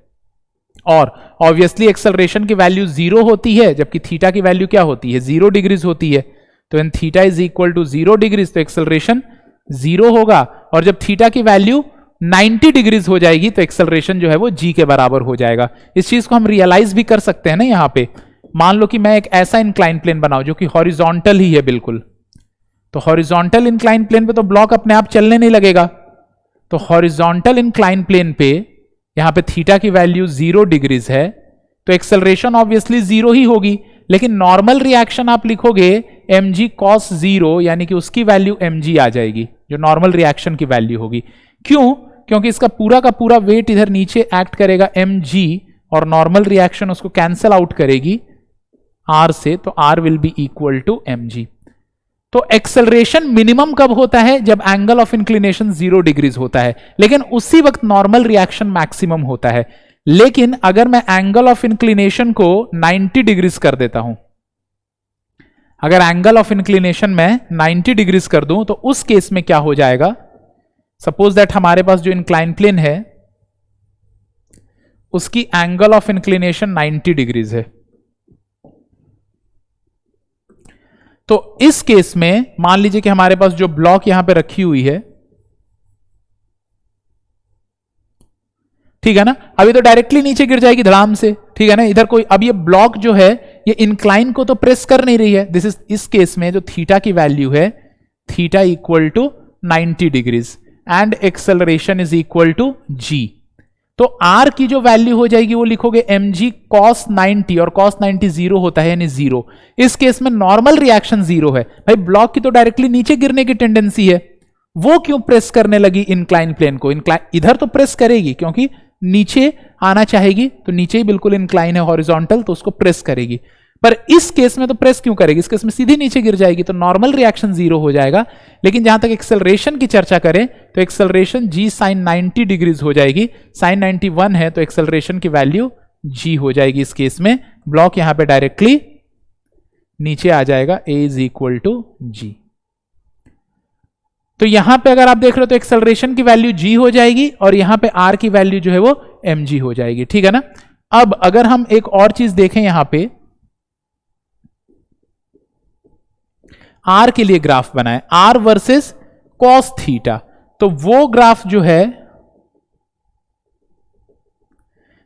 और ऑब्वियसली एक्सेलरेशन की वैल्यू 0 होती है, जबकि थीटा की वैल्यू क्या होती है, 0 डिग्रीज होती है। तो when theta is equal to 0 degrees, तो एक्सेलरेशन 0 होगा, और जब थीटा की वैल्यू 90 डिग्रीज हो जाएगी तो एक्सेलरेशन जो है वो जी के बराबर हो जाएगा। इस चीज को हम रियलाइज भी कर सकते हैं ना, यहां पे मान लो कि मैं एक ऐसा इंक्लाइन प्लेन बनाऊं जो कि हॉरिजॉन्टल ही है बिल्कुल, तो हॉरिजॉन्टल इंक्लाइन प्लेन पे तो ब्लॉक अपने आप चलने नहीं लगेगा। तो हॉरिजॉन्टल इंक्लाइन प्लेन पे यहां पे थीटा की वैल्यू 0 डिग्रीज है, तो एक्सेलरेशन ऑब्वियसली 0 ही होगी, लेकिन नॉर्मल रिएक्शन आप लिखोगे mg cos 0, यानी कि उसकी वैल्यू mg आ जाएगी, जो नॉर्मल रिएक्शन की वैल्यू होगी। क्यों? क्योंकि इसका पूरा का पूरा वेट इधर नीचे एक्ट करेगा mg, और नॉर्मल रिएक्शन उसको कैंसिल आउट करेगी r से, तो r will be equal to mg। तो एक्सेलरेशन मिनिमम कब होता है, जब एंगल ऑफ इंक्लिनेशन 0 डिग्रीज होता है, लेकिन उसी वक्त नॉर्मल रिएक्शन मैक्सिमम होता है। लेकिन अगर मैं एंगल ऑफ इंक्लिनेशन को 90 डिग्रीज कर देता हूं, अगर एंगल ऑफ इंक्लिनेशन में 90 डिग्रीज कर दूं, तो उस केस में क्या हो जाएगा, सपोज दैट हमारे पास जो इंक्लाइन प्लेन है उसकी एंगल ऑफ इंक्लिनेशन 90 डिग्रीज है। तो इस केस में मान लीजिए कि हमारे पास जो ब्लॉक यहां पे रखी हुई है, ठीक है ना, अभी तो डायरेक्टली नीचे गिर जाएगी धड़ाम से, ठीक है ना। इधर कोई, अब ये ब्लॉक जो है ये इंक्लाइन को तो प्रेस कर नहीं रही है, दिस इज, इस केस में जो थीटा की वैल्यू है, theta equal to 90 degrees and acceleration is equal to g. तो r की जो वैल्यू हो जाएगी वो लिखोगे mg cos 90, और cos 90 0 होता है, यानी 0। इस केस में नॉर्मल रिएक्शन 0 है। भाई ब्लॉक की तो डायरेक्टली नीचे गिरने की टेंडेंसी है, वो क्यों प्रेस करने लगी इंक्लाइन प्लेन को, इधर तो प्रेस करेगी क्योंकि नीचे आना चाहेगी, तो नीचे ही बिल्कुल इंक्लाइन है हॉरिजॉन्टल, तो उसको प्रेस करेगी। पर इस केस में तो प्रेस क्यों करेगी, इस केस में सीधी नीचे गिर जाएगी, तो नॉर्मल रिएक्शन 0 हो जाएगा। लेकिन जहां तक एक्सेलरेशन की चर्चा करें तो एक्सेलरेशन g sin 90 डिग्रीज हो जाएगी, sin 91 है तो एक्सेलरेशन की वैल्यू g हो जाएगी। इस केस में ब्लॉक यहां पे डायरेक्टली नीचे आ जाएगा, a is equal to g। तो यहां पे अगर आप देख रहे हो तो एक्सेलरेशन की वैल्यू g हो जाएगी, और यहां पे r की वैल्यू जो है वो mg हो जाएगी, ठीक है ना। अब अगर हम एक और चीज देखें, यहां पे r के लिए ग्राफ बनाए, r वर्सेस cos थीटा, तो वो ग्राफ जो है,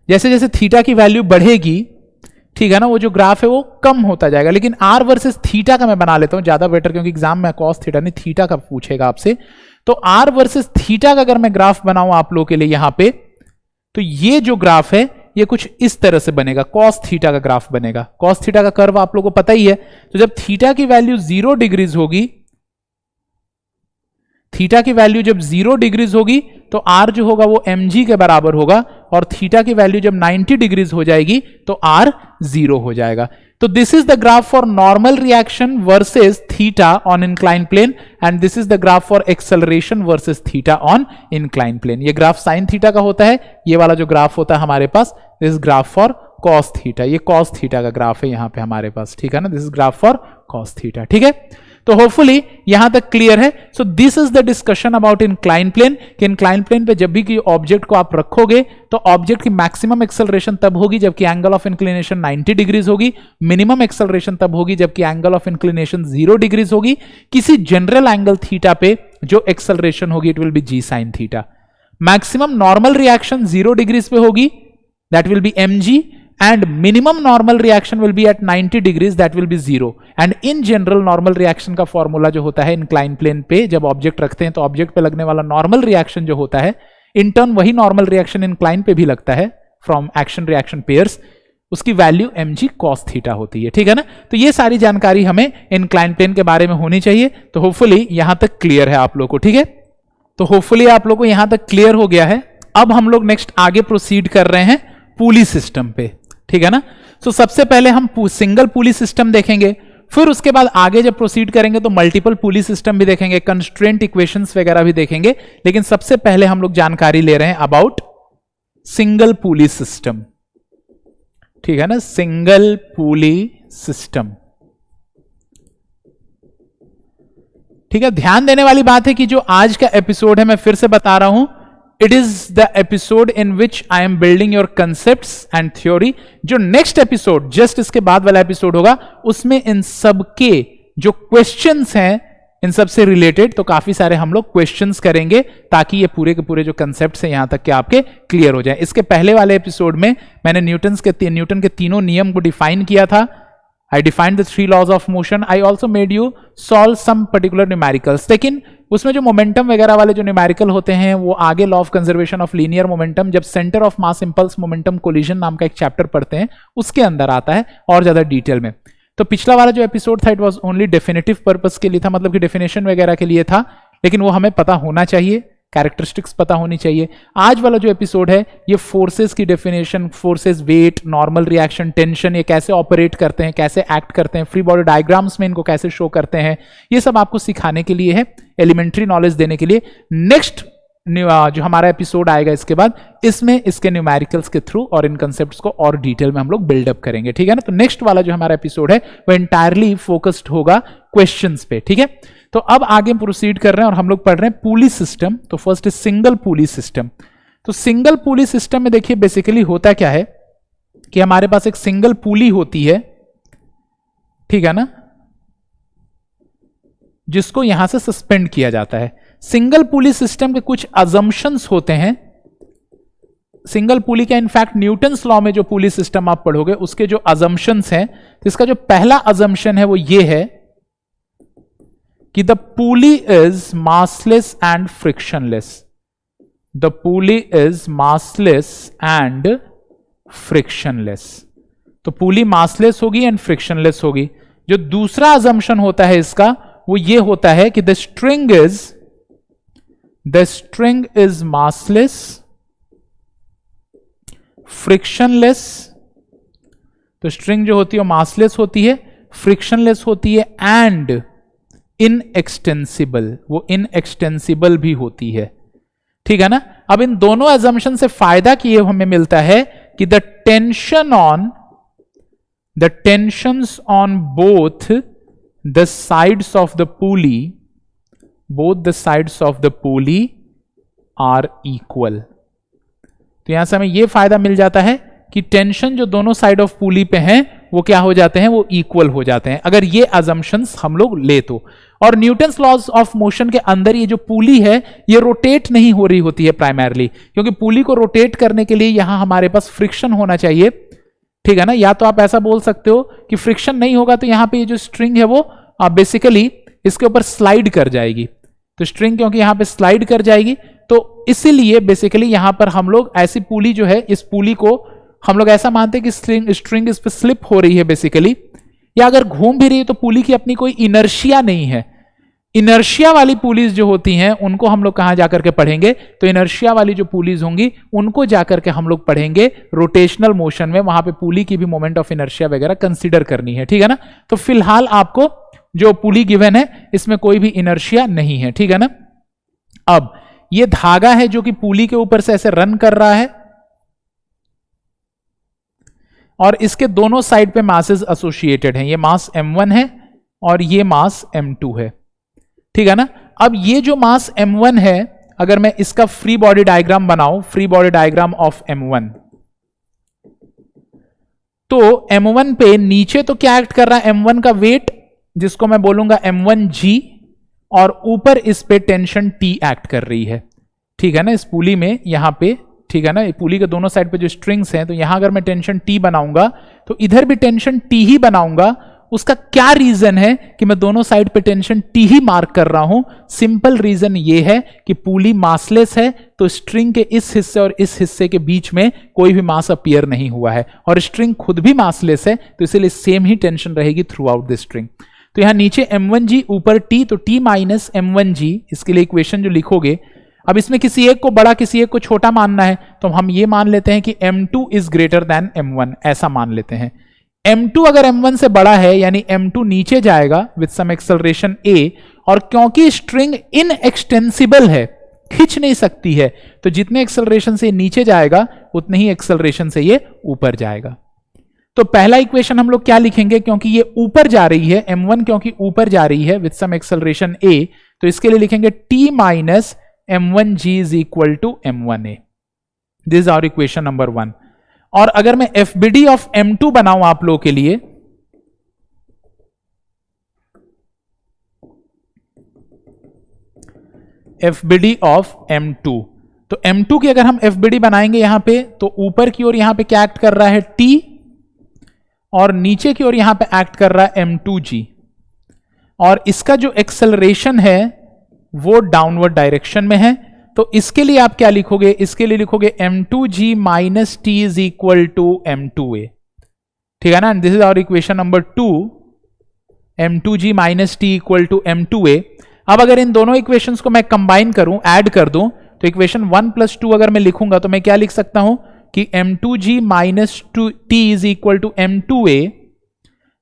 जैसे जैसे थीटा की वैल्यू बढ़ेगी, ठीक है ना, वो जो ग्राफ है वो कम होता जाएगा। लेकिन r वर्सेस थीटा का मैं बना लेता हूं ज्यादा बेटर, क्योंकि एग्जाम में cos थीटा नहीं थीटा का पूछेगा आपसे। तो r वर्सेस थीटा का अगर मैं ग्राफ बनाऊं आप लोगों के लिए यहां पे, तो ये जो ग्राफ है ये कुछ इस तरह से बनेगा, cos थीटा का ग्राफ बनेगा। cos थीटा का कर्व आप लोगों को पता ही है। तो जब थीटा की वैल्यू 0 डिग्रीज होगी, थीटा की वैल्यू जब 0 डिग्रीज होगी तो r जो होगा वो mg के बराबर होगा, और थीटा की वैल्यू जब 90 डिग्रीज हो जाएगी तो r 0 हो जाएगा। तो this is the graph for normal reaction versus theta on incline plane, and this is the graph for acceleration versus theta on incline plane. ये ग्राफ साइन थीटा का होता है, ये वाला जो ग्राफ होता है हमारे पास, this graph for cos theta, ये कॉस थीटा का ग्राफ है यहां पे हमारे पास, ठीक है ना, this is graph for cos theta, ठीक है। तो होपफुली यहां तक क्लियर है। So this is the discussion about incline plane, कि इंक्लाइन प्लेन पे जब भी कि ऑब्जेक्ट को आप रखोगे तो ऑब्जेक्ट की मैक्सिमम एक्सेलरेशन तब होगी जबकि एंगल ऑफ इंक्लिनेशन 90 डिग्रीज होगी, मिनिमम एक्सेलरेशन तब होगी जबकि एंगल ऑफ इंक्लिनेशन 0 डिग्रीज होगी। किसी जनरल एंगल थीटा पे जो एक्सेलरेशन होगी it will B g sin theta. Maximum normal reaction 0 degrees पे होगी, that will be mg, and minimum normal reaction will be at 90 degrees, that will be 0। and in general normal reaction का फॉर्मूला जो होता है inclined plane पे जब ऑब्जेक्ट रखते हैं तो ऑब्जेक्ट पे लगने वाला नॉर्मल रिएक्शन जो होता है इन टर्न वही नॉर्मल रिएक्शन inclined पे भी लगता है फ्रॉम एक्शन रिएक्शन पेयर्स, उसकी वैल्यू mg cos थीटा होती है, ठीक है ना। तो ये सारी जानकारी हमें inclined plane के बारे में होनी चाहिए। तो होपफुली यहां तक क्लियर है आप लोग को, ठीक है। तो होपफुली आप लोग को यहां तक क्लियर हो गया है। अब हम लोग नेक्स्ट आगे प्रोसीड कर रहे हैं पुली सिस्टम पे, ठीक है ना। तो सबसे पहले हम सिंगल पुली सिस्टम देखेंगे, फिर उसके बाद आगे जब प्रोसीड करेंगे तो मल्टीपल पुली सिस्टम भी देखेंगे, कंस्ट्रेंट इक्वेशंस वगैरह भी देखेंगे। लेकिन सबसे पहले हम लोग जानकारी ले रहे हैं अबाउट सिंगल पुली सिस्टम, ठीक है ना, सिंगल पुली सिस्टम। ठीक है, ध्यान देने वाली बात है कि जो आज का एपिसोड है, मैं फिर से बता रहा हूं, it is the episode in which I am building your concepts and theory. जो नेक्स्ट एपिसोड जस्ट इसके बाद वाला एपिसोड होगा, उसमें इन सब के जो क्वेश्चंस हैं, इन सब से रिलेटेड तो काफी सारे हम लोग क्वेश्चंस करेंगे, ताकि ये पूरे के पूरे जो कंसेप्ट्स हैं यहां तक के आपके क्लियर हो जाए। इसके पहले वाले एपिसोड में मैंने न्यूटन के तीनों नियम को डिफाइन किया था। I defined the 3 laws of motion. I also made you solve some particular numericals. लेकिन उसमें जो मोमेंटम वगैरह वाले जो न्यूमेरिकल होते हैं, वो आगे law of conservation of linear momentum, जब centre of mass impulse momentum collision नाम का एक चैप्टर पढ़ते हैं, उसके अंदर आता है और ज्यादा डिटेल में। तो पिछला वाला जो एपिसोड था, it was only definitive purpose के लिए था, मतलब कि डेफिनेशन वगैरह के लिए था, लेकिन वो हमें पता होना चाहिए, कैरेक्टरिस्टिक्स पता होनी चाहिए। आज वाला जो एपिसोड है, ये फोर्सेस की definition, forces, weight, normal reaction, tension, ये कैसे ऑपरेट करते हैं, कैसे एक्ट करते हैं, फ्री बॉडी डायग्राम्स में इनको कैसे शो करते हैं, ये सब आपको सिखाने के लिए है, एलिमेंट्री नॉलेज देने के लिए। नेक्स्ट जो हमारा एपिसोड आएगा इसके बाद, इसमें इसके न्यूमेरिकल्स के थ्रू और इन कंसेप्ट्स को और डिटेल में हम लोग बिल्डअप करेंगे, ठीक है ना। तो नेक्स्ट वाला जो हमारा एपिसोड है, वो एंटायरली फोकस्ड होगा क्वेश्चंस पे, ठीक है। तो अब आगे प्रोसीड कर रहे हैं और हम लोग पढ़ रहे हैं पुली सिस्टम। तो first is single pulley system. तो सिंगल पुली सिस्टम में देखिए बेसिकली होता क्या है कि हमारे पास एक सिंगल पुली होती है, ठीक है ना, जिसको यहां से सस्पेंड किया जाता है। सिंगल पुली सिस्टम के कुछ अजम्पशंस होते हैं। सिंगल पुली का इनफैक्ट न्यूटन्स लॉ में जो पुली सिस्टम आप पढ़ोगे, उसके जो अजम्पशंस हैं, तो इसका जो पहला अजम्पशन है वो ये है कि the pulley is massless and frictionless. The pulley is massless and frictionless. तो पुली मासलेस होगी एंड फ्रिक्शनलेस होगी। जो दूसरा अजम्पशन होता है इसका, वो ये होता है कि the string is massless, frictionless. तो स्ट्रिंग जो होती है वो मासलेस होती है, फ्रिक्शनलेस होती है, एंड इनएक्सटेंसिबल, वो इनएक्सटेंसिबल भी होती है, ठीक है ना। अब इन दोनों अजम्पशन से फायदा कि ये हमें मिलता है कि the tensions on both the sides of the pulley are equal. तो यहां से हमें यह फायदा मिल जाता है कि टेंशन जो दोनों साइड ऑफ पुली पे हैं, वो क्या हो जाते हैं, वो इक्वल हो जाते हैं, अगर ये अजम्पशंस हम लोग ले तो। और न्यूटन्स लॉज ऑफ मोशन के अंदर ये जो पुली है, ये रोटेट नहीं हो रही होती है प्राइमरली, क्योंकि पुली को रोटेट करने के लिए यहां हमारे पास फ्रिक्शन होना चाहिए, ठीक है ना। या तो आप ऐसा बोल सकते हो कि फ्रिक्शन नहीं होगा तो यहां पे ये जो स्ट्रिंग है वो बेसिकली इसके ऊपर स्लाइड कर जाएगी। तो स्ट्रिंग क्योंकि यहां पे स्लाइड कर जाएगी, तो इसीलिए बेसिकली यहां पर हम लोग ऐसी पुली जो है, इस पुली को हम लोग ऐसा मानते हैं कि स्ट्रिंग इस पे स्लिप हो रही है बेसिकली, या अगर घूम भी रही है तो पुली की अपनी कोई इनर्शिया नहीं है। इनर्शिया वाली पुलीज जो होती हैं, उनको हम लोग कहां जाकर के पढ़ेंगे, तो इनर्शिया वाली जो पुलीज होंगी उनको जाकर के हम लोग पढ़ेंगे रोटेशनल मोशन में, वहां पे पुली की भी मोमेंट ऑफ इनर्शिया वगैरह कंसीडर करनी है, ठीक है ना। तो फिलहाल आपको जो पुली गिवन है, इसमें कोई भी इनर्शिया नहीं है, ठीक है ना। अब ये धागा है जो कि पुली के ऊपर से ऐसे रन कर रहा है, और इसके दोनों साइड पे मासेस एसोसिएटेड हैं। ये मास m1 है और ये मास m2 है, ठीक है ना। अब ये जो मास m1 है, अगर मैं इसका फ्री बॉडी डायग्राम बनाऊं, free body diagram of m1, तो m1 पे नीचे तो क्या एक्ट कर रहा है, m1 का वेट जिसको मैं बोलूंगा m1g, और ऊपर इस पे टेंशन T एक्ट कर रही है, ठीक है ना, इस पुली में यहां पे, ठीक है ना। पुली के दोनों साइड पे जो स्ट्रिंग्स हैं, तो यहां अगर मैं टेंशन T बनाऊंगा तो इधर भी टेंशन T ही बनाऊंगा। उसका क्या रीजन है कि मैं दोनों साइड पे टेंशन T ही मार्क कर रहा हूं? सिंपल रीजन ये है कि पुली मासलेस है, तो स्ट्रिंग के इस हिस्से और इस हिस्से के बीच में कोई भी मास अपीयर नहीं हुआ है, और स्ट्रिंग खुद भी मासलेस है, तो इसलिए सेम ही टेंशन रहेगी थ्रू आउट द स्ट्रिंग। तो यहां नीचे m1g ऊपर T, तो T माइनस m1g, इसके लिए इक्वेशन जो लिखोगे, अब इसमें किसी एक को बड़ा किसी एक को छोटा मानना है, तो हम ये मान लेते हैं कि m2 is greater than m1, ऐसा मान लेते हैं। m2 अगर m1 से बड़ा है, यानी m2 नीचे जाएगा विद सम एक्सेलरेशन a, और क्योंकि स्ट्रिंग इनएक्सटेंसिबल है, खींच नहीं सकती है, तो जितने एक्सेलरेशन से नीचे जाएगा उतने ही एक्सेलरेशन से ये ऊपर जाएगा। तो पहला इक्वेशन हम लोग क्या लिखेंगे, क्योंकि ये ऊपर जा रही है, m1 क्योंकि ऊपर जा रही है विद सम एक्सेलरेशन a, तो इसके लिए लिखेंगे T minus m1g is equal to m1a। This is our equation number 1। और अगर मैं FBD ऑफ m2 बनाऊं आप लोगों के लिए, FBD ऑफ m2, तो m2 की अगर हम FBD बनाएंगे यहां पे, तो ऊपर की ओर यहां पे क्या एक्ट कर रहा है T, और नीचे की ओर यहां पे एक्ट कर रहा है m2g, और इसका जो एक्सेलरेशन है वो डाउनवर्ड डायरेक्शन में है। तो इसके लिए आप क्या लिखोगे, इसके लिए लिखोगे m2g minus T is equal to m2a, ठीक है ना। This is our equation number 2, m2g minus T equal to m2a। अब अगर इन दोनों इक्वेशंस को मैं कंबाइन करूं, ऐड कर दूं, तो इक्वेशन 1 + 2 अगर मैं लिखूंगा तो मैं क्या लिख सकता हूं कि m2g minus T is equal to m2a,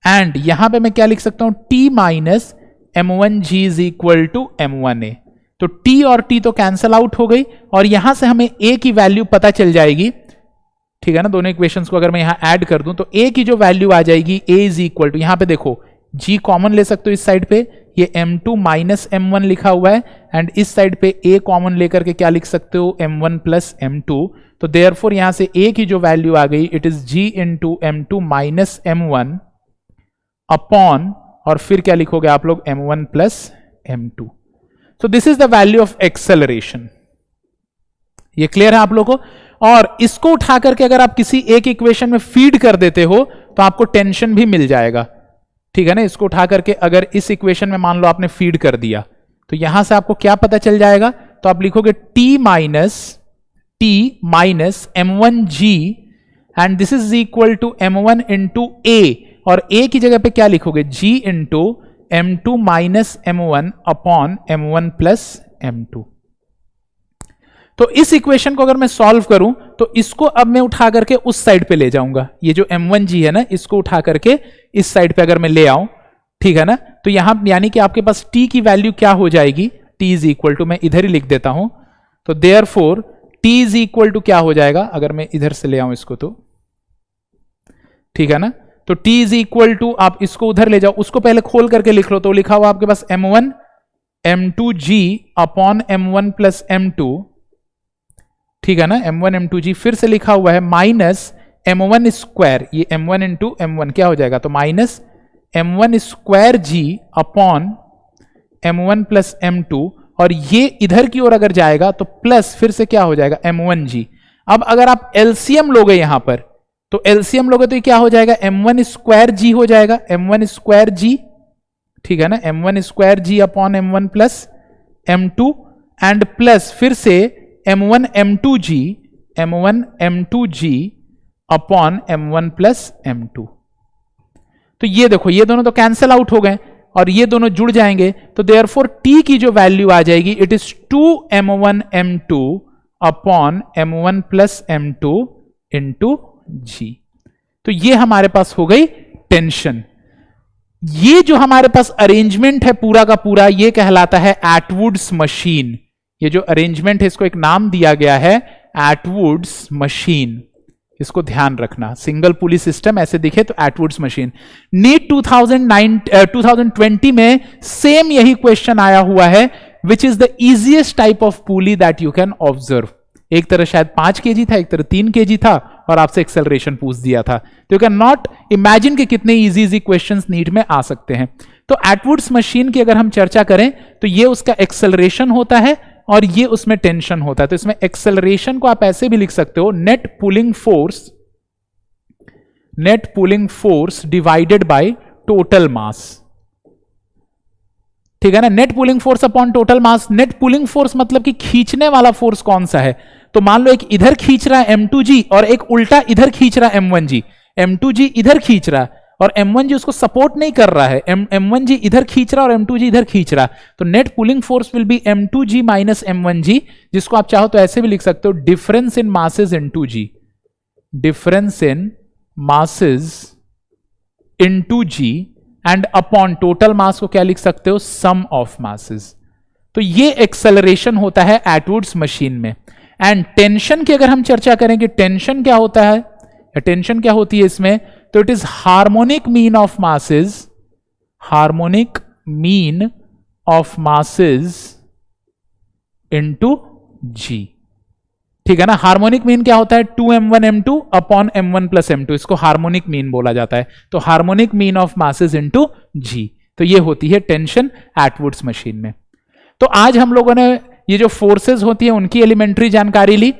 and यहां पे मैं क्या लिख सकता हूं t minus m1g is equal to m1a। तो t और t तो कैंसल आउट हो गई, और यहां से हमें a की वैल्यू पता चल जाएगी, ठीक है ना। दोनों इक्वेशंस को अगर मैं यहां ऐड कर दूं तो a की जो वैल्यू आ जाएगी a इज इक्वल टू, यहां पे देखो g कॉमन ले सकते हो इस साइड पे, ये m2 माइनस m1 लिखा हुआ है, एंड इस साइड पे a कॉमन लेकर के क्या लिख सकते हो m1 प्लस m2। तो देयरफॉर यहां से a की जो वैल्यू आ गई it is g into m2 minus m1 upon, और फिर क्या लिखोगे आप लोग m1 प्लस m2। तो this is the value of acceleration. ये क्लियर है आप लोगों को। और इसको उठा करके अगर आप किसी एक इक्वेशन में फीड कर देते हो तो आपको टेंशन भी मिल जाएगा, ठीक है ना। इसको उठा करके अगर इस इक्वेशन में मान लो आपने फीड कर दिया, तो यहां से आपको क्या पता चल जाएगा, तो आप लिखोगे t minus m1g, and this is equal to m1 into a, और a की जगह पे क्या लिखोगे g into m2 minus m1 upon m1 plus m2। तो इस इक्वेशन को अगर मैं सॉल्व करूं तो इसको अब मैं उठा करके उस साइड पे ले जाऊंगा, ये जो m1g है ना, इसको उठा करके इस साइड पे अगर मैं ले आऊं, ठीक है ना, तो यहां यानी कि आपके पास t की वैल्यू क्या हो जाएगी, t इज इक्वल टू, मैं इधर ही लिख देता हूं, तो therefore t is equal to क्या हो जाएगा, अगर मैं इधर से ले आऊं इसको तो, ठीक है ना, तो t इज इक्वल टू, आप इसको उधर ले जाओ, उसको पहले खोल करके लिख लो, तो लिखा हुआ आपके पास m1 m2g upon m1 plus m2, ठीक है ना, m1 m2g, फिर से लिखा हुआ है माइनस m1 स्क्वायर, ये m1 इंटू m1 क्या हो जाएगा, तो minus m1 square g upon m1 plus m2, और ये इधर की ओर अगर जाएगा तो प्लस फिर से क्या हो जाएगा m1g। अब अगर आप एलसीएम लोगे यहां पर, तो एलसीएम लोगे तो ये क्या हो जाएगा, m1 स्क्वायर g हो जाएगा, m1 स्क्वायर g, ठीक है ना, m1 square g upon m1 plus m2, and plus फिर से m1 m2g upon m1 plus m2। तो ये देखो, ये दोनों तो कैंसल आउट हो गए और ये दोनों जुड़ जाएंगे, तो देयरफॉर t की जो वैल्यू आ जाएगी it is 2m1 m2 upon m1 plus m2 into g। तो ये हमारे पास हो गई टेंशन। ये जो हमारे पास अरेंजमेंट है पूरा का पूरा, ये कहलाता है एटवुड्स मशीन। ये जो अरेंजमेंट है इसको एक नाम दिया गया है एटवुड्स मशीन, इसको ध्यान रखना। सिंगल पुली सिस्टम ऐसे दिखे तो एटवुड्स मशीन। नीट 2020 में सेम यही क्वेश्चन आया हुआ है, which is the easiest type of pulley that you can observe. एक तरह शायद 5 kg था, एक तरह 3 kg था, और आपसे एक्सेलरेशन पूछ दिया था। तो यू कैन नॉट इमेजिन कि कितने इजी क्वेश्चंस नीट में आ सकते हैं। तो एटवुड्स मशीन की अगर हम चर्चा करें तो ये उसका एक्सेलरेशन होता है और ये उसमें टेंशन होता है। तो इसमें एक्सेलरेशन को आप ऐसे भी लिख सकते हो, net pulling force divided by total mass, ठीक है ना। Net pulling force upon total mass. Net pulling force मतलब कि खींचने वाला फोर्स कौन सा है, तो मान लो एक इधर खींच रहा है m2g और एक उल्टा इधर खींच रहा है m1g। m2g इधर खींच रहा है और m1g उसको सपोर्ट नहीं कर रहा है, m1g इधर खींच रहा है और m2g इधर खींच रहा है। तो net pulling force will be m2g minus m1g, जिसको आप चाहो तो ऐसे भी लिख सकते हो, difference in masses into g, difference in masses into g, and upon total mass को क्या लिख सकते हो, सम ऑफ मासेस। तो ये एक्सेलरेशन होता है एटवुड्स मशीन में। एंड टेंशन की अगर हम चर्चा करें कि टेंशन क्या होता है, टेंशन क्या होती है इसमें, तो it is harmonic mean of masses, harmonic mean of masses into g. ठीक है ना। हार्मोनिक मीन क्या होता है? 2m1 m2 upon m1 plus m2, इसको हार्मोनिक मीन बोला जाता है। तो harmonic mean of masses into g, तो ये होती है टेंशन एट वुड्स मशीन में। तो आज हम लोगों ने ये जो फोर्सेस होती है उनकी एलिमेंट्री जानकारी ली,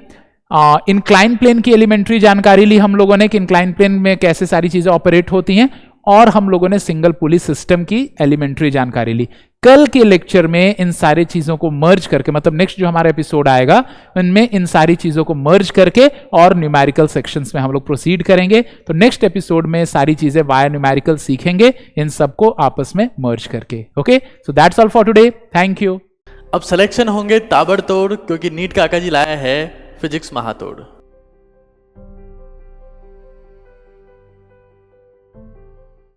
इंक्लाइन प्लेन की एलिमेंट्री जानकारी ली हम लोगों ने कि इंक्लाइन प्लेन में कैसे सारी चीजें ऑपरेट होती हैं, और हम लोगों ने सिंगल पुली सिस्टम की एलिमेंट्री जानकारी ली। कल के लेक्चर में इन सारी चीजों को मर्ज करके, मतलब नेक्स्ट जो हमारा एपिसोड आएगा उनमें इन सारी चीजों को मर्ज करके और न्यूमेरिकल सेक्शंस में हम लोग प्रोसीड करेंगे। तो नेक्स्ट एपिसोड में सारी चीजें वाया न्यूमेरिकल सीखेंगे, इन सबको आपस में मर्ज करके। Okay, so that's all for today, thank you. अब सिलेक्शन होंगे ताबड़तोड़, क्योंकि नीट काका जी लाया है फिजिक्स महातोड़।